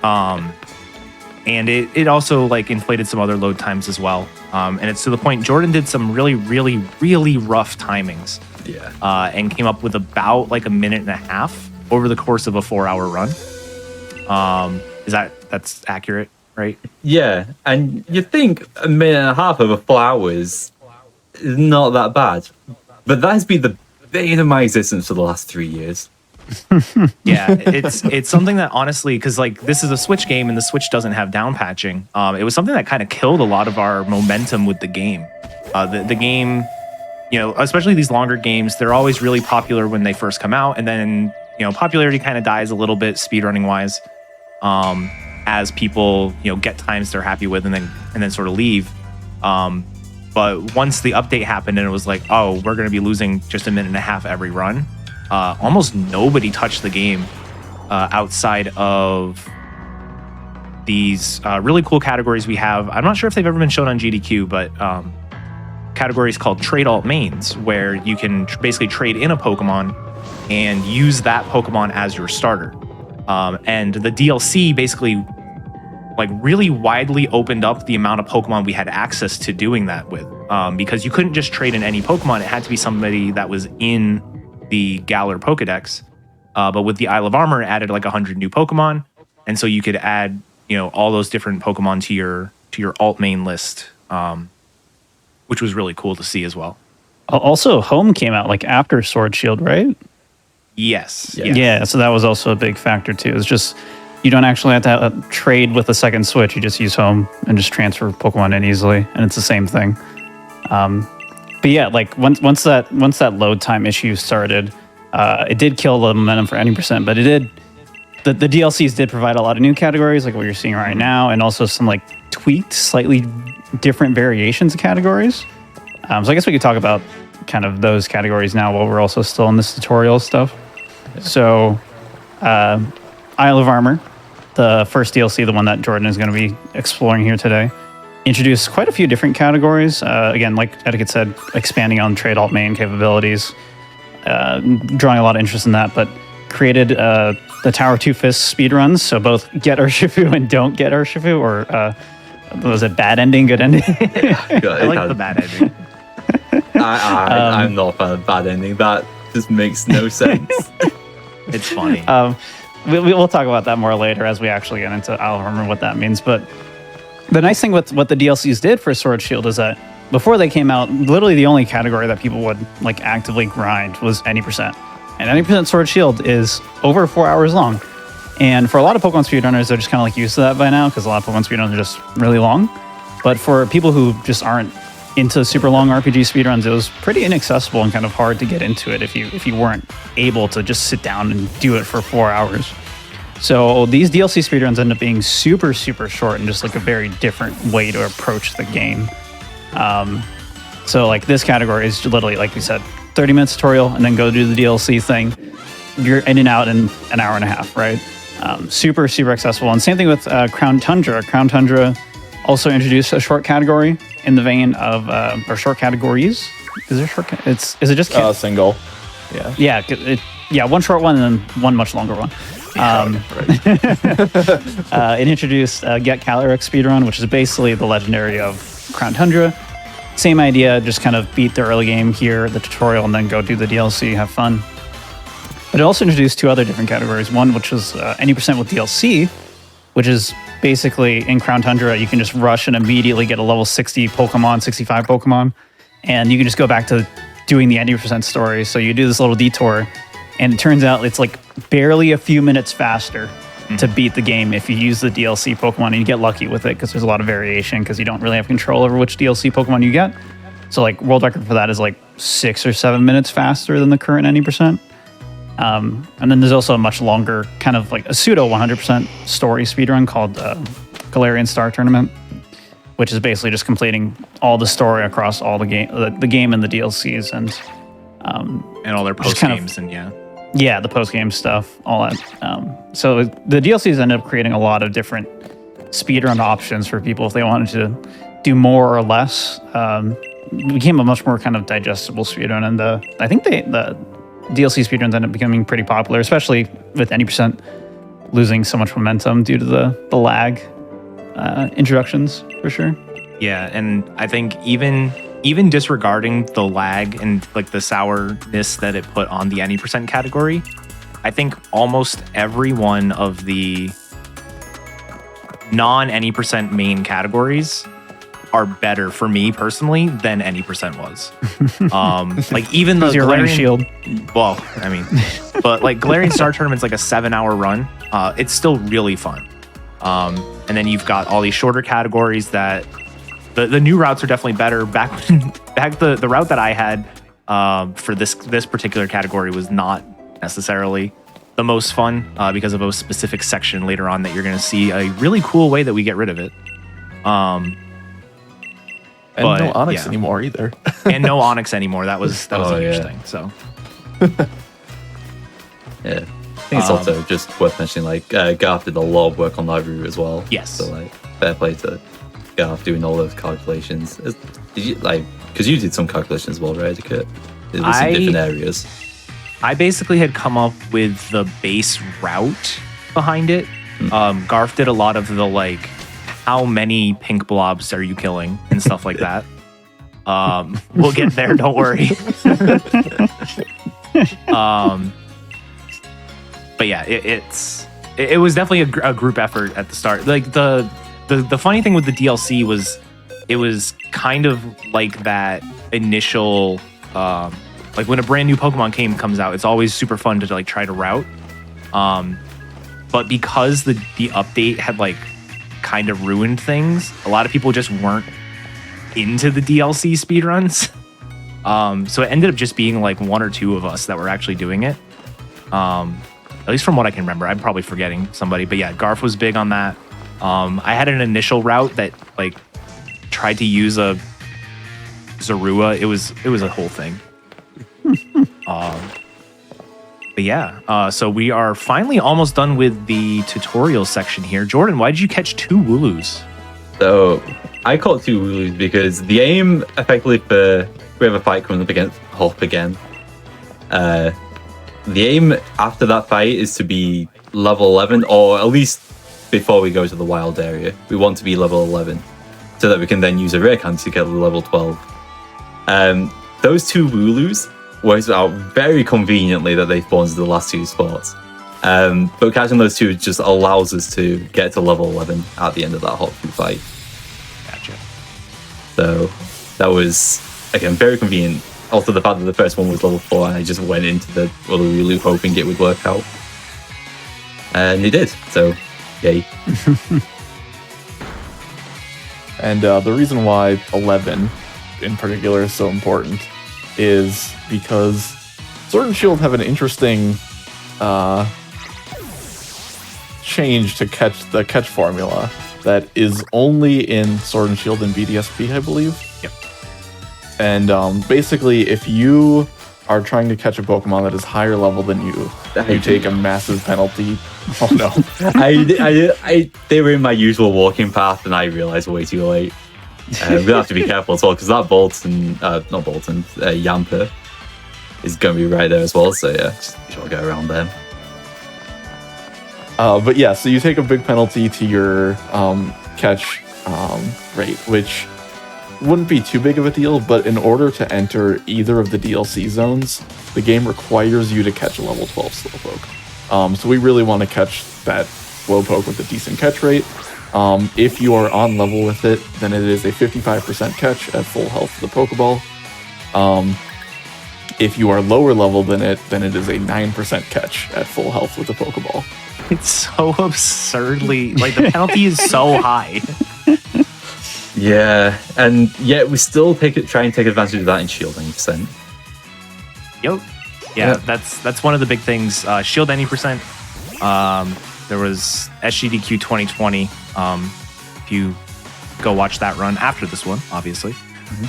And it also like inflated some other load times as well. And it's to the point Jordan did some really, really, really rough timings. Yeah. And came up with about like a minute and a half over the course of a 4-hour run. That's accurate, right? Yeah, and you think a minute and a half over 4 hours is not that bad, but that has been the bane of my existence for the last 3 years. Yeah, it's something that honestly, because like this is a Switch game and the Switch doesn't have down patching. It was something that kind of killed a lot of our momentum with the game. The game, especially these longer games, they're always really popular when they first come out, and then popularity kind of dies a little bit speedrunning wise, as people get times they're happy with and then sort of leave. But once the update happened and it was like, oh, we're going to be losing just a minute and a half every run. Almost nobody touched the game outside of these really cool categories we have. I'm not sure if they've ever been shown on GDQ, but categories called trade alt mains, where you can basically trade in a Pokemon and use that Pokemon as your starter. And the DLC basically like really widely opened up the amount of Pokemon we had access to doing that with, because you couldn't just trade in any Pokemon. It had to be somebody that was in the Galar Pokedex. But with the Isle of Armor, it added like 100 new Pokemon. And so you could add, all those different Pokemon to your alt main list, which was really cool to see as well. Also, Home came out like after Sword Shield, right? Yes. Yeah, so that was also a big factor too. It's just you don't actually have to trade with a second Switch. You just use home and just transfer Pokemon in easily, and it's the same thing. But yeah, like once that load time issue started, it did kill the momentum for 90%, but it did. The DLCs did provide a lot of new categories, like what you're seeing right now, and also some like tweaked, slightly different variations of categories. So I guess we could talk about kind of those categories now while we're also still in this tutorial stuff. So, Isle of Armor, the first DLC, the one that Jordan is going to be exploring here today, introduced quite a few different categories. Again, like Etiquette said, expanding on trade alt main capabilities, drawing a lot of interest in that, but created the Tower of Two Fists speedruns, so both get Urshifu and don't get Urshifu, or was it bad ending, good ending? I like the bad ending. I'm not a fan of bad ending. That just makes no sense. It's funny. We'll talk about that more later as we actually get into Isle of Armor, what that means. But the nice thing with what the DLCs did for Sword Shield is that before they came out, literally the only category that people would like actively grind was 90%. And 90% Sword Shield is over 4 hours long. And for a lot of Pokemon speedrunners, they're just kind of like used to that by now because a lot of Pokemon speedruns are just really long. But for people who just aren't into super long RPG speedruns, it was pretty inaccessible and kind of hard to get into it if you weren't able to just sit down and do it for 4 hours. So these DLC speedruns end up being super, super short and just like a very different way to approach the game. So like this category is literally, like we said, 30-minute tutorial and then go do the DLC thing. You're in and out in an hour and a half, right? Super, super accessible. And same thing with Crown Tundra. Crown Tundra also introduced a short category in the vein of, or short categories. Is there short? Is it just single? Yeah. Yeah, one short one and then one much longer one. It introduced Get Calyrex speedrun, which is basically the legendary of Crown Tundra. Same idea, just kind of beat the early game here, the tutorial, and then go do the DLC, have fun. But it also introduced two other different categories. One, which was any percent with DLC, which is basically in Crown Tundra, you can just rush and immediately get a level 60 Pokemon, 65 Pokemon, and you can just go back to doing the 90% story. So you do this little detour, and it turns out it's like barely a few minutes faster to beat the game if you use the DLC Pokemon, and you get lucky with it because there's a lot of variation because you don't really have control over which DLC Pokemon you get. So like world record for that is like 6 or 7 minutes faster than the current 90%. And then there's also a much longer, kind of like a pseudo 100% story speedrun called Galarian Star Tournament, which is basically just completing all the story across all the game and the DLCs and all their post games and yeah, the post game stuff, all that. So the DLCs ended up creating a lot of different speedrun options for people if they wanted to do more or less. It became a much more kind of digestible speedrun, and I think the DLC speedruns ended up becoming pretty popular, especially with 90% losing so much momentum due to the lag introductions, for sure. Yeah, and I think even disregarding the lag and like the sourness that it put on the 90% category, I think almost every one of the non-90% main categories are better for me personally than 90% was. Like even the Galarian Shield. Well, I mean, but like Galarian Star Tournament's like a 7-hour run. It's still really fun. And then you've got all these shorter categories that the new routes are definitely better. Back the route that I had for this particular category was not necessarily the most fun because of a specific section later on that you're going to see a really cool way that we get rid of it. And no Onyx anymore either. And no Onyx anymore. That was a huge thing. So yeah. I think it's also just worth mentioning, like, Garth did a lot of work on that route as well. Yes. So, like, fair play to Garth doing all those calculations. Did you, like, because you did some calculations as well, right, Etiquette? It was in different areas. I basically had come up with the base route behind it. Garth did a lot of the, like, how many pink blobs are you killing and stuff like that. We'll get there, don't worry. But yeah, it was definitely a group effort at the start. Like the funny thing with the DLC was it was kind of like that initial like when a brand new Pokemon game comes out, it's always super fun to like try to route. but because the update had like kind of ruined things, a lot of people just weren't into the DLC speedruns. So it ended up just being like one or two of us that were actually doing it. At least from what I can remember. I'm probably forgetting somebody, but yeah, Garf was big on that. I had an initial route that like tried to use a Zorua. It was a whole thing. But yeah, so we are finally almost done with the tutorial section here. Jordan, why did you catch 2 Wooloos? So I caught 2 Wooloos because the aim effectively for we have a fight coming up against Hop again. The aim after that fight is to be level 11, or at least before we go to the wild area, we want to be level 11 so that we can then use a rare candy to get to level 12. Those 2 Wooloos works out very conveniently that they spawned the last 2 spots. But catching those 2 just allows us to get to level 11 at the end of that hot food fight. Gotcha. So that was, again, very convenient. Also, the fact that the first one was level 4 and I just went into the other Wooloo hoping it would work out. And it did, so yay. And the reason why 11 in particular is so important is because Sword and Shield have an interesting change to the catch formula that is only in Sword and Shield and BDSP, I believe. Yep. And basically, if you are trying to catch a Pokemon that is higher level than you take a massive penalty. Oh no! They were in my usual walking path, and I realized way too late. We'll have to be careful as well, because that Yamper is going to be right there as well. So yeah, just be sure to go around them. But yeah, so you take a big penalty to your catch rate, which wouldn't be too big of a deal, but in order to enter either of the DLC zones, the game requires you to catch a level 12 Slowpoke. So we really want to catch that Slowpoke with a decent catch rate. If you are on level with it, then it is a 55% catch at full health of the Pokeball. If you are lower level than it, then it is a 9% catch at full health with the Pokeball. It's so absurdly, like the penalty is so high. Yeah, and yet we still try and take advantage of that in Shield 90%. Yep. Yeah, that's one of the big things. Shield 90%. There was SGDQ 2020. If you go watch that run after this one, obviously.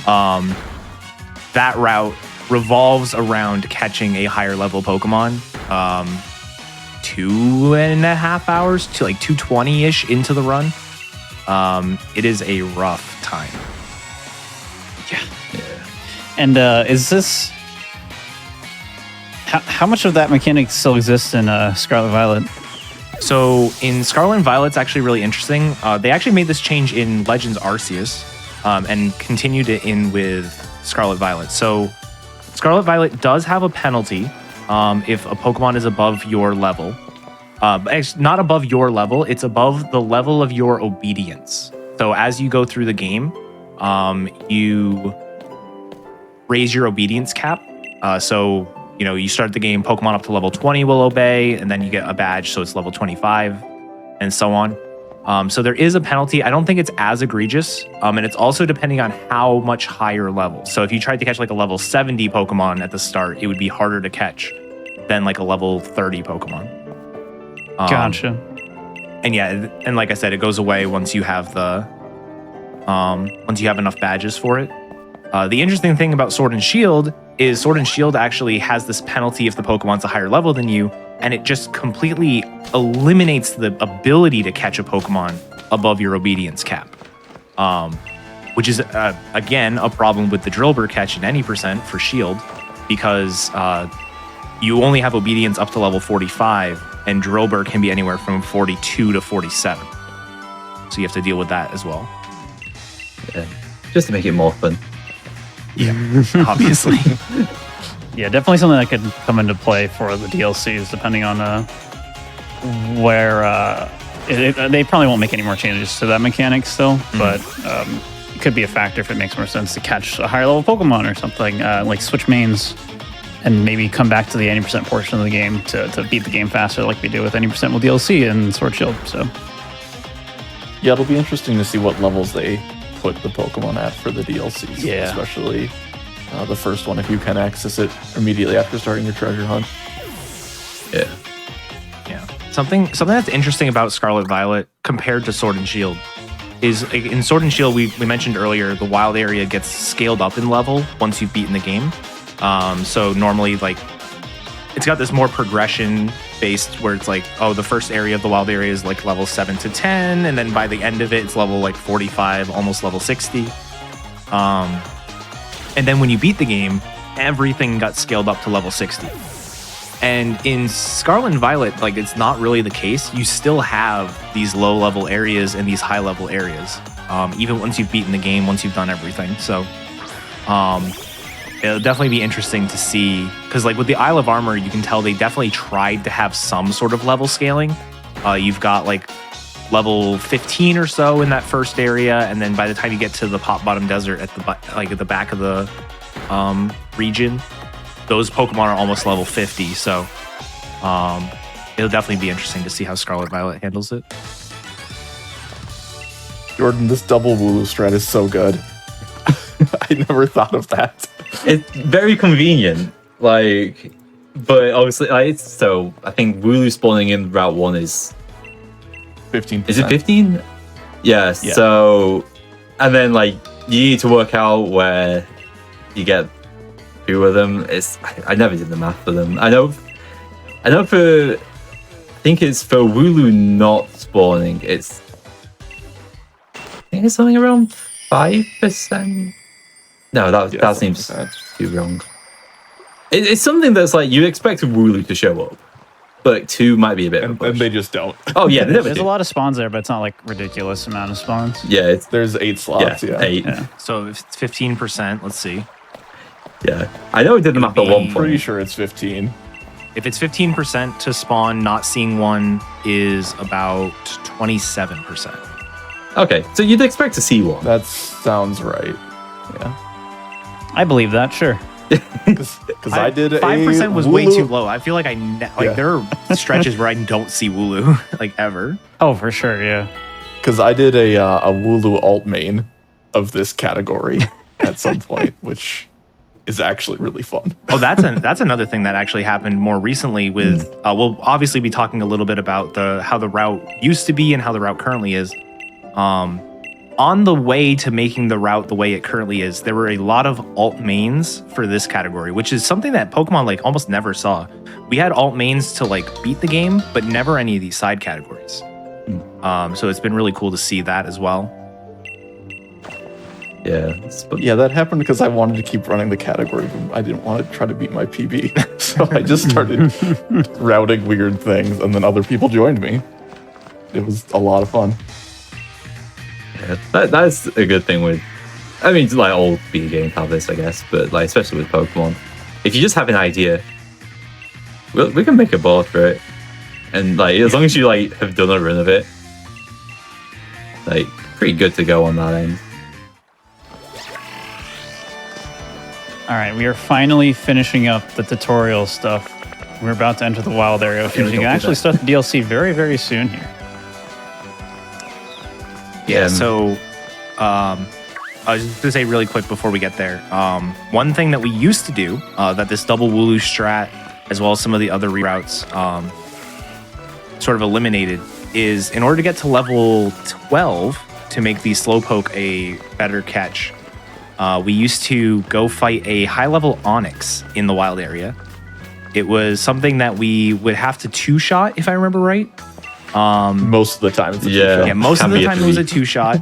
That route revolves around catching a higher level Pokemon 2.5 hours to like 220-ish into the run. It is a rough time. Yeah. And is this... How much of that mechanic still exists in Scarlet Violet? So in Scarlet and Violet, it's actually really interesting. They actually made this change in Legends Arceus and continued it in with Scarlet Violet. So Scarlet Violet does have a penalty if a Pokemon is above your level. It's not above your level, it's above the level of your obedience. So as you go through the game, you raise your obedience cap. So you start the game, Pokemon up to level 20 will obey, and then you get a badge, so it's level 25, and so on. So there is a penalty. I don't think it's as egregious, and it's also depending on how much higher level. So if you tried to catch like a level 70 Pokemon at the start, it would be harder to catch than like a level 30 Pokemon. Gotcha. And yeah, and like I said, it goes away once you have enough badges for it. The interesting thing about Sword and Shield is Sword and Shield actually has this penalty if the Pokemon's a higher level than you, and it just completely eliminates the ability to catch a Pokemon above your obedience cap, which is, again, a problem with the Drillbur catch in any percent for Shield, because you only have obedience up to level 45, and Drillbur can be anywhere from 42 to 47. So you have to deal with that as well. Yeah, just to make it more fun. Yeah, obviously. Yeah, definitely something that could come into play for the DLCs, depending on where... they probably won't make any more changes to that mechanic still, but it could be a factor if it makes more sense to catch a higher level Pokemon or something, like switch mains. and maybe come back to the 80% portion of the game to beat the game faster like we do with 80% with DLC and Sword Shield. So Yeah, it'll be interesting to see what levels they put the Pokemon at for the DLCs. Yeah. Especially the first one, if you can access it immediately after starting your treasure hunt. Yeah. Yeah. Something that's interesting about Scarlet Violet compared to Sword and Shield is in Sword and Shield, we mentioned earlier, the wild area gets scaled up in level once you've beaten the game. So normally, like, it's got this more progression based where it's like, oh, the first area of the wild area is like level 7 to 10, and then by the end of it, it's level like 45, almost level 60. And then when you beat the game, everything got scaled up to level 60. And in Scarlet and Violet, like, it's not really the case. You still have these low level areas and these high level areas, even once you've beaten the game, once you've done everything. So it'll definitely be interesting to see, because like with the Isle of Armor, you can tell they definitely tried to have some sort of level scaling. You've got like level 15 or so in that first area, and then by the time you get to the Pot Bottom Desert at the back of the region, those Pokemon are almost level 50. So it'll definitely be interesting to see how Scarlet Violet handles it. Jordan, this double Wooloo strat is so good. I never thought of that. It's very convenient, like, but obviously, like, so I think Wooloo spawning in Route 1 is 15%. Is it 15? Yes. Yeah. So, and then like you need to work out where you get two of them. I never did the math for them. I know for, I think it's for Wooloo not spawning. I think it's something around 5%. No, that seems 5%. too wrong. It's something that's like you expect Wooloo to show up, but 2 might be a bit of a push. And they just don't. Oh yeah, they never there's do. a lot of spawns there, but it's not like ridiculous amount of spawns. Yeah, There's 8 slots, yeah. 8. Yeah. So if it's 15%, let's see. Yeah, I know I did the math at one I'm pretty point. sure it's 15. If it's 15% to spawn, not seeing one is about 27%. Okay, so you'd expect to see one. That sounds right. Yeah. I believe that, sure. Because I did 5% was way Wooloo- too low. I feel like Yeah. there are stretches where I don't see Wooloo like ever. Oh, for sure, yeah. Because I did a Wooloo alt main of this category at some point, which is actually really fun. Oh, that's another thing that actually happened more recently with. We'll obviously be talking a little bit about how the route used to be and how the route currently is. On the way to making the route the way it currently is, there were a lot of alt mains for this category, which is something that Pokemon like almost never saw. We had alt mains to like beat the game, but never any of these side categories. So it's been really cool to see that as well. Yeah, Yeah, that happened because I wanted to keep running the category, but I didn't want to try to beat my PB. So I just started routing weird things, and then other people joined me. It was a lot of fun. yeah, that's a good thing with. I mean, like all video games have this, I guess, but like especially with Pokemon, if you just have an idea, we can make a board for it, and like as long as you like have done a run of it, like pretty good to go on that end. All right, we are finally finishing up the tutorial stuff. We're about to enter the wild area, which means you can actually start the DLC very, very soon here. Yeah. So, I was just gonna say really quick before we get there. One thing that we used to do that this double Wooloo strat, as well as some of the other reroutes, sort of eliminated, is in order to get to level 12 to make the Slowpoke a better catch. We used to go fight a high-level Onyx in the wild area. It was something that we would have to two-shot, if I remember right. Most of the time, it's a Yeah. two-shot. Yeah, most Can of the be a time it was a three. two-shot.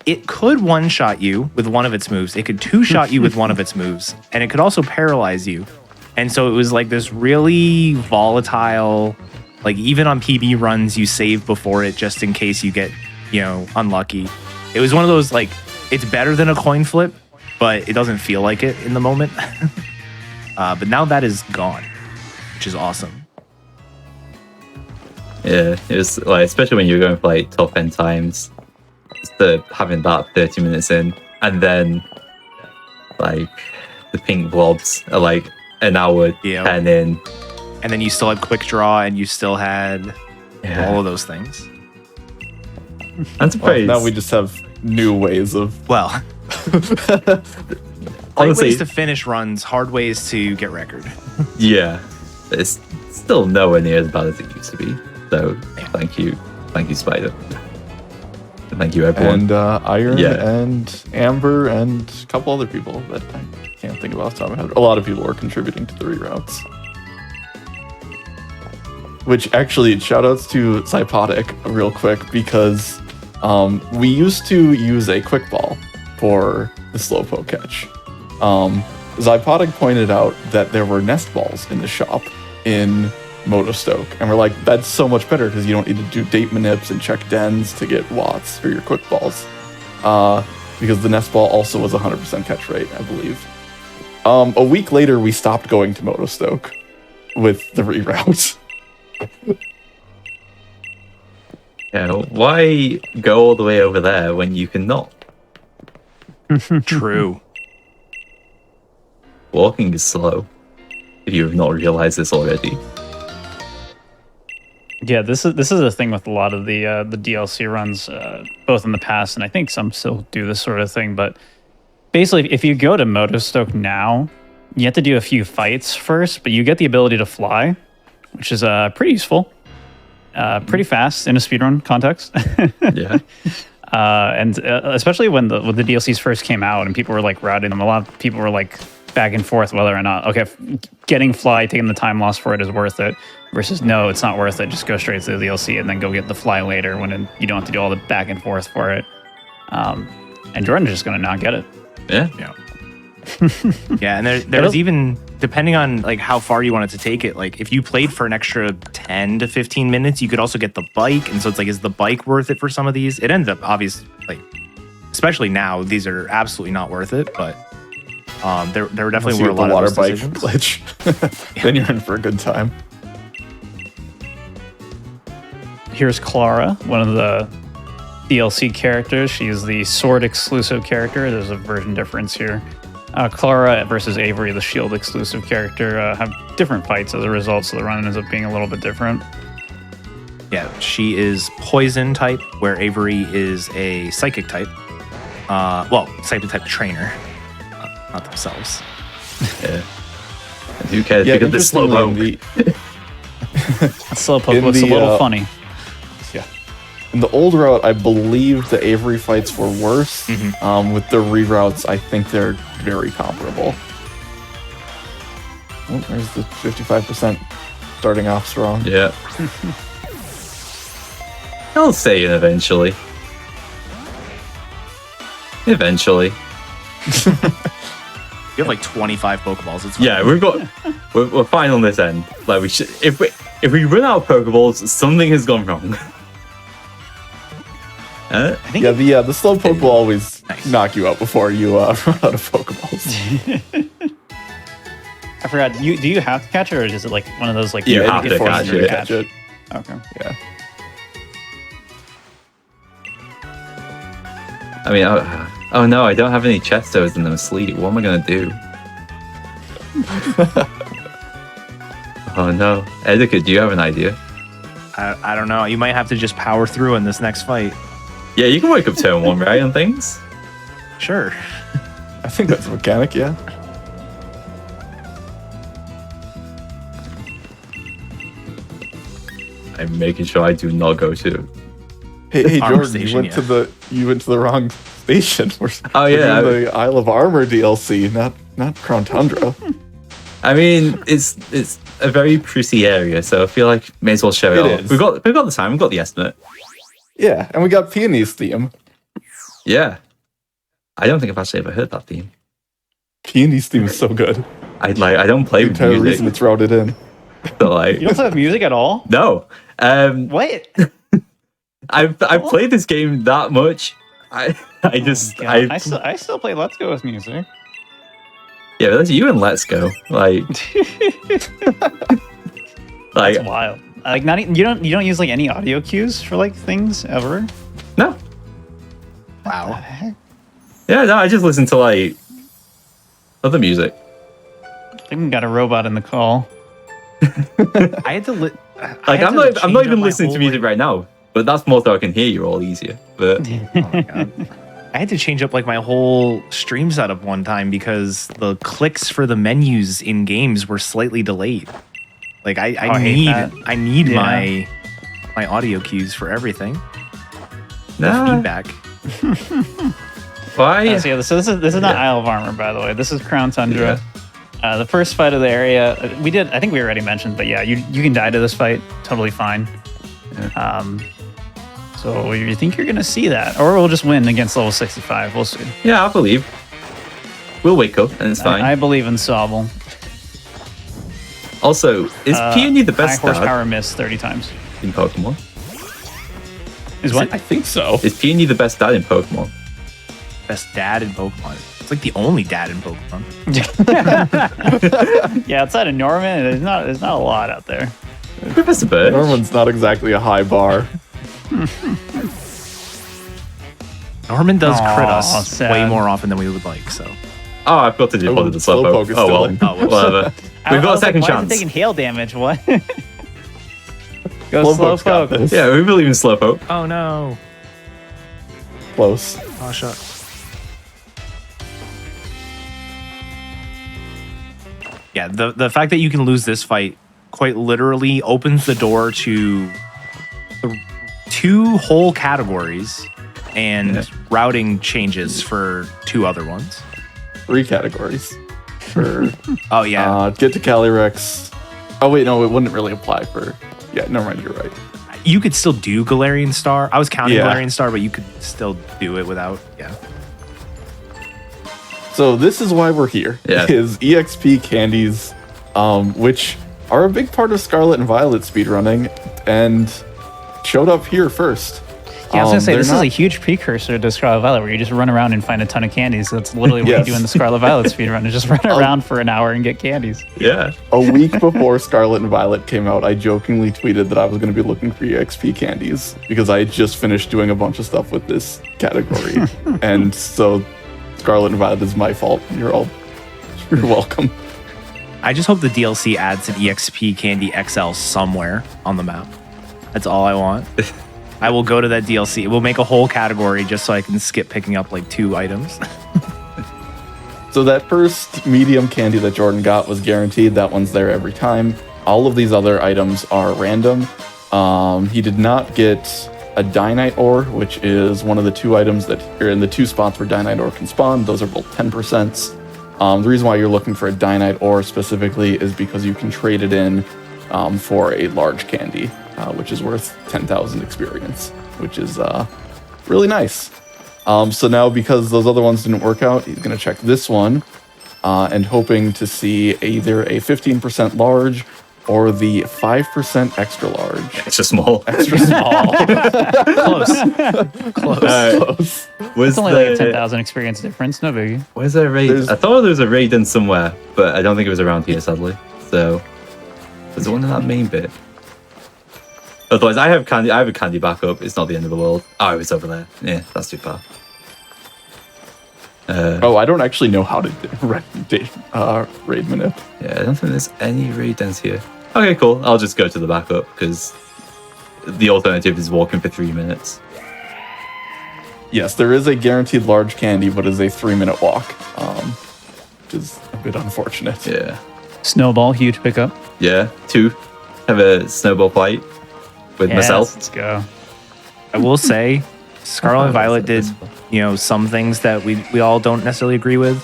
It could one-shot you with one of its moves. It could two-shot you with one of its moves. And it could also paralyze you. And so it was like this really volatile, like even on PB runs, you save before it just in case you get, unlucky. It was one of those, like, it's better than a coin flip, but it doesn't feel like it in the moment. But now that is gone, which is awesome. Yeah, it was like especially when you're going for like top end times, having that 30 minutes in, and then like the pink blobs are like an hour Yeah. 10 in. And then you still had quick draw, and you still had all of those things. I'm surprised. Now we just have new ways of. Well, great Honestly, ways to finish runs, hard ways to get record. yeah, it's still nowhere near as bad as it used to be. So thank you, Spider. Thank you, everyone. And Iron Yeah. and Amber and a couple other people that I can't think of off the top of my head. A lot of people were contributing to the reroutes. Which actually, shoutouts to Zypotic real quick because we used to use a quick ball for the slowpoke catch. Zypotic pointed out that there were nest balls in the shop in Motostoke, and we're like, that's so much better because you don't need to do date manips and check dens to get watts for your quick balls. Because the nest ball also was 100% catch rate, I believe. A week later, we stopped going to Motostoke with the reroute. Yeah, why go all the way over there when you can not? True. Walking is slow. If you have not realized this already. Yeah, this is a thing with a lot of the DLC runs, both in the past and I think some still do this sort of thing. But basically, if you go to Motostoke now, you have to do a few fights first, but you get the ability to fly, which is pretty useful, pretty fast in a speedrun context. Yeah. And especially when the DLCs first came out and people were like routing them, a lot of people were like back and forth whether or not, okay, getting fly, taking the time loss for it is worth it, versus no, it's not worth it. Just go straight to the DLC and then go get the fly later when you don't have to do all the back and forth for it. And Jordan's just going to not get it. Yeah. Yeah, and there's even, depending on like how far you wanted to take it, like if you played for an extra 10 to 15 minutes, you could also get the bike. And so it's like, is the bike worth it for some of these? It ends up obviously, like, especially now, these are absolutely not worth it, but there definitely were a lot of water those bike decisions. glitch. Then you're in for a good time. Here's Clara, one of the DLC characters. She's the Sword exclusive character. There's a version difference here. Clara versus Avery, the Shield exclusive character, have different fights as a result, so the run ends up being a little bit different. Yeah, she is poison type, where Avery is a psychic type. Well, psychic type trainer, not themselves. Yeah. And who cares? Yeah, Because the slow interestingly, Slowpoke In looks a the, little funny. in the old route, I believe the Avery fights were worse. With the reroutes, I think they're very comparable. Oh, there's the 55% starting off strong. Yeah. I'll say it eventually. Eventually. You have like 25 Pokeballs. It's Yeah, we're fine on this end. Like we should, if we run out of Pokeballs, something has gone wrong. I think Yeah, the slow poke will always Nice. knock you out before you run out of Pokeballs. I forgot. Do you have to catch it, or is it like one of those like You get have to forced catch to it. Catch it. Okay. Yeah. I mean, oh no, I don't have any Chestos and I'm asleep. What am I gonna do? Oh no, Edika, do you have an idea? I don't know. You might have to just power through in this next fight. Yeah, you can wake up turn one, right, on things. Sure. I think that's a mechanic, yeah. I'm making sure I do not go to. Hey Armor Jordan, station, you went to the wrong station. Oh, yeah, We're doing the Isle of Armor DLC, not Crown Tundra. I mean, it's a very pretty area, so I feel like may as well show it It off. is. We've got the time, we've got the estimate. Yeah, and we got Peony's theme. Yeah, I don't think I've actually ever heard that theme. Peony's theme is so good. I don't play The with entire reason music, it's routed in. but like You don't have music at all? no. What? I've played this game that much. I still play Let's Go with music. yeah, that's you and Let's Go. Like That's wild. Like not you don't use like any audio cues for like things ever. no. Wow. Yeah, no, I just listen to like other music. think we got a robot in the call. I had to I'm not even listening to music right now, but that's more so I can hear you all easier. But Oh my God. I had to change up like my whole stream setup one time because the clicks for the menus in games were slightly delayed. Like I need Yeah. my audio cues for everything. nah, Feedback. why? So this is not Isle of Armor, by the way. This is Crown Tundra. The first fight of the area, I think we already mentioned, but yeah, you can die to this fight totally fine. So you think you're gonna see that, or we'll just win against level 65. We'll see. Yeah, I believe. We'll wake up and it's fine. I believe in Sobble. Also, is Peony the High best horsepower dad miss 30 times. in Pokemon? Is what? I think so. Is Peony the best dad in Pokemon? Best dad in Pokemon. It's like the only dad in Pokemon. Yeah, outside of Norman, there's not a lot out there. Professor Bird. Norman's not exactly a high bar. Norman does crit Aw, us sad. way more often than we would like, so. Oh, I forgot to do the Slowpoke Slowpoke. is Oh, still well. in. Oh, whoops. Whatever. We've got a second Why is chance. it taking hail damage? What? Go Slowpoke's got Slowpoke. this. Yeah, we believe in Slowpoke. Oh no. Close. Oh shut. Yeah, the fact that you can lose this fight quite literally opens the door to two whole categories and routing changes for two other ones. 3 categories. For Oh yeah. get to Calyrex. Oh wait, no, it wouldn't really apply for. Yeah, never mind. You're right. You could still do Galarian Star. I was counting Yeah. Galarian Star, but you could still do it without. Yeah. So this is why we're here. Yeah. Is EXP candies, which are a big part of Scarlet and Violet speedrunning, and showed up here first. Yeah, I was gonna say They're this is not- a huge precursor to Scarlet Violet, where you just run around and find a ton of candies. That's literally what Yes. you do in the Scarlet Violet speedrun. Is just run around for an hour and get candies. Yeah. A week before Scarlet and Violet came out, I jokingly tweeted that I was going to be looking for EXP candies because I had just finished doing a bunch of stuff with this category. And so Scarlet and Violet is my fault. You're welcome. I just hope the DLC adds an EXP Candy XL somewhere on the map. That's all I want. I will go to that DLC. We'll make a whole category just so I can skip picking up like 2 items. So that first medium candy that Jordan got was guaranteed. That one's there every time. All of these other items are random. He did not get a Dynite Ore, which is one of the 2 items that are in the 2 spots where Dynite Ore can spawn. Those are both 10%. The reason why you're looking for a Dynite Ore specifically is because you can trade it in for a large candy, which is worth 10,000 experience, which is really nice. So now, because those other ones didn't work out, he's going to check this one and hoping to see either a 15% large or the 5% extra large. Extra small. Extra small. Close. Close. Was It's only like a 10,000 experience difference. No biggie. Where's that raid? There's- I thought there was a raid in somewhere, but I don't think it was around here, sadly. So, there's one in that main bit. Otherwise, I have a candy backup. It's not the end of the world. Oh, it's over there. Yeah, that's too far. Oh, I don't actually know how to raid manip. Yeah, I don't think there's any raid dens here. Okay, cool. I'll just go to the backup because the alternative is walking for 3 minutes. Yes, there is a guaranteed large candy, but it's a 3-minute walk, which is a bit unfortunate. Yeah. Snowball, huge pickup. Yeah, 2. Have a snowball fight with Yes, myself. let's go. I will say, Scarlet and Violet did, That's some things that we all don't necessarily agree with.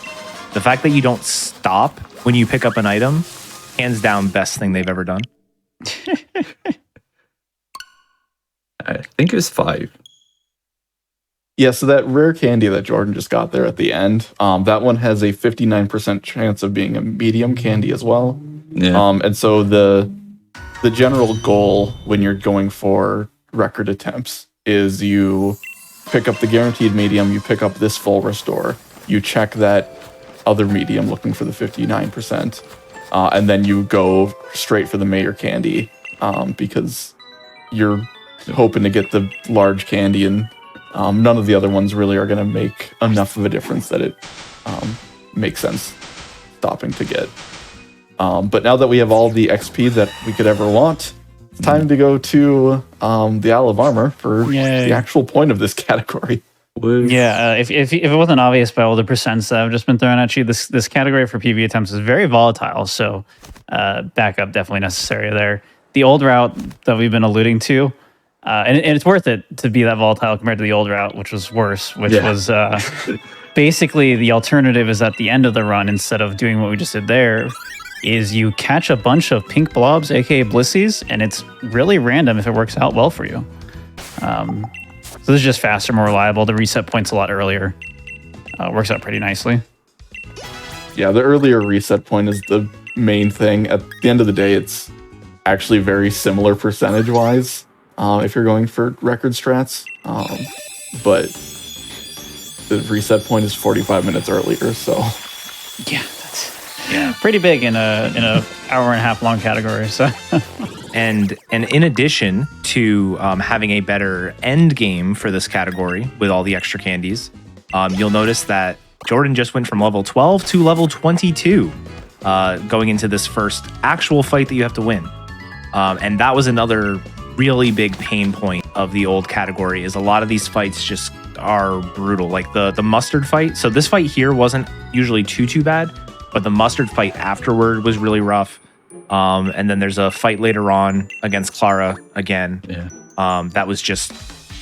The fact that you don't stop when you pick up an item, hands down, best thing they've ever done. I think it was 5. Yeah, so that rare candy that Jordan just got there at the end, that one has a 59% chance of being a medium candy as well. Yeah. And so the general goal when you're going for record attempts is you pick up the guaranteed medium, you pick up this full restore, you check that other medium looking for the 59%, and then you go straight for the mayor candy because you're hoping to get the large candy, and none of the other ones really are going to make enough of a difference that it makes sense stopping to get. But now that we have all the XP that we could ever want, it's time to go to the Isle of Armor for Yay. the actual point of this category. Yeah, if it wasn't obvious by all the percents that I've just been throwing at you, this category for PvE attempts is very volatile, so backup definitely necessary there. The old route that we've been alluding to, and it's worth it to be that volatile compared to the old route, which was worse, which was basically the alternative is at the end of the run, instead of doing what we just did there, is you catch a bunch of pink blobs, aka blissies, and it's really random if it works out well for you. So this is just faster, more reliable. The reset point's a lot earlier. Works out pretty nicely. Yeah, the earlier reset point is the main thing. At the end of the day, it's actually very similar percentage-wise if you're going for record strats. But the reset point is 45 minutes earlier, so... Yeah, that's pretty big in a hour and a half long category. So. And in addition to having a better end game for this category with all the extra candies, you'll notice that Jordan just went from level 12 to level 22 going into this first actual fight that you have to win. And that was another really big pain point of the old category, is a lot of these fights just are brutal. Like the mustard fight. So this fight here wasn't usually too bad, but the mustard fight afterward was really rough. And then there's a fight later on against Clara again. Yeah. That was just,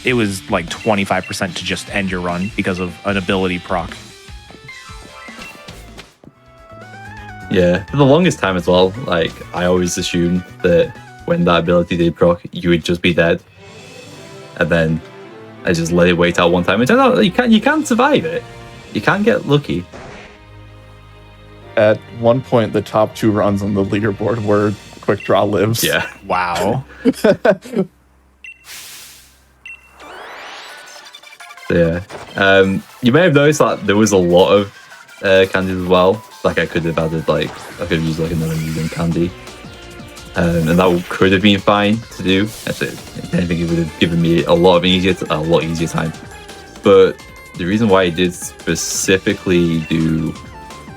it was like 25% to just end your run because of an ability proc. Yeah, for the longest time as well, like, I always assumed that when that ability did proc, you would just be dead. And then I just let it wait out one time. It turns out you can survive it. You can get lucky. At one point, the top 2 runs on the leaderboard were Quick Draw lives. Yeah. Wow. So, yeah. You may have noticed that there was a lot of candies as well. Like, I could have added, like, I could have used like another medium candy. And that could have been fine to do. Actually, I think it would have given me a lot easier time. But the reason why I did specifically do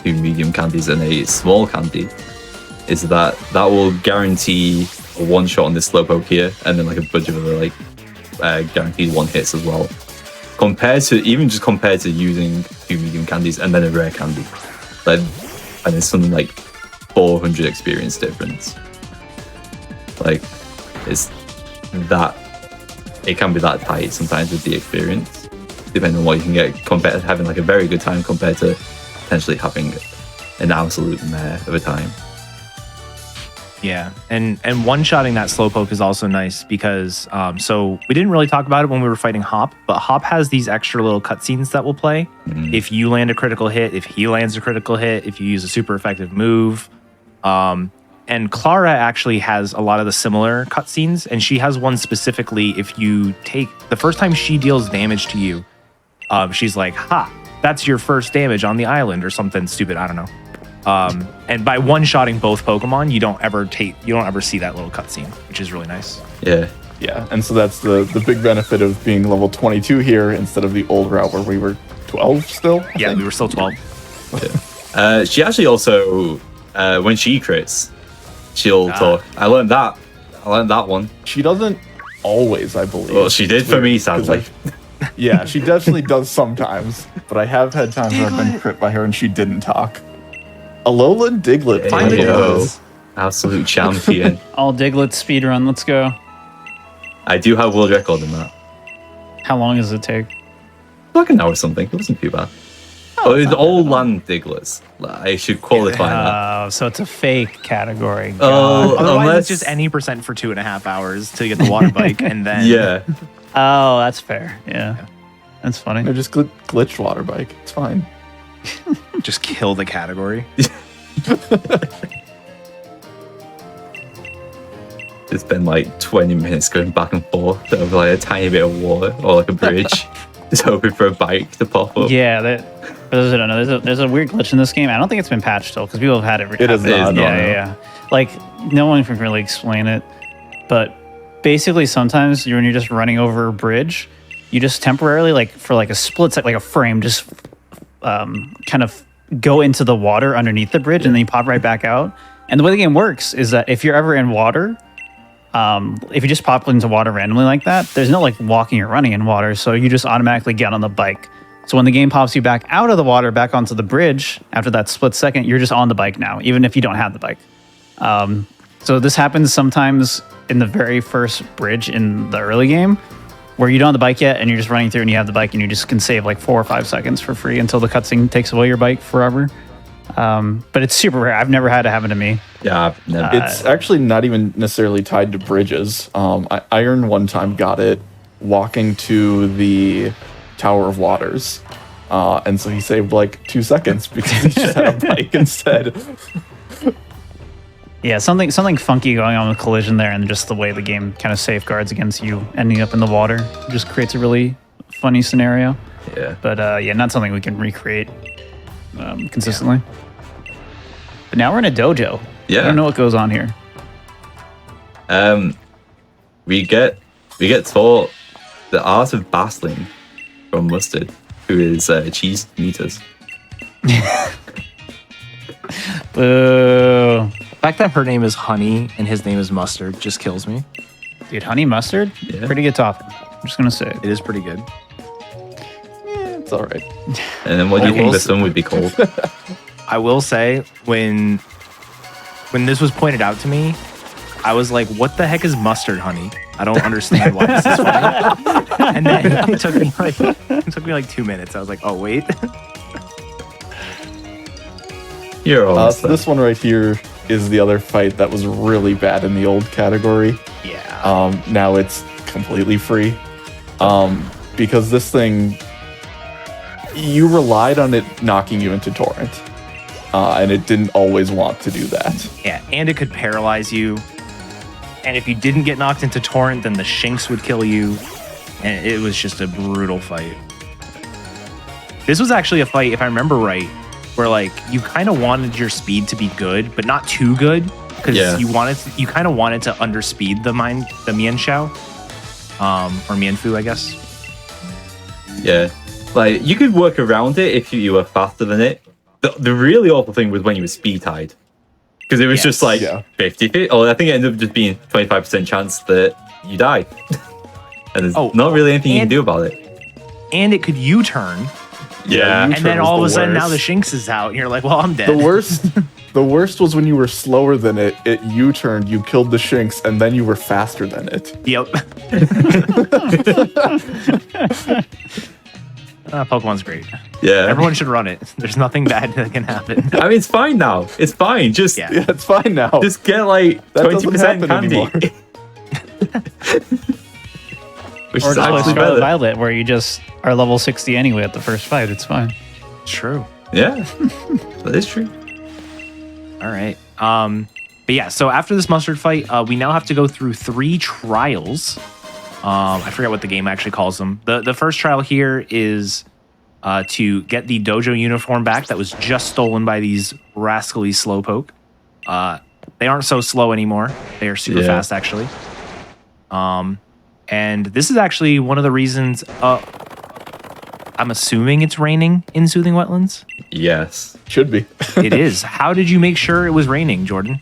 2 medium candies and a small candy is that will guarantee a one shot on this slowpoke here, and then like a bunch of other like guaranteed one hits as well. Compared to using 2 medium candies and then a rare candy, and it's something like 400 experience difference. Like, it can be that tight sometimes with the experience, depending on what you can get, compared to having like a very good time compared to potentially having an absolute mare of a time. Yeah, and one-shotting that slowpoke is also nice because, so we didn't really talk about it when we were fighting Hop, but Hop has these extra little cutscenes that will play. If you land a critical hit, if he lands a critical hit, if you use a super effective move. And Clara actually has a lot of the similar cutscenes, and she has one specifically if you take, the first time she deals damage to you, she's like, ha, that's your first damage on the island or something stupid, I don't know. And by one-shotting both Pokemon, you don't ever see that little cutscene, which is really nice. Yeah. Yeah, and so that's the big benefit of being level 22 here instead of the old route where we were 12 still. Yeah, we were still 12. Yeah. She actually also, when she crits, she'll talk. I learned that one. She doesn't always, I believe. Well, she did for me, sadly. Yeah, she definitely does sometimes, but I have had times where I've been crit by her and she didn't talk. Alolan Diglett. Finally does. Absolute champion. All Diglett speedrun, let's go. I do have world record in that. How long does it take? Like an hour or something. It wasn't too bad. Oh, it's all land Digletts. I should qualify that. So it's a fake category. Oh, Otherwise, unless it's just any percent for 2.5 hours to get the water bike, and then yeah. Oh, that's fair. Yeah. That's funny. No, just glitch water bike. It's fine. just kill the category. It's been like 20 minutes going back and forth over like a tiny bit of water or like a bridge, just hoping for a bike to pop up. Yeah, for those who don't know, there's a weird glitch in this game. I don't think it's been patched still because people have had it. It is not. Yeah. Like no one can really explain it, but basically sometimes when you're just running over a bridge, you just temporarily, like for like a split second, like a frame, just kind of go into the water underneath the bridge, and then you pop right back out. And the way the game works is that if you're ever in water, if you just pop into water randomly like that, there's no like walking or running in water, so you just automatically get on the bike. So when the game pops you back out of the water, back onto the bridge, after that split second, you're just on the bike now, even if you don't have the bike. So this happens sometimes in the very first bridge in the early game, where you don't have the bike yet, and you're just running through and you have the bike, and you just can save like 4 or 5 seconds for free until the cutscene takes away your bike forever. But it's super rare. I've never had it happen to me. Yeah, I've never. It's actually not even necessarily tied to bridges. Iron one time got it walking to the Tower of Waters. And so he saved like 2 seconds because he just had a bike instead. Yeah, something funky going on with collision there, and just the way the game kind of safeguards against you ending up in the water just creates a really funny scenario. Yeah. But not something we can recreate consistently. But now we're in a dojo. Yeah. I don't know what goes on here. We get taught the art of battling from Mustard, who is cheese meters. Boo. The fact that her name is Honey and his name is Mustard just kills me. Dude, honey mustard? Yeah. Pretty good topic. I'm just going to say it. It is pretty good. It's all right. And then what do you I think will this one would be called? I will say, when this was pointed out to me, I was like, what the heck is mustard, honey? I don't understand why this is funny. And then it took me like 2 minutes. I was like, oh, wait. You're almost So this one right here is the other fight that was really bad in the old category. Yeah. Now it's completely free. Because this thing, you relied on it knocking you into torrent. And it didn't always want to do that. Yeah, and it could paralyze you. And if you didn't get knocked into torrent, then the Shinx would kill you. And it was just a brutal fight. This was actually a fight, if I remember right, where like you kind of wanted your speed to be good, but not too good, because you kind of wanted to underspeed the Mian Xiao, or Mianfu, I guess. Yeah, like you could work around it if you were faster than it. The really awful thing was when you were speed tied, because it was just like 50, or I think it ended up just being 25% chance that you died, and there's not really anything you can do about it. And it could U-turn. Yeah, And then all of a sudden now the Shinx is out and you're like, well, I'm dead. The worst was when you were slower than it U-turned, you killed the Shinx, and then you were faster than it. Yep. Pokemon's great. Yeah. Everyone should run it. There's nothing bad that can happen. I mean, it's fine now. It's fine. Just Yeah, it's fine now. just get like That doesn't 20% happen candy. anymore. Which Or is just play actually Scarlet better. Violet, where you just are level 60 anyway at the first fight. It's fine. True. Yeah, that is true. All right. But yeah, so after this mustard fight, we now have to go through 3 trials. I forget what the game actually calls them. The first trial here is to get the dojo uniform back that was just stolen by these rascally slowpoke. They aren't so slow anymore. They are super fast, actually. And this is actually one of the reasons I'm assuming it's raining in Soothing Wetlands. Yes. Should be. It is. How did you make sure it was raining, Jordan?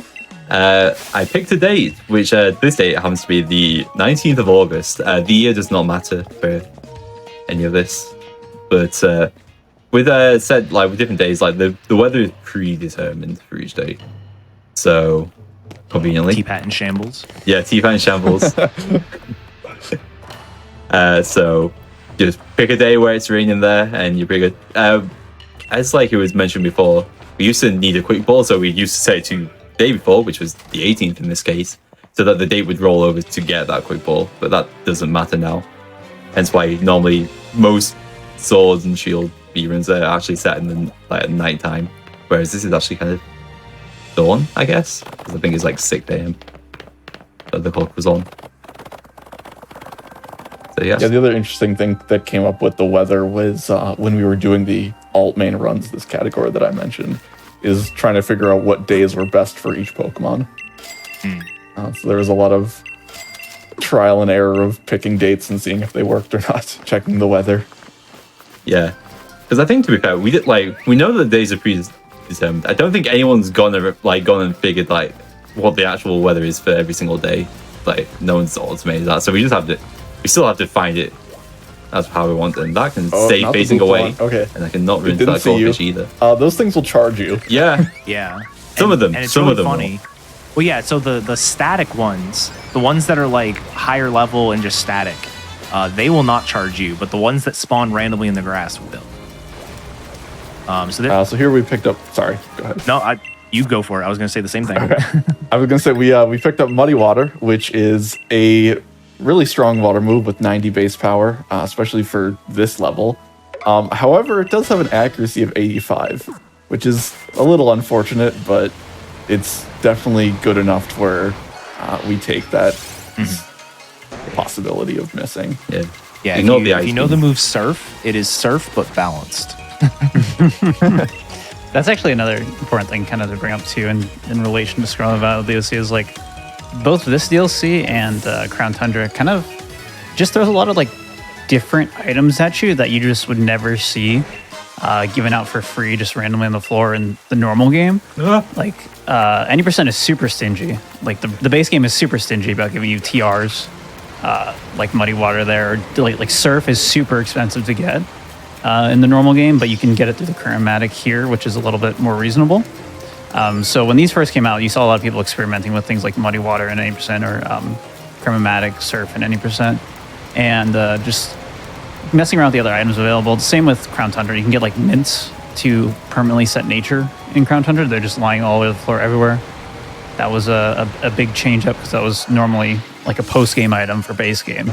I picked a date, which this date happens to be the 19th of August. The year does not matter for any of this. But with with different days, like the weather is predetermined for each day. So conveniently. T-Pat in shambles. Yeah, T-Pat in shambles. So just pick a day where it's raining there and you pick a as like it was mentioned before, we used to need a quick ball, so we used to set it to the day before, which was the 18th in this case, so that the date would roll over to get that quick ball, but that doesn't matter now. Hence why normally most swords and shield speedruns are actually set in the at night time, whereas this is actually kind of dawn, I guess, because I think it's like 6 a.m. that the clock was on. So Yeah, the other interesting thing that came up with the weather was when we were doing the alt main runs, this category that I mentioned, is trying to figure out what days were best for each Pokemon. So there was a lot of trial and error of picking dates and seeing if they worked or not, checking the weather. Yeah, because I think to be fair, we know that the days are determined. I don't think anyone's gone and figured like what the actual weather is for every single day. Like no one's automated that, so we still have to find it. That's how we want it. And that can stay not the facing blue away. one. Okay. And I can not ruin didn't that see you. goldfish either. Those things will charge you. Yeah. Yeah. Some of them. And it's Some really of them. funny. Well, yeah. So the static ones, the ones that are like higher level and just static, they will not charge you. But the ones that spawn randomly in the grass will. So here we picked up. Sorry, go ahead. No, you go for it. I was going to say the same thing. I was gonna say we picked up Muddy Water, which is a really strong water move with 90 base power, especially for this level. However, it does have an accuracy of 85, which is a little unfortunate, but it's definitely good enough to where we take that possibility of missing. Yeah. Yeah. If you know the move Surf, it is Surf but balanced. That's actually another important thing kind of to bring up too in relation to Scroll Battle DLC is like both this DLC and Crown Tundra kind of just throws a lot of like different items at you that you just would never see given out for free just randomly on the floor in the normal game. Like any percent is super stingy. Like the base game is super stingy about giving you TRs like Muddy Water there. Or, like Surf is super expensive to get in the normal game, but you can get it through the Chromatic here, which is a little bit more reasonable. So when these first came out, you saw a lot of people experimenting with things like Muddy Water and 80% or Chromatic, Surf and 80%. And just messing around with the other items available. The same with Crown Tundra. You can get like mints to permanently set nature in Crown Tundra. They're just lying all over the floor everywhere. That was a big change up because that was normally like a post-game item for base game.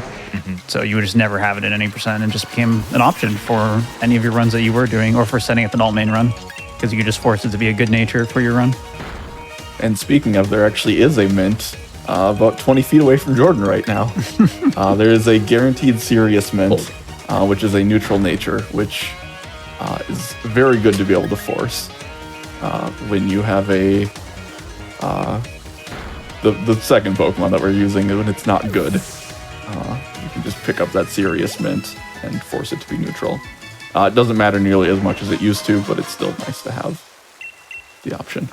So you would just never have it at any percent and just became an option for any of your runs that you were doing or for setting up an alt main run because you could just force it to be a good nature for your run. And speaking of, there actually is a mint about 20 feet away from Jordan right now. There is a guaranteed serious mint, which is a neutral nature, which is very good to be able to force when you have a the second Pokemon that we're using when it's not good. You can just pick up that serious mint and force it to be neutral. It doesn't matter nearly as much as it used to, but it's still nice to have the option,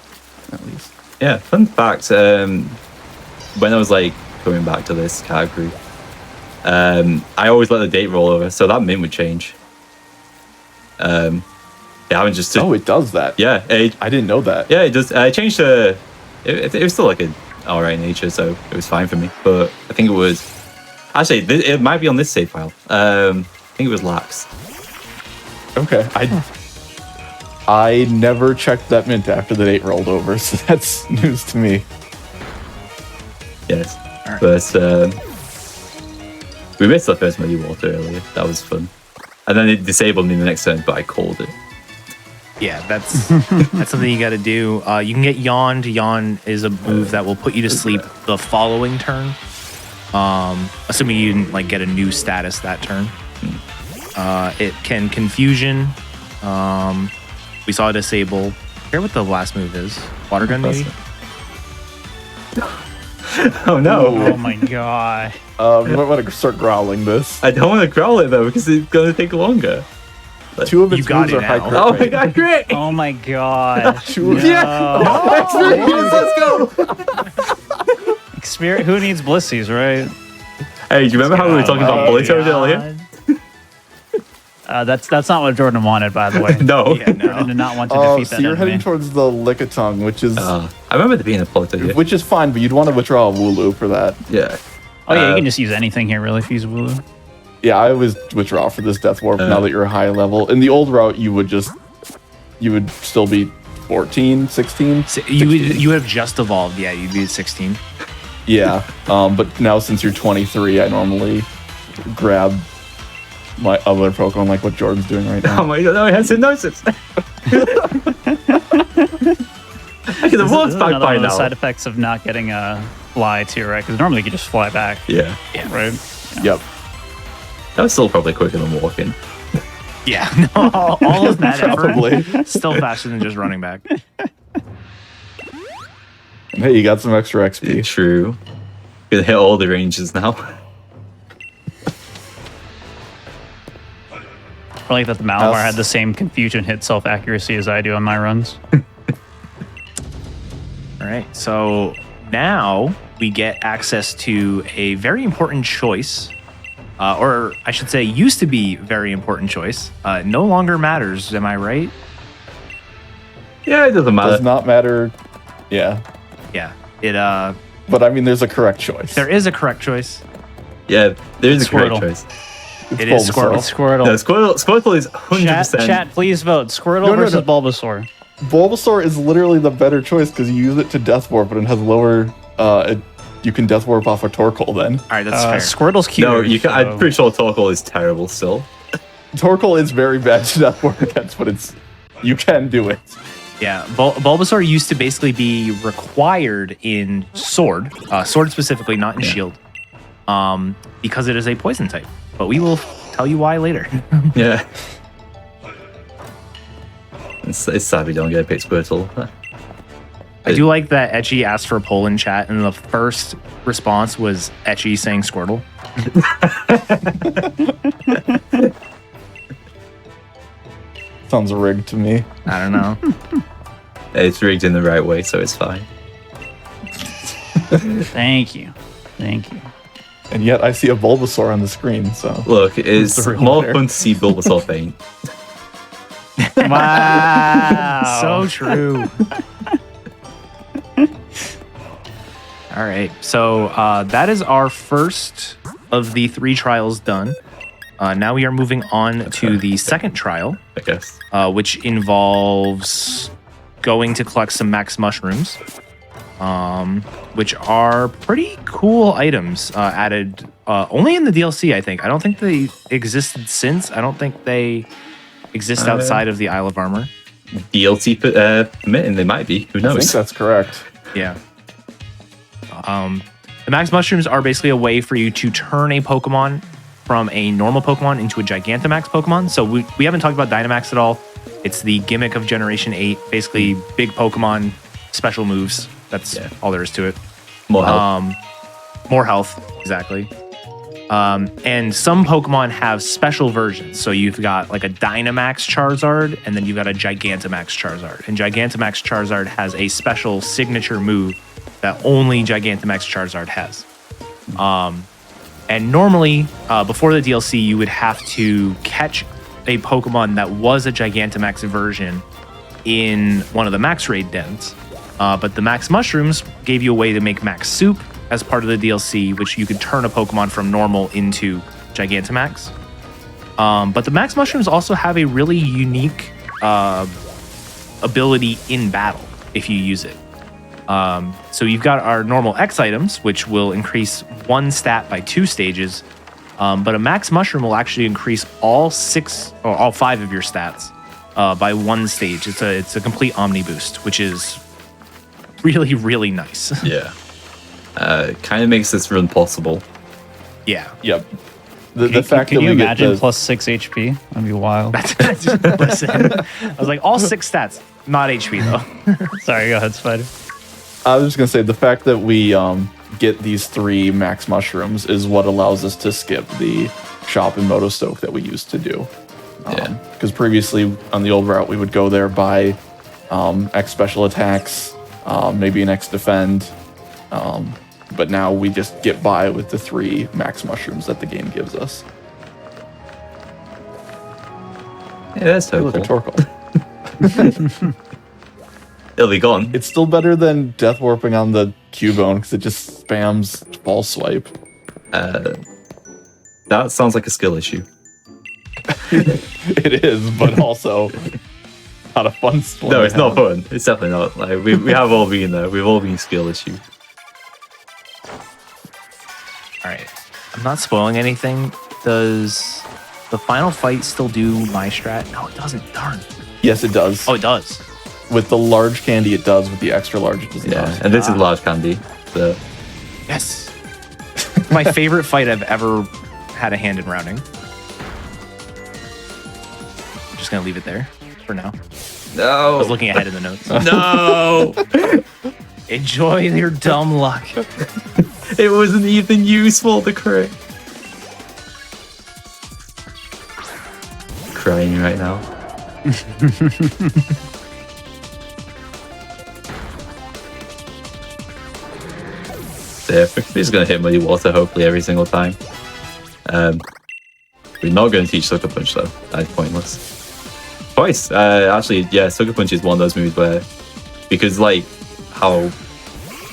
at least. Yeah, fun fact. When I was like coming back to this category, I always let the date roll over, so that mint would change. Yeah, I haven't just. Oh, it does that. Yeah, I didn't know that. Yeah, it does. I changed to. It was still like an alright nature, so it was fine for me. But I think it was. Actually, it might be on this save file. I think it was lax. Okay, I never checked that mint after the date rolled over, so that's news to me. Yes, but we missed the first Muddy Water earlier. That was fun. And then it disabled me the next turn, but I called it. Yeah, that's something you got to do. You can get Yawned. Yawn is a move that will put you to sleep the following turn. Assuming you didn't like get a new status that turn. It can Confusion. We saw it disable. I forget what the last move is. Water Gun, maybe? Oh no! Oh my god. You might want to start growling this. I don't want to growl it though because it's gonna take longer. Two of its You got moves it are high now. crit Oh my rate. god, great! Oh my god. Two of Let's go! Spirit, who needs blissies, right? Hey, do you remember how we were talking about bullet toad earlier? That's not what Jordan wanted, by the way. No. Yeah, no. Jordan did not want to Oh, defeat so that you're enemy. heading towards the Lickitung, which is I remember there being a bullet toad here. which is fine, but you'd want to withdraw a Wooloo for that. Yeah. Oh yeah, you can just use anything here, really, if you use Wooloo. Yeah, I always withdraw for this Death Warp now that you're a high level. In the old route, you would still be 14, 16. So you have just evolved. Yeah, you'd be 16. Yeah, but now since you're 23, I normally grab my other Pokemon, like what Jordan's doing right now. Oh my god, no, I had hypnosis. I could have walked back Another by one of the now. side effects of not getting a fly too, right? Because normally you could just fly back, Yeah. right? Yep. That was still probably quicker than walking. Yeah, no, all of that Probably. effort, still faster than just running back. And hey, you got some extra XP. True. Gonna hit all the ranges now. I like that the Malamar had the same confusion hit self accuracy as I do on my runs. right. So now we get access to a very important choice, or I should say, used to be very important choice. No longer matters. Am I right? Yeah, it doesn't matter. Does not matter. Yeah. Yeah. It. But I mean, there's a correct choice. There is a correct choice. Yeah, there is a correct Squirtle. choice. It is Bulbasaur. Squirtle. Squirtle. No, Squirtle is 100%. Chat, please vote. Squirtle No, no, versus no. Bulbasaur. Bulbasaur is literally the better choice because you use it to Death Warp, but it has lower. You can Death Warp off a Torkoal then. All right, that's fair. Squirtle's cute. No, you can, I'm pretty sure Torkoal is terrible still. Torkoal is very bad to Death Warp against, but you can do it. Yeah, Bulbasaur used to basically be required in Sword, Sword specifically, not in Shield, because it is a poison type. But we will tell you why later. Yeah. It's sad we don't get a pick Squirtle. I do like that Etchy asked for a poll in chat, and the first response was Etchy saying Squirtle. Sounds rigged to me. I don't know. It's rigged in the right way, so it's fine. Thank you. Thank you. And yet I see a Bulbasaur on the screen, so. Look, it's the real more winner? fun to see Bulbasaur faint. Wow. So true. All right, so that is our first of the 3 trials done. Now we are moving on to the second trial, I guess. which involves going to collect some max mushrooms, which are pretty cool items added only in the DLC, I think. I don't think they existed since. I don't think they exist outside of the Isle of Armor. DLC permitting, they might be. Who I think knows? that's correct. Yeah. The max mushrooms are basically a way for you to turn a Pokemon from a normal Pokemon into a Gigantamax Pokemon. So we haven't talked about Dynamax at all. It's the gimmick of Generation 8. Basically, big Pokemon, special moves. That's all there is to it. More help. More health, exactly. And some Pokemon have special versions. So you've got like a Dynamax Charizard, and then you've got a Gigantamax Charizard. And Gigantamax Charizard has a special signature move that only Gigantamax Charizard has. And normally, before the DLC, you would have to catch a Pokemon that was a Gigantamax version in one of the Max Raid dens. But the Max Mushrooms gave you a way to make Max Soup as part of the DLC, which you could turn a Pokemon from normal into Gigantamax. But the Max Mushrooms also have a really unique ability in battle if you use it. So you've got our normal X items, which will increase 1 stat by 2 stages. But a Max Mushroom will actually increase all 5 of your stats by 1 stage. It's a complete Omni boost, which is really, really nice. Yeah. Kind of makes this run possible. Yeah. Yep. The fact Can that you we imagine get the, plus 6 HP? That'd be wild. Listen, I was like, all 6 stats, not HP though. Sorry, go ahead, Spider. I was just gonna say the fact that we get these 3 max mushrooms is what allows us to skip the shop in Motostoke that we used to do. Because previously on the old route we would go there, buy X special attacks, maybe an X defend, but now we just get by with the 3 max mushrooms that the game gives us. Yeah, that's so Look at cool. Torkoal. It'll be gone. It's still better than death warping on the Cubone because it just spams false swipe. That sounds like a skill issue. It is, but also not a fun one. No, to it's not have. fun. It's definitely not. Like we have all been there. We've all been skill issues. All right. I'm not spoiling anything. Does the final fight still do my strat? No, it doesn't. Darn. Yes, it does. Oh, it does. With the large candy, it does. With the extra large, it does Yeah, not. and this is large candy. So Yes. My favorite fight I've ever had a hand in rounding. I'm just going to leave it there for now. I was no, looking ahead in the notes. no, Enjoy your dumb luck. it wasn't even useful. The crit. Crying right now. So yeah, we're just going to hit Muddy Water hopefully every single time. We're not going to teach Sucker Punch though. That's pointless. Twice. Actually, yeah, Sucker Punch is one of those moves where, because like how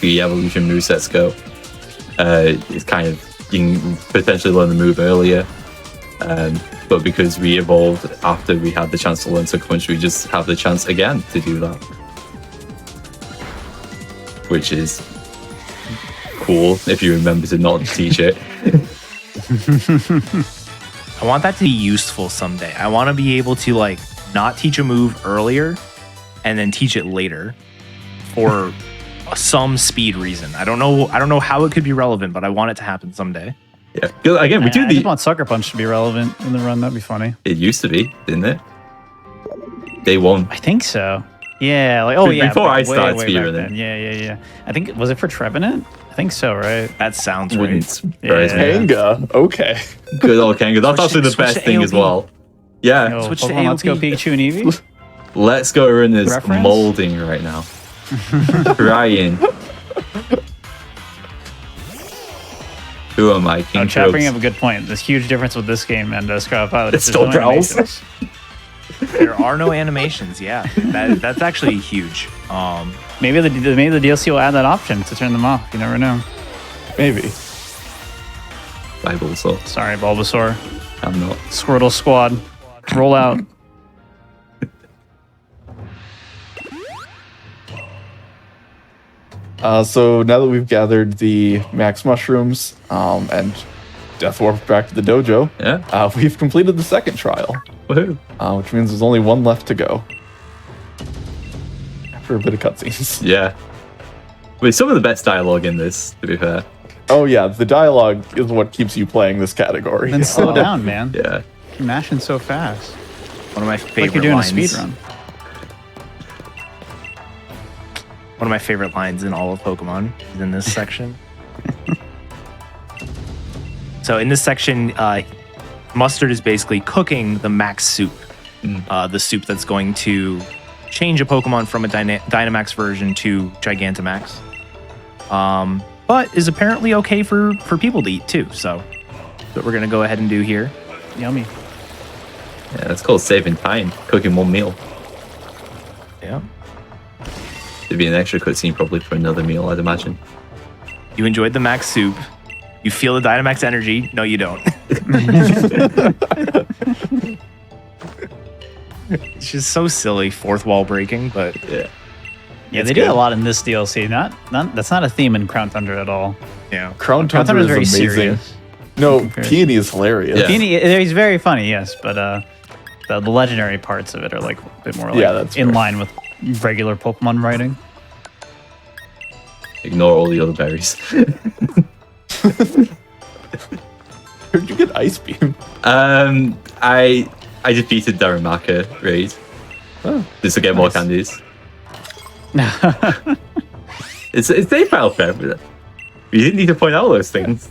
the evolution movesets go, it's kind of, you can potentially learn the move earlier. But because we evolved after we had the chance to learn Sucker Punch, we just have the chance again to do that. Which is cool if you remember to not teach it. I want that to be useful someday. I want to be able to like not teach a move earlier and then teach it later for some speed reason. I don't know how it could be relevant, but I want it to happen someday. Yeah. Again, we do I just want Sucker Punch to be relevant in the run. That'd be funny. It used to be, didn't it? Day one. I think so. Yeah, like Before I way started back speedrunning. then. Yeah. I think was it for Trevenant? I think so, right? That sounds Wouldn't right. surprise me. Kanga. Okay. Good old Kanga. That's actually the Switch best to thing as AOP. well. Yeah. Yo, Switch to Pokemon Let's Go AOP. Pikachu and Eevee. Let's Go Run is Reference? molding right now. Crying. Who am I? King Chad bringing Probes. up a good point. There's huge difference with this game and Scarlet Violet. It's There's still no Drowse. animations. There are no animations. Yeah, that's actually huge. Maybe the DLC will add that option to turn them off. You never know. Maybe. Bible, so Sorry, Bulbasaur. I'm not. Squirtle Squad. Roll out. So now that we've gathered the max mushrooms and Death Warp back to the dojo, Yeah. we've completed the second trial, Woohoo. which means there's only one left to go. After a bit of cutscenes. Yeah. With some of the best dialogue in this, to be fair. Oh yeah, the dialogue is what keeps you playing this category. Then slow down, man. Yeah. You're mashing so fast. One of my favorite Like you're doing lines. a speed run. One of my favorite lines in all of Pokemon is in this section. So in this section, Mustard is basically cooking the max soup. The soup that's going to change a Pokemon from a Dynamax version to Gigantamax. But is apparently okay for people to eat too. So that's what we're going to go ahead and do here. Yummy. Yeah, that's called saving time. Cooking one meal. Yeah. There'd be an extra cutscene probably for another meal, I'd imagine. You enjoyed the max soup. You feel the Dynamax energy. No, you don't. It's just so silly, fourth wall breaking, but Yeah. Yeah, It's they did good. a lot in this DLC. That's not a theme in Crown Thunder at all. yeah. Crown Crown Thunder Thunder is is very amazing. serious. No, Compared- Peony is hilarious. Yeah. He's very funny, yes, but the legendary parts of it are like a bit more like Yeah, that's in fair. line with regular Pokemon writing. Ignore all the other berries. Where'd you get Ice Beam? I defeated Darumaka raid. Oh, Just to get more candies. It's they felt fair. You didn't need to point out those things.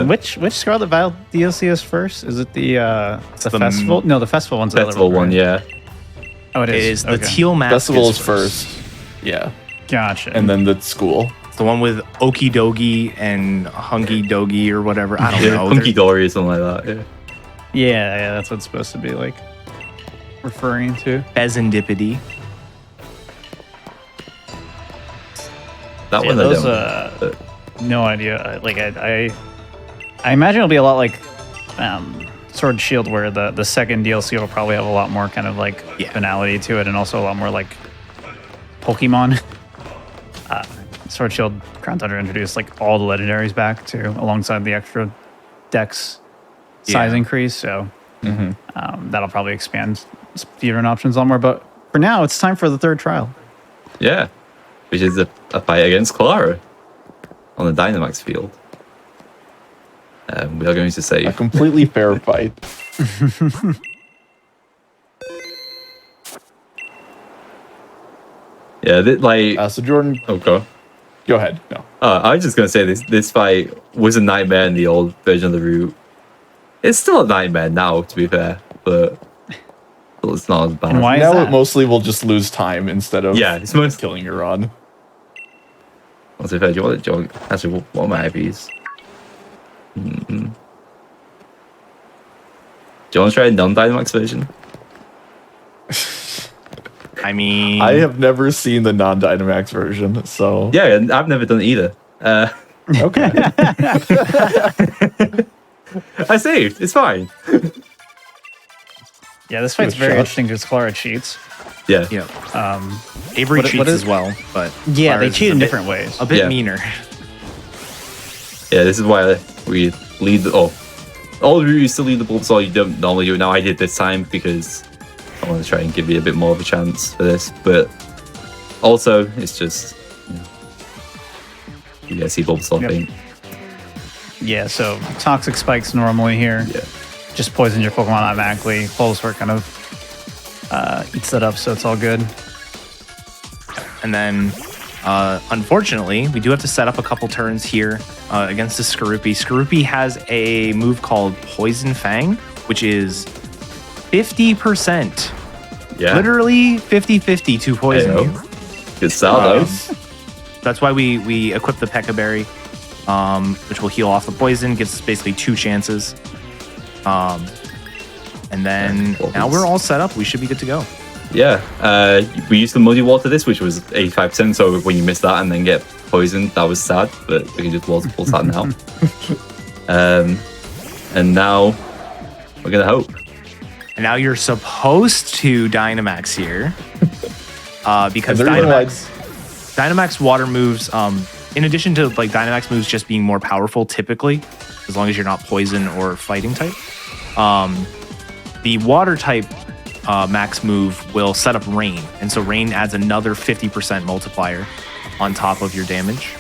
Which Scarlet Violet DLC is first? Is it the the festival? No, the festival one's the other Festival one, right? yeah. Oh, it It is. is the Okay. teal mask. Festival is first. Yeah. Gotcha. And then the school. The one with Okie Dogie and Hunky Dogie or whatever. I don't Yeah, know. Hunky Dory or something like that. Yeah. yeah, that's what it's supposed to be like referring to. Bezendipity. That Yeah, one those. I don't. No idea. Like I imagine it'll be a lot like Sword and Shield, where the second DLC will probably have a lot more kind of like Yeah. finality to it, and also a lot more like Pokemon. Sword Shield Crown Thunder introduced like all the legendaries back too, alongside the extra dex size Yeah. increase. So that'll probably expand speedrun options a lot more. But for now, it's time for the third trial. Yeah. Which is a fight against Clara on the Dynamax field. We are going to A save. completely fair fight. Yeah, like. So Jordan, Oh, go. go ahead. No. I was just going to say this fight was a nightmare in the old version of the route. It's still a nightmare now, to be fair, but it's not as bad. And why is Now that? it mostly will just lose time instead of Yeah, it's most. killing your run. What's it? Do you want actually, what are my IVs? Mm-hmm. Do you want to try a non-Dynamax version? I mean, I have never seen the non-Dynamax version, so Yeah, and I've never done it either. okay. I saved. It's fine. Yeah, this fight's Good very shot. interesting because Clara cheats. Yeah. Avery what cheats is- as well, but Yeah, they Clara's cheat is in a bit- different ways. A bit Yeah. meaner. Yeah, this is why we lead the... Oh, all of you used to lead the Bulbasaur. You don't normally do it. Now I did this time because I want to try and give you a bit more of a chance for this. But also, it's just... You guys see Bulbasaur Yep. faint. Yeah, so Toxic Spikes normally here. Yeah. Just poison your Pokemon automatically. Bulbasaur kind of eats that up, so it's all good. And then, unfortunately, we do have to set up a couple turns here against the Skorupi. Skorupi has a move called Poison Fang, which is 50%. Yeah. Literally 50-50 to poison Hey-ho. you. Good start, though. Nice. That's why we equip the P.E.K.K.A. Berry, which will heal off the poison, gives us basically 2 chances. And then Well, now we're all set up. We should be good to go. Yeah. We used the Muddy Water this, which was 85%. So when you miss that and then get poisoned, that was sad. But we can just waterfall that now. And now we're going to hope. And now you're supposed to Dynamax here. Because And the reason why- Dynamax water moves, in addition to like Dynamax moves just being more powerful typically, as long as you're not poison or fighting type, the water type max move will set up rain. And so rain adds another 50% multiplier on top of your damage.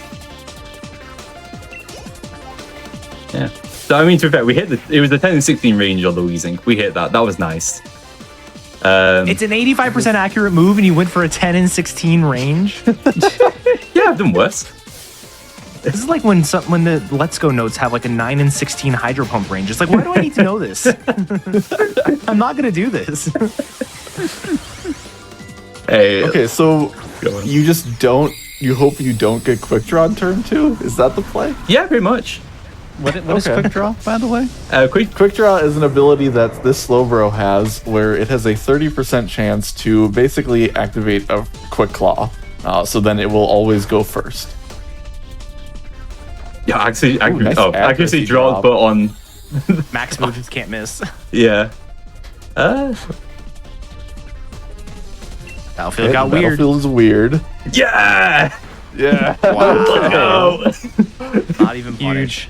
Yeah. So, I mean, to be fair, we hit it was a 10 and 16 range on the Weezing. We hit that. That was nice. It's an 85% accurate move and you went for a 10 and 16 range. Yeah, I've done worse. This is like when the Let's Go notes have like a 9 and 16 Hydro Pump range. It's like, why do I need to know this? I'm not going to do this. Hey, Okay, so Go on. you just don't. You hope you don't get Quick Draw on turn 2. Is that the play? Yeah, pretty much. What is Okay. Quick Draw, by the way? Quick Draw is an ability that this Slowbro has where it has a 30% chance to basically activate a Quick Claw. So then it will always go first. Yeah, actually, nice accuracy accuracy draw, job. but on Max moves can't miss. yeah. Battlefield got weird. Battlefield is weird. Yeah. Yeah. Wow. Not even punished.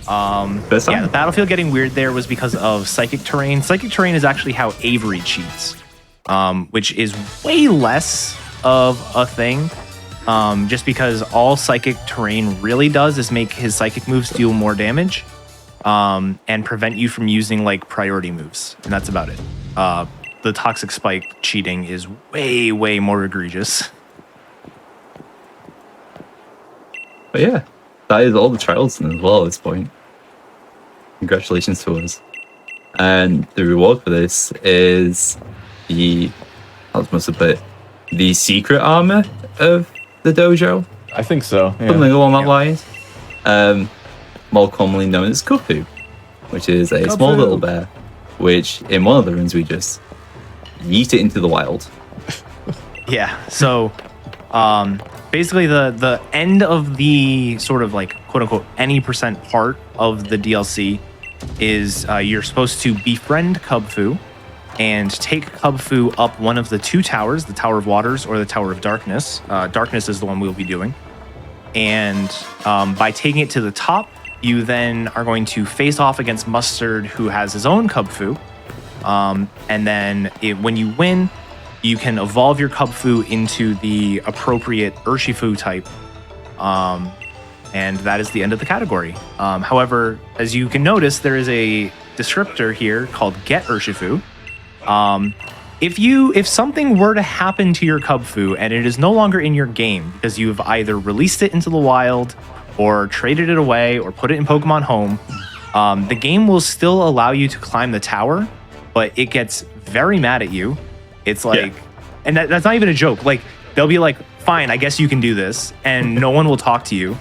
First Yeah, time. the battlefield getting weird there was because of Psychic Terrain. Psychic Terrain is actually how Avery cheats, which is way less of a thing. Just because all Psychic Terrain really does is make his Psychic moves deal more damage, and prevent you from using like priority moves, and that's about it. The Toxic Spike cheating is way, way more egregious. But yeah, that is all the trials done as well at this point. Congratulations to us. And the reward for this is how must I put it? The secret armor of the dojo. I think so. Yeah. Something along that lines. More commonly known as Kufu, which is a small Kufu. little bear, which in one of the runs we just yeet it into the wild. Yeah. So, basically, the end of the sort of like quote unquote any percent part of the DLC is you're supposed to befriend Kubfu and take Kubfu up one of the 2 towers, the Tower of Waters or the Tower of Darkness. Darkness is the one we'll be doing. And by taking it to the top, you then are going to face off against Mustard, who has his own Kubfu. And then when you win, you can evolve your Kubfu into the appropriate Urshifu type. And that is the end of the category. However, as you can notice, there is a descriptor here called Get Urshifu. If something were to happen to your Kubfu and it is no longer in your game because you've either released it into the wild or traded it away or put it in Pokemon Home, the game will still allow you to climb the tower, but it gets very mad at you. It's like, and that's not even a joke. Like, they'll be like, fine, I guess you can do this, and no one will talk to you.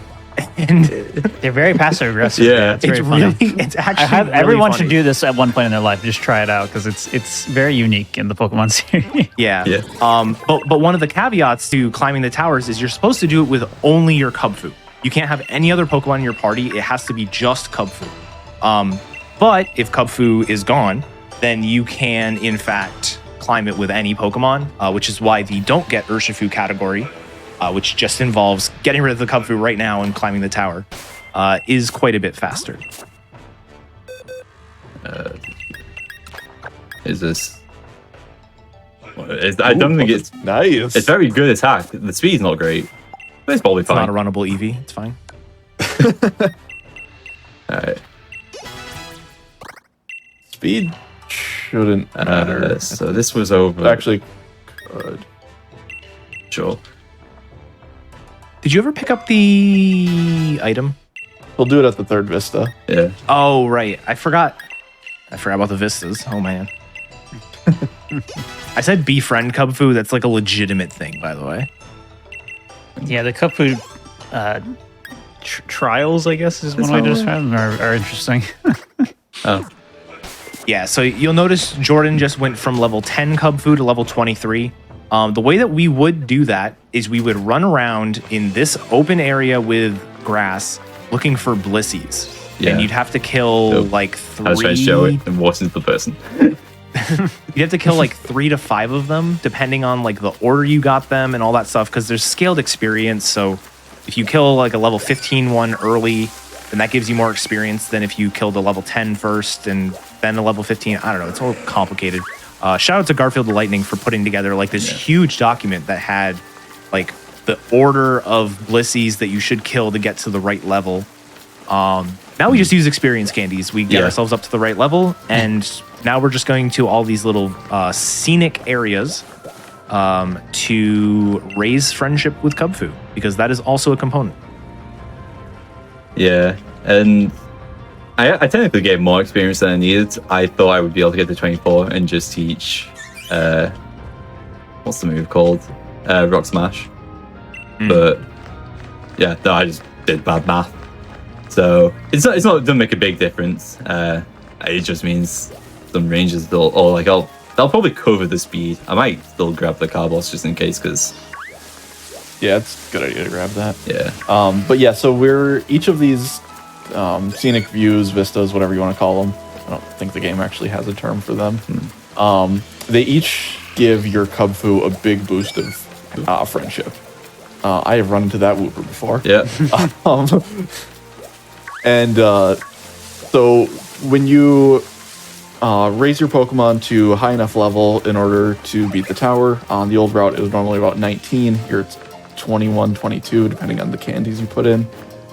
And They're very passive aggressive. Yeah. it's very funny. it's actually really Everyone should funny. do this at one point in their life. Just try it out because it's very unique in the Pokemon series. Yeah. Yeah. But one of the caveats to climbing the towers is you're supposed to do it with only your Cubfu. You can't have any other Pokemon in your party. It has to be just Cubfu. But if Cubfu is gone, then you can, in fact, climb it with any Pokemon, which is why the don't get Urshifu category, which just involves getting rid of the Cubfu right now and climbing the tower, is quite a bit faster. Is this? I don't think it's. Nice. It's very good attack. The speed's not great, but it's probably It's not fine. a runnable Eevee. It's fine. All right. Speed shouldn't matter. So this was over. Actually, could. Sure. Did you ever pick up the item? We'll do it at the third Vista. Yeah. Oh, right. I forgot about the vistas. Oh, man. I said befriend Cubfu. That's like a legitimate thing, by the way. Yeah, the Cubfu trials, I guess, is one way to describe them, are interesting. Oh. Yeah, so you'll notice Jordan just went from level 10 Cubfu to level 23. The way that we would do that is we would run around in this open area with grass looking for Blissies. Yeah. And you'd have to kill Nope. like I was trying to show it, and wasn't the person. You have to kill like 3 to 5 of them, depending on like the order you got them and all that stuff, because there's scaled experience. So if you kill like a level 15 one early, then that gives you more experience than if you killed a level 10 first and then a level 15. I don't know. It's all complicated. Shout out to Garfield the Lightning for putting together like this huge document that had like the order of Blissies that you should kill to get to the right level. Now we just use experience candies. We get ourselves up to the right level, and now we're just going to all these little scenic areas to raise friendship with Cubfu, because that is also a component. Yeah, and I technically gave more experience than I needed. I thought I would be able to get to 24 and just teach, what's the move called? Rock Smash. But yeah, no, I just did bad math. So it doesn't make a big difference. It just means some ranges they'll probably cover the speed. I might still grab the Carboss just in case, because Yeah, it's a good idea to grab that. yeah. But yeah, so we're each of these scenic views, vistas, whatever you want to call them. I don't think the game actually has a term for them. They each give your Cubfu a big boost of friendship. I have run into that Wooper before. Yeah. And so when you raise your Pokemon to a high enough level in order to beat the tower, on the old route it was normally about 19. Here it's 21, 22, depending on the candies you put in.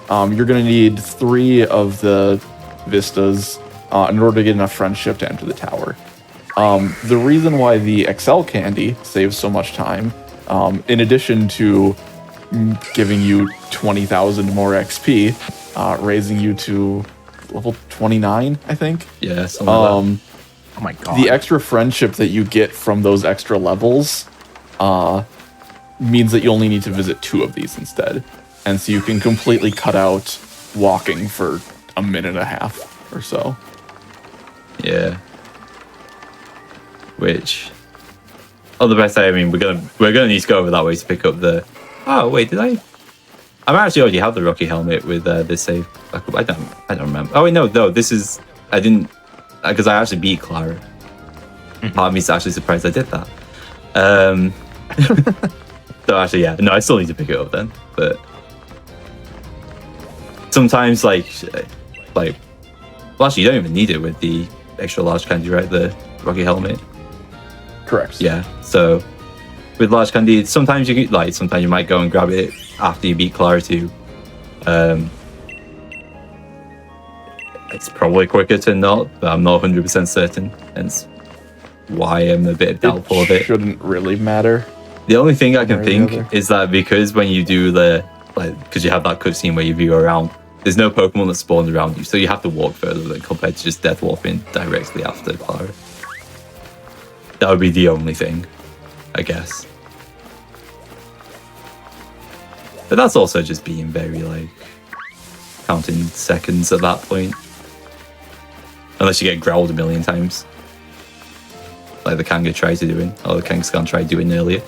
You're going to need 3 of the vistas in order to get enough friendship to enter the tower. The reason why the Excel candy saves so much time, in addition to giving you 20,000 more XP, raising you to level 29, I think. Yeah. Something like that. Oh my god. The extra friendship that you get from those extra levels means that you only need to visit 2 of these instead. And so you can completely cut out walking for a minute and a half or so. Yeah. Which, on the best side, I mean, we're gonna need to go over that way to pick up the. Oh wait, did I? I might actually already have the Rocky helmet with this save. I don't remember. Oh wait, no, this is. I didn't, because I actually beat Clara. Part of me is actually surprised I did that. So actually, yeah, no, I still need to pick it up then. But sometimes, well, actually, you don't even need it with the extra large candy, right? The Rocky helmet. Correct. Yeah. So with large candy, sometimes you can, sometimes you might go and grab it after you beat Clara too. It's probably quicker to not, but I'm not 100% certain. Hence why I'm a bit doubtful of it. Shouldn't really matter. The only thing I can One or the think other. is that because when you do because you have that cutscene where you view around, there's no Pokemon that spawns around you, so you have to walk further than compared to just death warping directly after Clara. That would be the only thing, I guess. But that's also just being very, like, counting seconds at that point. Unless you get growled a million times. Like the Kanga tried to doing, or the Kangaskhan tried doing earlier.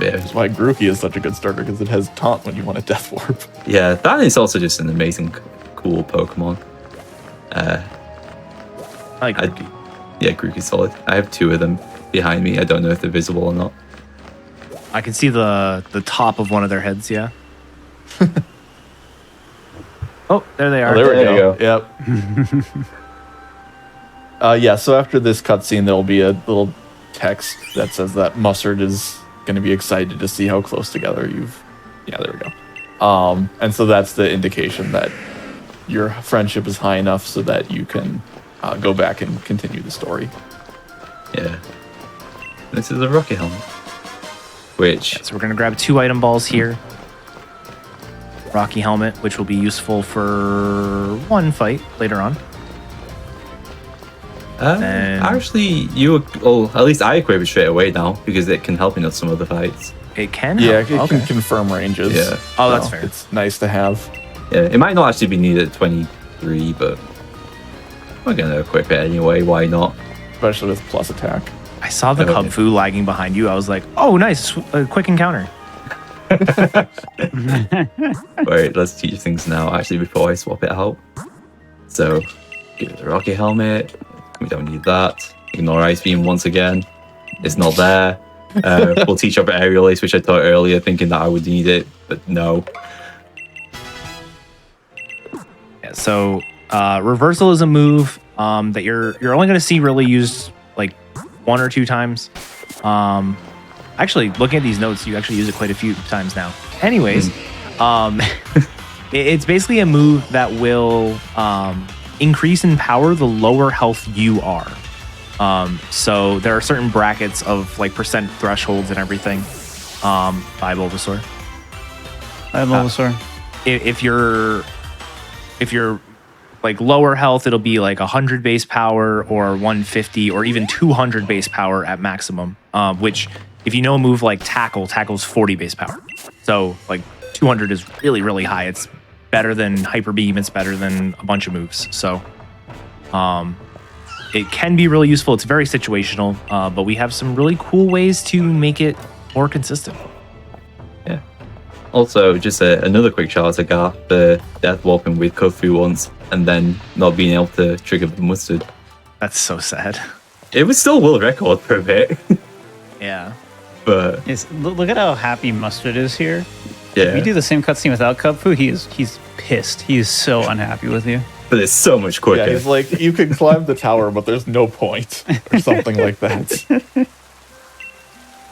Yeah. That's why Grookey is such a good starter, because it has taunt when you want a Death Warp. Yeah, that is also just an amazing, cool Pokemon. I like I- Grookey. Yeah, Grookey's solid. I have 2 of them behind me. I don't know if they're visible or not. I can see the top of one of their heads. Yeah. Oh, there they are. Oh, there we There you go. Yep. Yeah, so after this cutscene, there'll be a little text that says that Mustard is going to be excited to see how close together you've... Yeah, there we go. And so that's the indication that your friendship is high enough so that you can go back and continue the story. Yeah. This is a rocket helmet. Which, So we're gonna grab 2 item balls here. Rocky helmet, which will be useful for one fight later on. And- actually, at least I equip it straight away now, because it can help in some other fights. It can. Yeah, help. it Okay. can confirm ranges. Yeah. Oh, that's So fair. It's nice to have. Yeah, it might not actually be needed at 23, but we're gonna equip it anyway, why not? Especially with plus attack. I saw the Okay. Cub Fu lagging behind you. I was like, oh, nice, a quick encounter. Wait, let's teach things now, actually, before I swap it out. So, give it the rocket helmet. We don't need that. Ignore Ice Beam once again. It's not there. We'll teach up Aerial Ace, which I thought earlier, thinking that I would need it, but no. Yeah, so reversal is a move that you're only going to see really used like 1 or 2 times. Actually, looking at these notes, you actually use it quite a few times now. Anyways, it's basically a move that will increase in power the lower health you are. So there are certain brackets of like percent thresholds and everything. By Bulbasaur. I have Bulbasaur. If you're like lower health, it'll be like 100 base power or 150 or even 200 base power at maximum. Which, if you know a move like Tackle's 40 base power. So like 200 is really, really high. It's better than Hyper Beam. It's better than a bunch of moves. So it can be really useful. It's very situational, but we have some really cool ways to make it more consistent. Yeah. Also, just another quick shout out to Garth for death warping with Kofu once and then not being able to trigger the mustard. That's so sad. It was still world record for a bit, Yeah. but Look at how happy Mustard is here. yeah. We do the same cutscene without Cubfu. He's pissed. He is so unhappy with you. But it's so much quicker. Yeah, he's like, you can climb the tower, but there's no point, or something like that.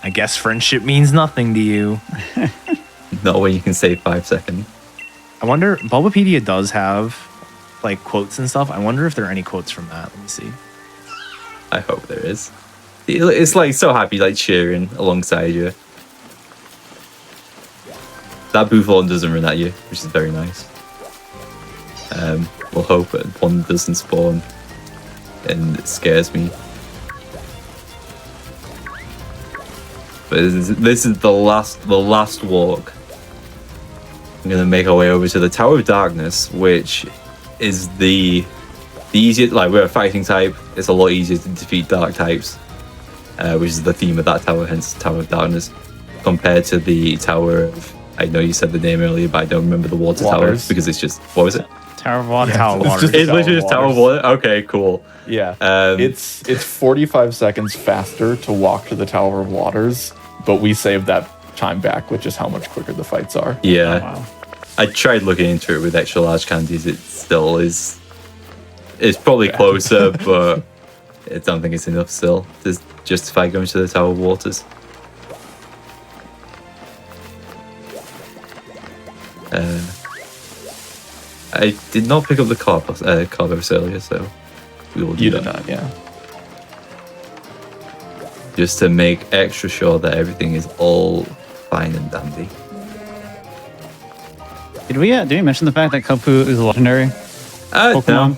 I guess friendship means nothing to you. Not when you can save 5 seconds. I wonder, Bulbapedia does have like quotes and stuff. I wonder if there are any quotes from that. Let me see. I hope there is. It's like so happy, like cheering alongside you. That Buffon doesn't run at you, which is very nice. We'll hope that one doesn't spawn, and it scares me. But this is the last walk. I'm gonna make our way over to the Tower of Darkness, which is the easiest. Like, we're a fighting type, it's a lot easier to defeat dark types, which is the theme of that tower, hence Tower of Darkness, compared to the Tower of, I know you said the name earlier, but I don't remember the water tower Waters. because it's just, what was it? Tower of Water. Tower of it's Water. just- It's Tower literally of just Tower of Waters. Water. Okay, cool. Yeah, Um, it's 45 seconds faster to walk to the Tower of Waters, but we saved that time back with just how much quicker the fights are. Yeah, Wow. I tried looking into it with extra large candies. It still is. It's probably closer, but I don't think it's enough still to justify going to the Tower of Waters. I did not pick up the Carbos earlier, so we will do You that. did not, yeah. Just to make extra sure that everything is all fine and dandy. Did we mention the fact that Cubfu is a legendary No, Pokemon?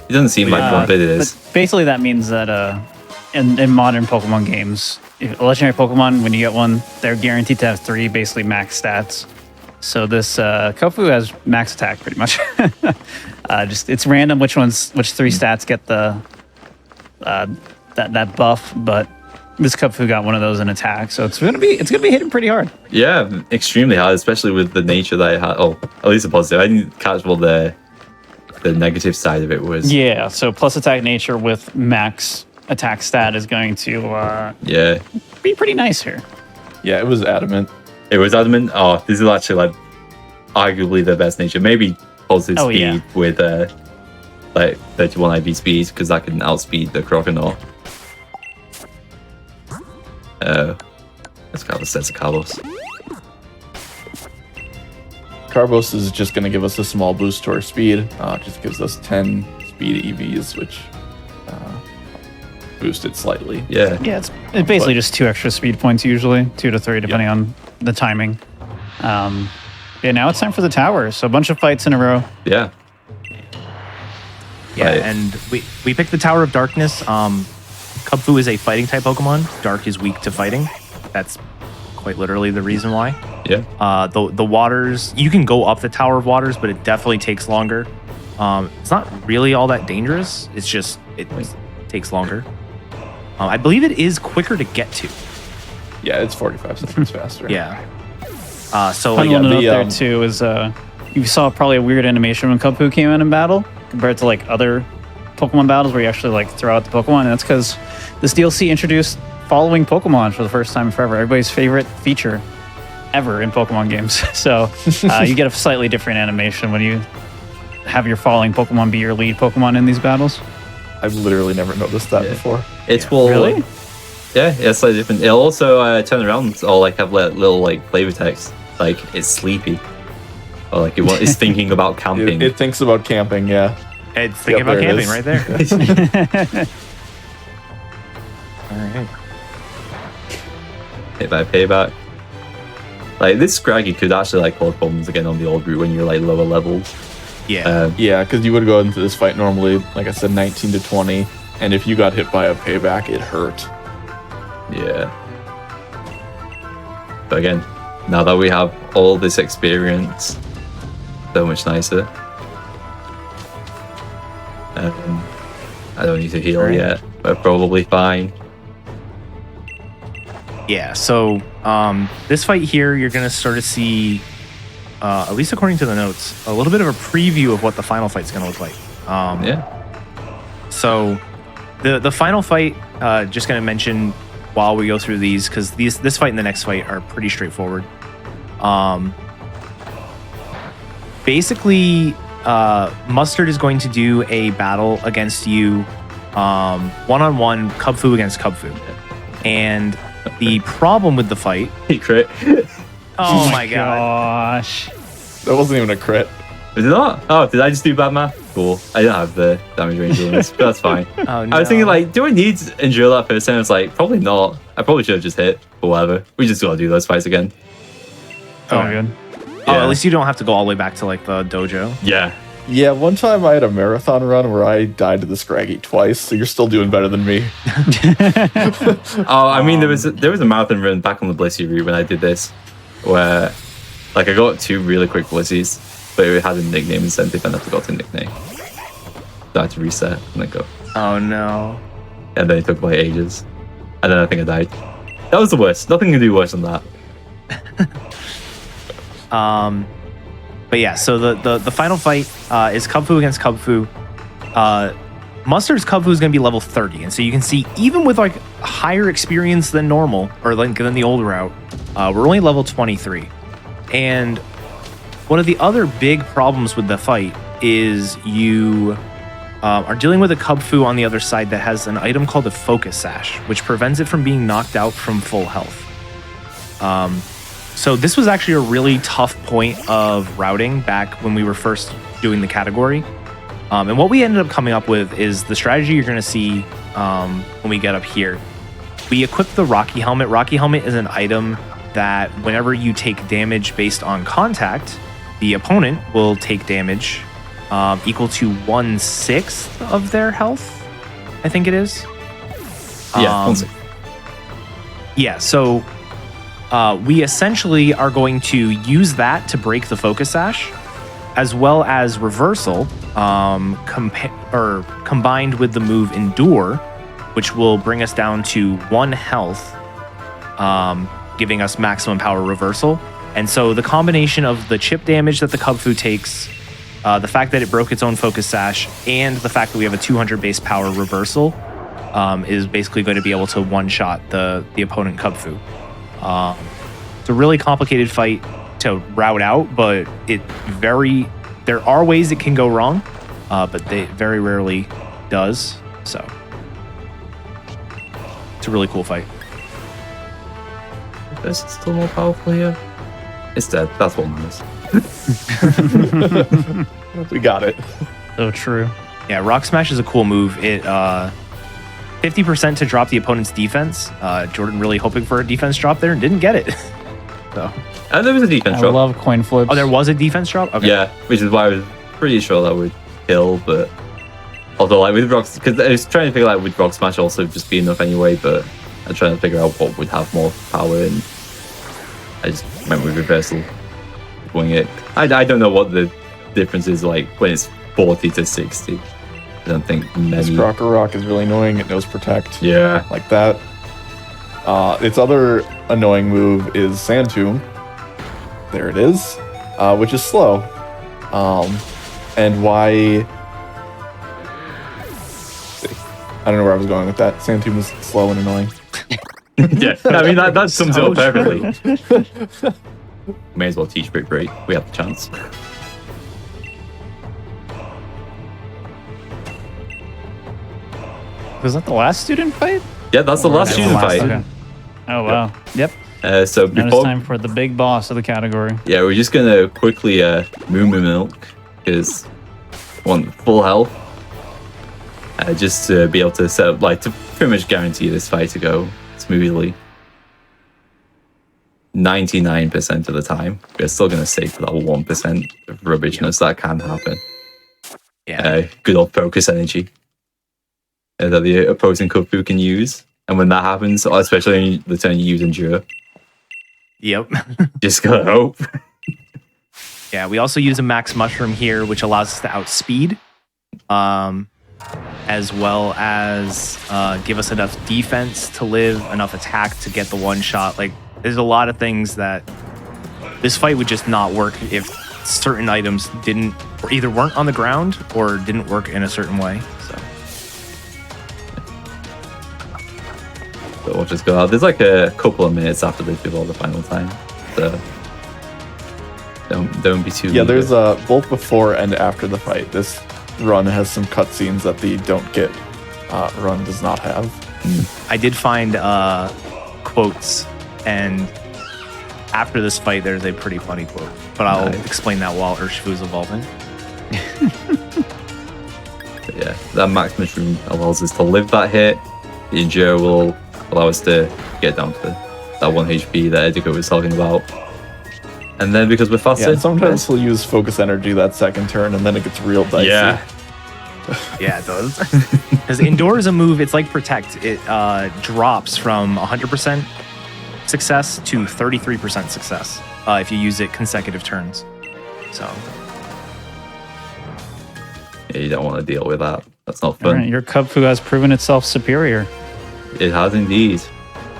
it doesn't seem like one bit it is. But basically, that means that in modern Pokemon games, legendary Pokemon, when you get one, they're guaranteed to have 3 basically max stats. So this Kofu has max attack pretty much. Just it's random which 3 stats get the that buff, but this Kofu got one of those in attack, so it's gonna be hitting pretty hard. Yeah, extremely hard, especially with the nature that it had. Oh, at least the positive. I didn't catch what the negative side of it was. Yeah, so plus attack nature with max attack stat is going to be pretty nice here. Yeah, it was adamant. It was adamant. Oh, this is actually like arguably the best nature. Maybe positive speed with like 31 IV speed, because that can outspeed the Croconaut. Let's go with Sense of Carlos. Carbos is just going to give us a small boost to our speed. Just gives us 10 speed EVs, which boost it slightly. Yeah. Yeah, it's basically just 2 extra speed points usually, 2 to 3 depending on the timing. Yeah, now it's time for the tower. So a bunch of fights in a row. Yeah. Yeah, Right. and we picked the Tower of Darkness. Kubfu is a fighting type Pokemon. Dark is weak to fighting. That's quite literally the reason why. Yeah. The waters, you can go up the Tower of Waters, but it definitely takes longer. It's not really all that dangerous. It's just it takes longer. I believe it is quicker to get to. Yeah, it's 45 seconds faster. Yeah. So Fun yeah, one to the, note there too is you saw probably a weird animation when Kubfu came in battle compared to like other Pokemon battles where you actually like throw out the Pokemon, and that's because this DLC introduced following Pokemon for the first time forever. Everybody's favorite feature ever in Pokemon games. So you get a slightly different animation when you have your following Pokemon be your lead Pokemon in these battles. I've literally never noticed that before. It will. Really? Yeah, it's slightly different. It'll also turn around or like have little like flavor text, like it's sleepy, or like it's thinking about camping. It thinks about camping, yeah. it's thinking about there it camping is. right there. All right. Hit by payback. Like this Scraggy could actually like cause problems again on the old route when you're like lower levels. Yeah. Yeah, because you would go into this fight normally, like I said, 19 to 20, and if you got hit by a payback, it hurt. Yeah. But again, now that we have all this experience, so much nicer. I don't need to heal Right. yet. We're probably fine. Yeah, so this fight here, you're going to sort of see, at least according to the notes, a little bit of a preview of what the final fight's going to look like. Yeah. So the final fight, just going to mention while we go through these, because this fight and the next fight are pretty straightforward. Basically, Mustard is going to do a battle against you, one-on-one, Kubfu against Kubfu. And the problem with the fight... He crit. Oh my god. Gosh. That wasn't even a crit. Is it not? Oh, did I just do bad math? Cool. I don't have the damage range on this, but that's fine. Oh, no. I was thinking, like, do I need to endure that first time? It's like, probably not. I probably should have just hit, but whatever. We just gotta do those fights again. Oh, Okay. good. Oh, Yeah. at least you don't have to go all the way back to like the dojo. Yeah. Yeah, one time I had a marathon run where I died to the Scraggy twice, so you're still doing better than me. Oh, I mean, there was a marathon run back on the Blissey route when I did this, where, like, I got 2 really quick Blissies, but it had a nickname incentive and I forgot the nickname. So I had to reset and then go. Oh no. And then it took like ages. And then I think I died. That was the worst. Nothing can do worse than that. But yeah, so the final fight is Kubfu against Kubfu. Mustard's Kubfu is going to be level 30, and so you can see even with like higher experience than normal or like than the old route, we're only level 23. And one of the other big problems with the fight is you are dealing with a Kubfu on the other side that has an item called a Focus Sash, which prevents it from being knocked out from full health. So this was actually a really tough point of routing back when we were first doing the category. And what we ended up coming up with is the strategy you're going to see when we get up here. We equip the Rocky Helmet. Rocky Helmet is an item that whenever you take damage based on contact, the opponent will take damage equal to 1/6 of their health, I think it is. Yeah, 1/6. Yeah, so we essentially are going to use that to break the focus sash, as well as reversal, combined with the move endure, which will bring us down to 1 health, giving us maximum power reversal. And so the combination of the chip damage that the Kubfu takes, the fact that it broke its own focus sash, and the fact that we have a 200 base power reversal, is basically going to be able to one-shot the opponent Kubfu. It's a really complicated fight to route out, but there are ways it can go wrong, but they very rarely does. So it's a really cool fight. This is still more powerful here. It's dead. That's what matters. We got it. So true. Yeah, Rock Smash is a cool move. It 50% to drop the opponent's defense. Jordan really hoping for a defense drop there and didn't get it. So And there was a defense I drop. love coin flips. oh, there was a defense drop. Okay. Yeah, which is why I was pretty sure that would kill, but although like with Rock, because I was trying to figure out would Rock Smash also just be enough anyway, but I'm trying to figure out what would have more power, and I just went with reversal, wing it. I don't know what the difference is like when it's 40 to 60. I don't think This many. Crocker Rock is really annoying. It knows protect. Yeah, Like that. Its other annoying move is Sand Tomb. There it is, which is slow. And why? I don't know where I was going with that. Sand Tomb is slow and annoying. yeah. I mean that sums it So up perfectly. May as well teach Brick Break. We have the chance. Was that the last student fight? Yeah, that's the last That's the student last- fight. okay. Oh wow. Yep. So Now it's before, time for the big boss of the category. yeah, we're just gonna quickly Moo Moo Milk because I want full health, just to be able to set up, like, to pretty much guarantee this fight to go smoothly. 99% of the time, we're still gonna save for that 1% of rubbishness that can happen. Yeah. Good old focus energy that the opposing Kubfu can use, and when that happens, especially the turn you use Endure, Yep. just gotta hope. Yeah, we also use a max mushroom here, which allows us to outspeed, as well as give us enough defense to live, enough attack to get the one shot. Like, there's a lot of things that this fight would just not work if certain items didn't, or either weren't on the ground or didn't work in a certain way. So we'll just go out. There's like a couple of minutes after this before the final time, so don't be too. Yeah, eager. there's both before and after the fight. This run has some cutscenes that the Don't Get run does not have. I did find quotes, and after this fight, there's a pretty funny quote, but I'll Nice. explain that while Urshifu's evolving. But yeah, that max mushroom allows us to live that hit. The endure will allow us to get down to that 1 HP that Ediko was talking about. And then because we're Yeah, faster, and sometimes he'll use focus energy that second turn, and then it gets real dicey. yeah, Yeah, it does. Because Endure is a move, it's like Protect. It drops from 100% success to 33% success if you use it consecutive turns. So, yeah, you don't want to deal with that. That's not All fun. right, your Kubfu has proven itself superior. It has indeed,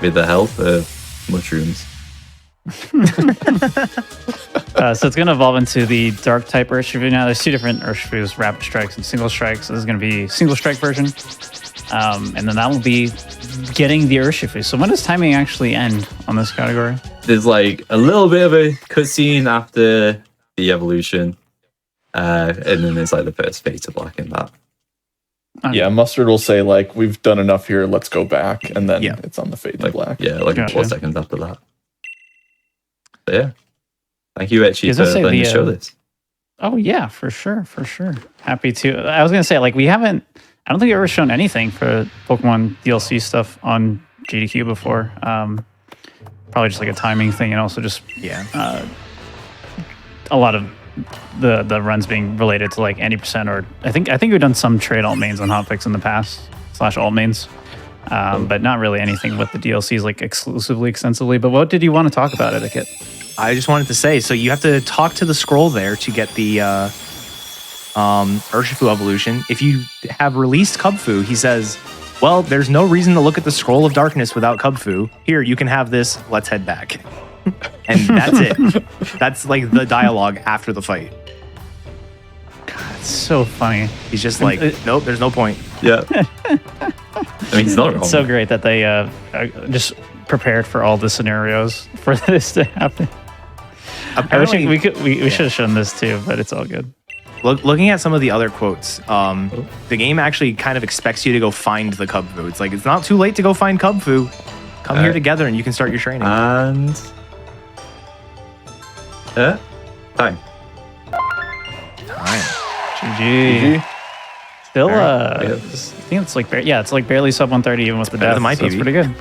with the help of mushrooms. So it's going to evolve into the dark type Urshifu now. There's two different Urshifus, rapid strikes and single strikes. So this is going to be single strike version. And then that will be getting the Urshifu. So when does timing actually end on this category? There's like a little bit of a cutscene after the evolution, and then there's like the first fade to black in that. Yeah, Mustard will say, like, we've done enough here, let's go back, and then Yeah. it's on the fade to Like black. yeah, like Gotcha. 4 seconds after that. But yeah, thank you, Etchy, Does it for say letting the, us show this. Oh yeah, for sure, for sure. Happy to. I was gonna say, like, I don't think we've ever shown anything for Pokemon DLC stuff on GDQ before. Probably just like a timing thing, and also just yeah. a lot of the runs being related to like 90%, or I think we've done some trade alt mains on hotfix in the past / alt mains. but not really anything with the DLCs like exclusively, extensively. But what did you want to talk about, Etiquette? I just wanted to say, so you have to talk to the scroll there to get the Urshifu evolution. If you have released Kubfu, he says, well, there's no reason to look at the Scroll of Darkness without Kubfu. Here, you can have this. Let's head back. And that's it. That's like the dialogue after the fight. It's so funny. He's just like, nope, there's no point. Yeah. I mean, he's not wrong. It's so great that they are just prepared for all the scenarios for this to happen. I wish we should have shown this too, but it's all good. Looking at some of the other quotes, the game actually kind of expects you to go find the Kubfu. It's like, it's not too late to go find Kubfu. Come here together and you can start your training. And time. GG. Still, Right. I think it's like, it's like barely sub 130 even with the better death. than my So it's PB. pretty good.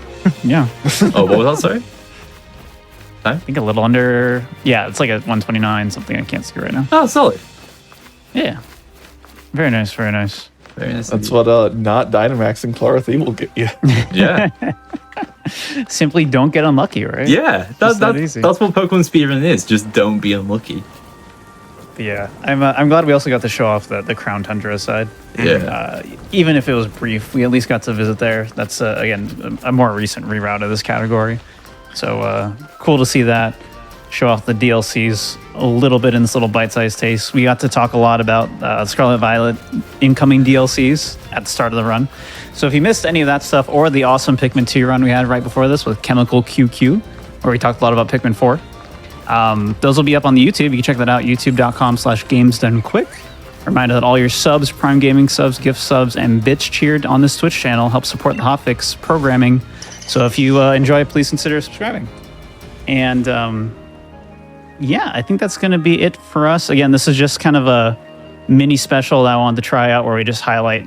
Yeah. Oh, what was that? Sorry. I think a little under. Yeah, it's like a 129 something. I can't see right now. Oh, solid. Yeah. Very nice. Very nice. Very nice. That's what not Dynamaxing Chlorothene will get you. Yeah. Simply don't get unlucky, right? Yeah. Just that easy. That's what Pokemon speedrun is. Just don't be unlucky. Yeah. I'm glad we also got to show off the Crown Tundra side. Yeah. Even if it was brief, we at least got to visit there. That's again a more recent reroute of this category. So cool to see that. Show off the DLCs a little bit in this little bite-sized taste. We got to talk a lot about Scarlet Violet incoming DLCs at the start of the run. So if you missed any of that stuff or the awesome Pikmin 2 run we had right before this with Chemical QQ, where we talked a lot about Pikmin 4, those will be up on the YouTube. You can check that out, youtube.com/gamesdonequick. Reminder that all your subs, Prime Gaming subs, gift subs, and bits cheered on this Twitch channel help support the Hotfix programming. So if you enjoy it, please consider subscribing. And yeah, I think that's going to be it for us. Again, this is just kind of a mini special that I wanted to try out where we just highlight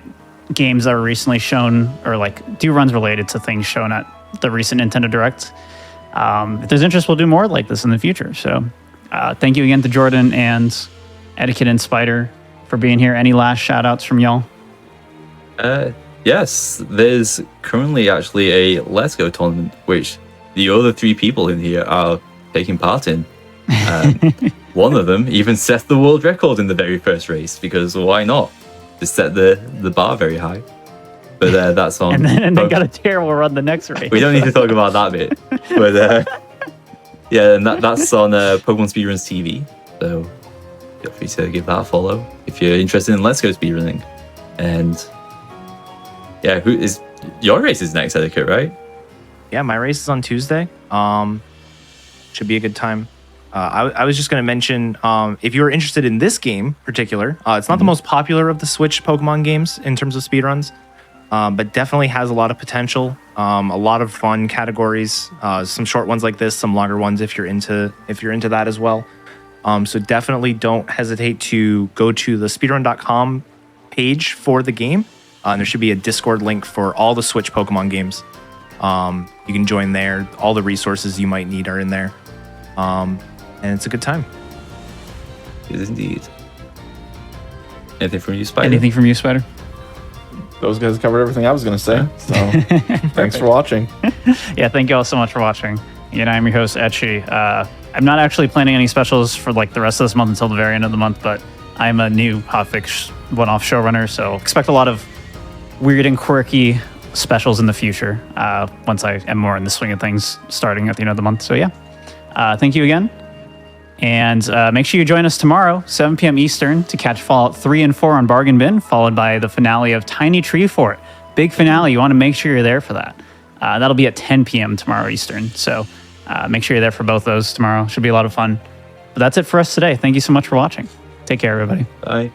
games that were recently shown or like do runs related to things shown at the recent Nintendo Direct. If there's interest, we'll do more like this in the future. So thank you again to Jordan and Etiquette and Spider for being here. Any last shout outs from y'all? Yes, there's currently actually a Let's Go tournament, which the other 3 people in here are taking part in. One of them even set the world record in the very first race, because why not? Just set the bar very high. But that's on. And then got a terrible run the next race. We don't need to talk about that bit. But yeah, and that's on Pokemon Speedruns TV. So feel free to give that a follow if you're interested in Let's Go speedrunning. And yeah, your race is next, Etiquette, right? Yeah, my race is on Tuesday. Should be a good time. I was just going to mention, if you're interested in this game in particular, it's not the most popular of the Switch Pokemon games in terms of speedruns, but definitely has a lot of potential, a lot of fun categories, some short ones like this, some longer ones if you're into that as well. So definitely don't hesitate to go to the speedrun.com page for the game. There should be a Discord link for all the Switch Pokemon games. You can join there. All the resources you might need are in there. And it's a good time. It is indeed. Anything from you, Spider? Anything from you, Spider? Those guys covered everything I was going to say. So thanks for watching. Yeah, thank you all so much for watching. Again, I'm your host, Etchi. I'm not actually planning any specials for like the rest of this month until the very end of the month, but I'm a new Hotfix one-off showrunner, so expect a lot of weird and quirky specials in the future once I am more in the swing of things starting at the end of the month. So yeah, thank you again. And make sure you join us tomorrow, 7 p.m. Eastern, to catch Fallout 3 and 4 on Bargain Bin, followed by the finale of Tiny Tree Fort. Big finale. You want to make sure you're there for that. That'll be at 10 p.m. tomorrow Eastern. So make sure you're there for both those tomorrow. Should be a lot of fun. But that's it for us today. Thank you so much for watching. Take care, everybody. Bye.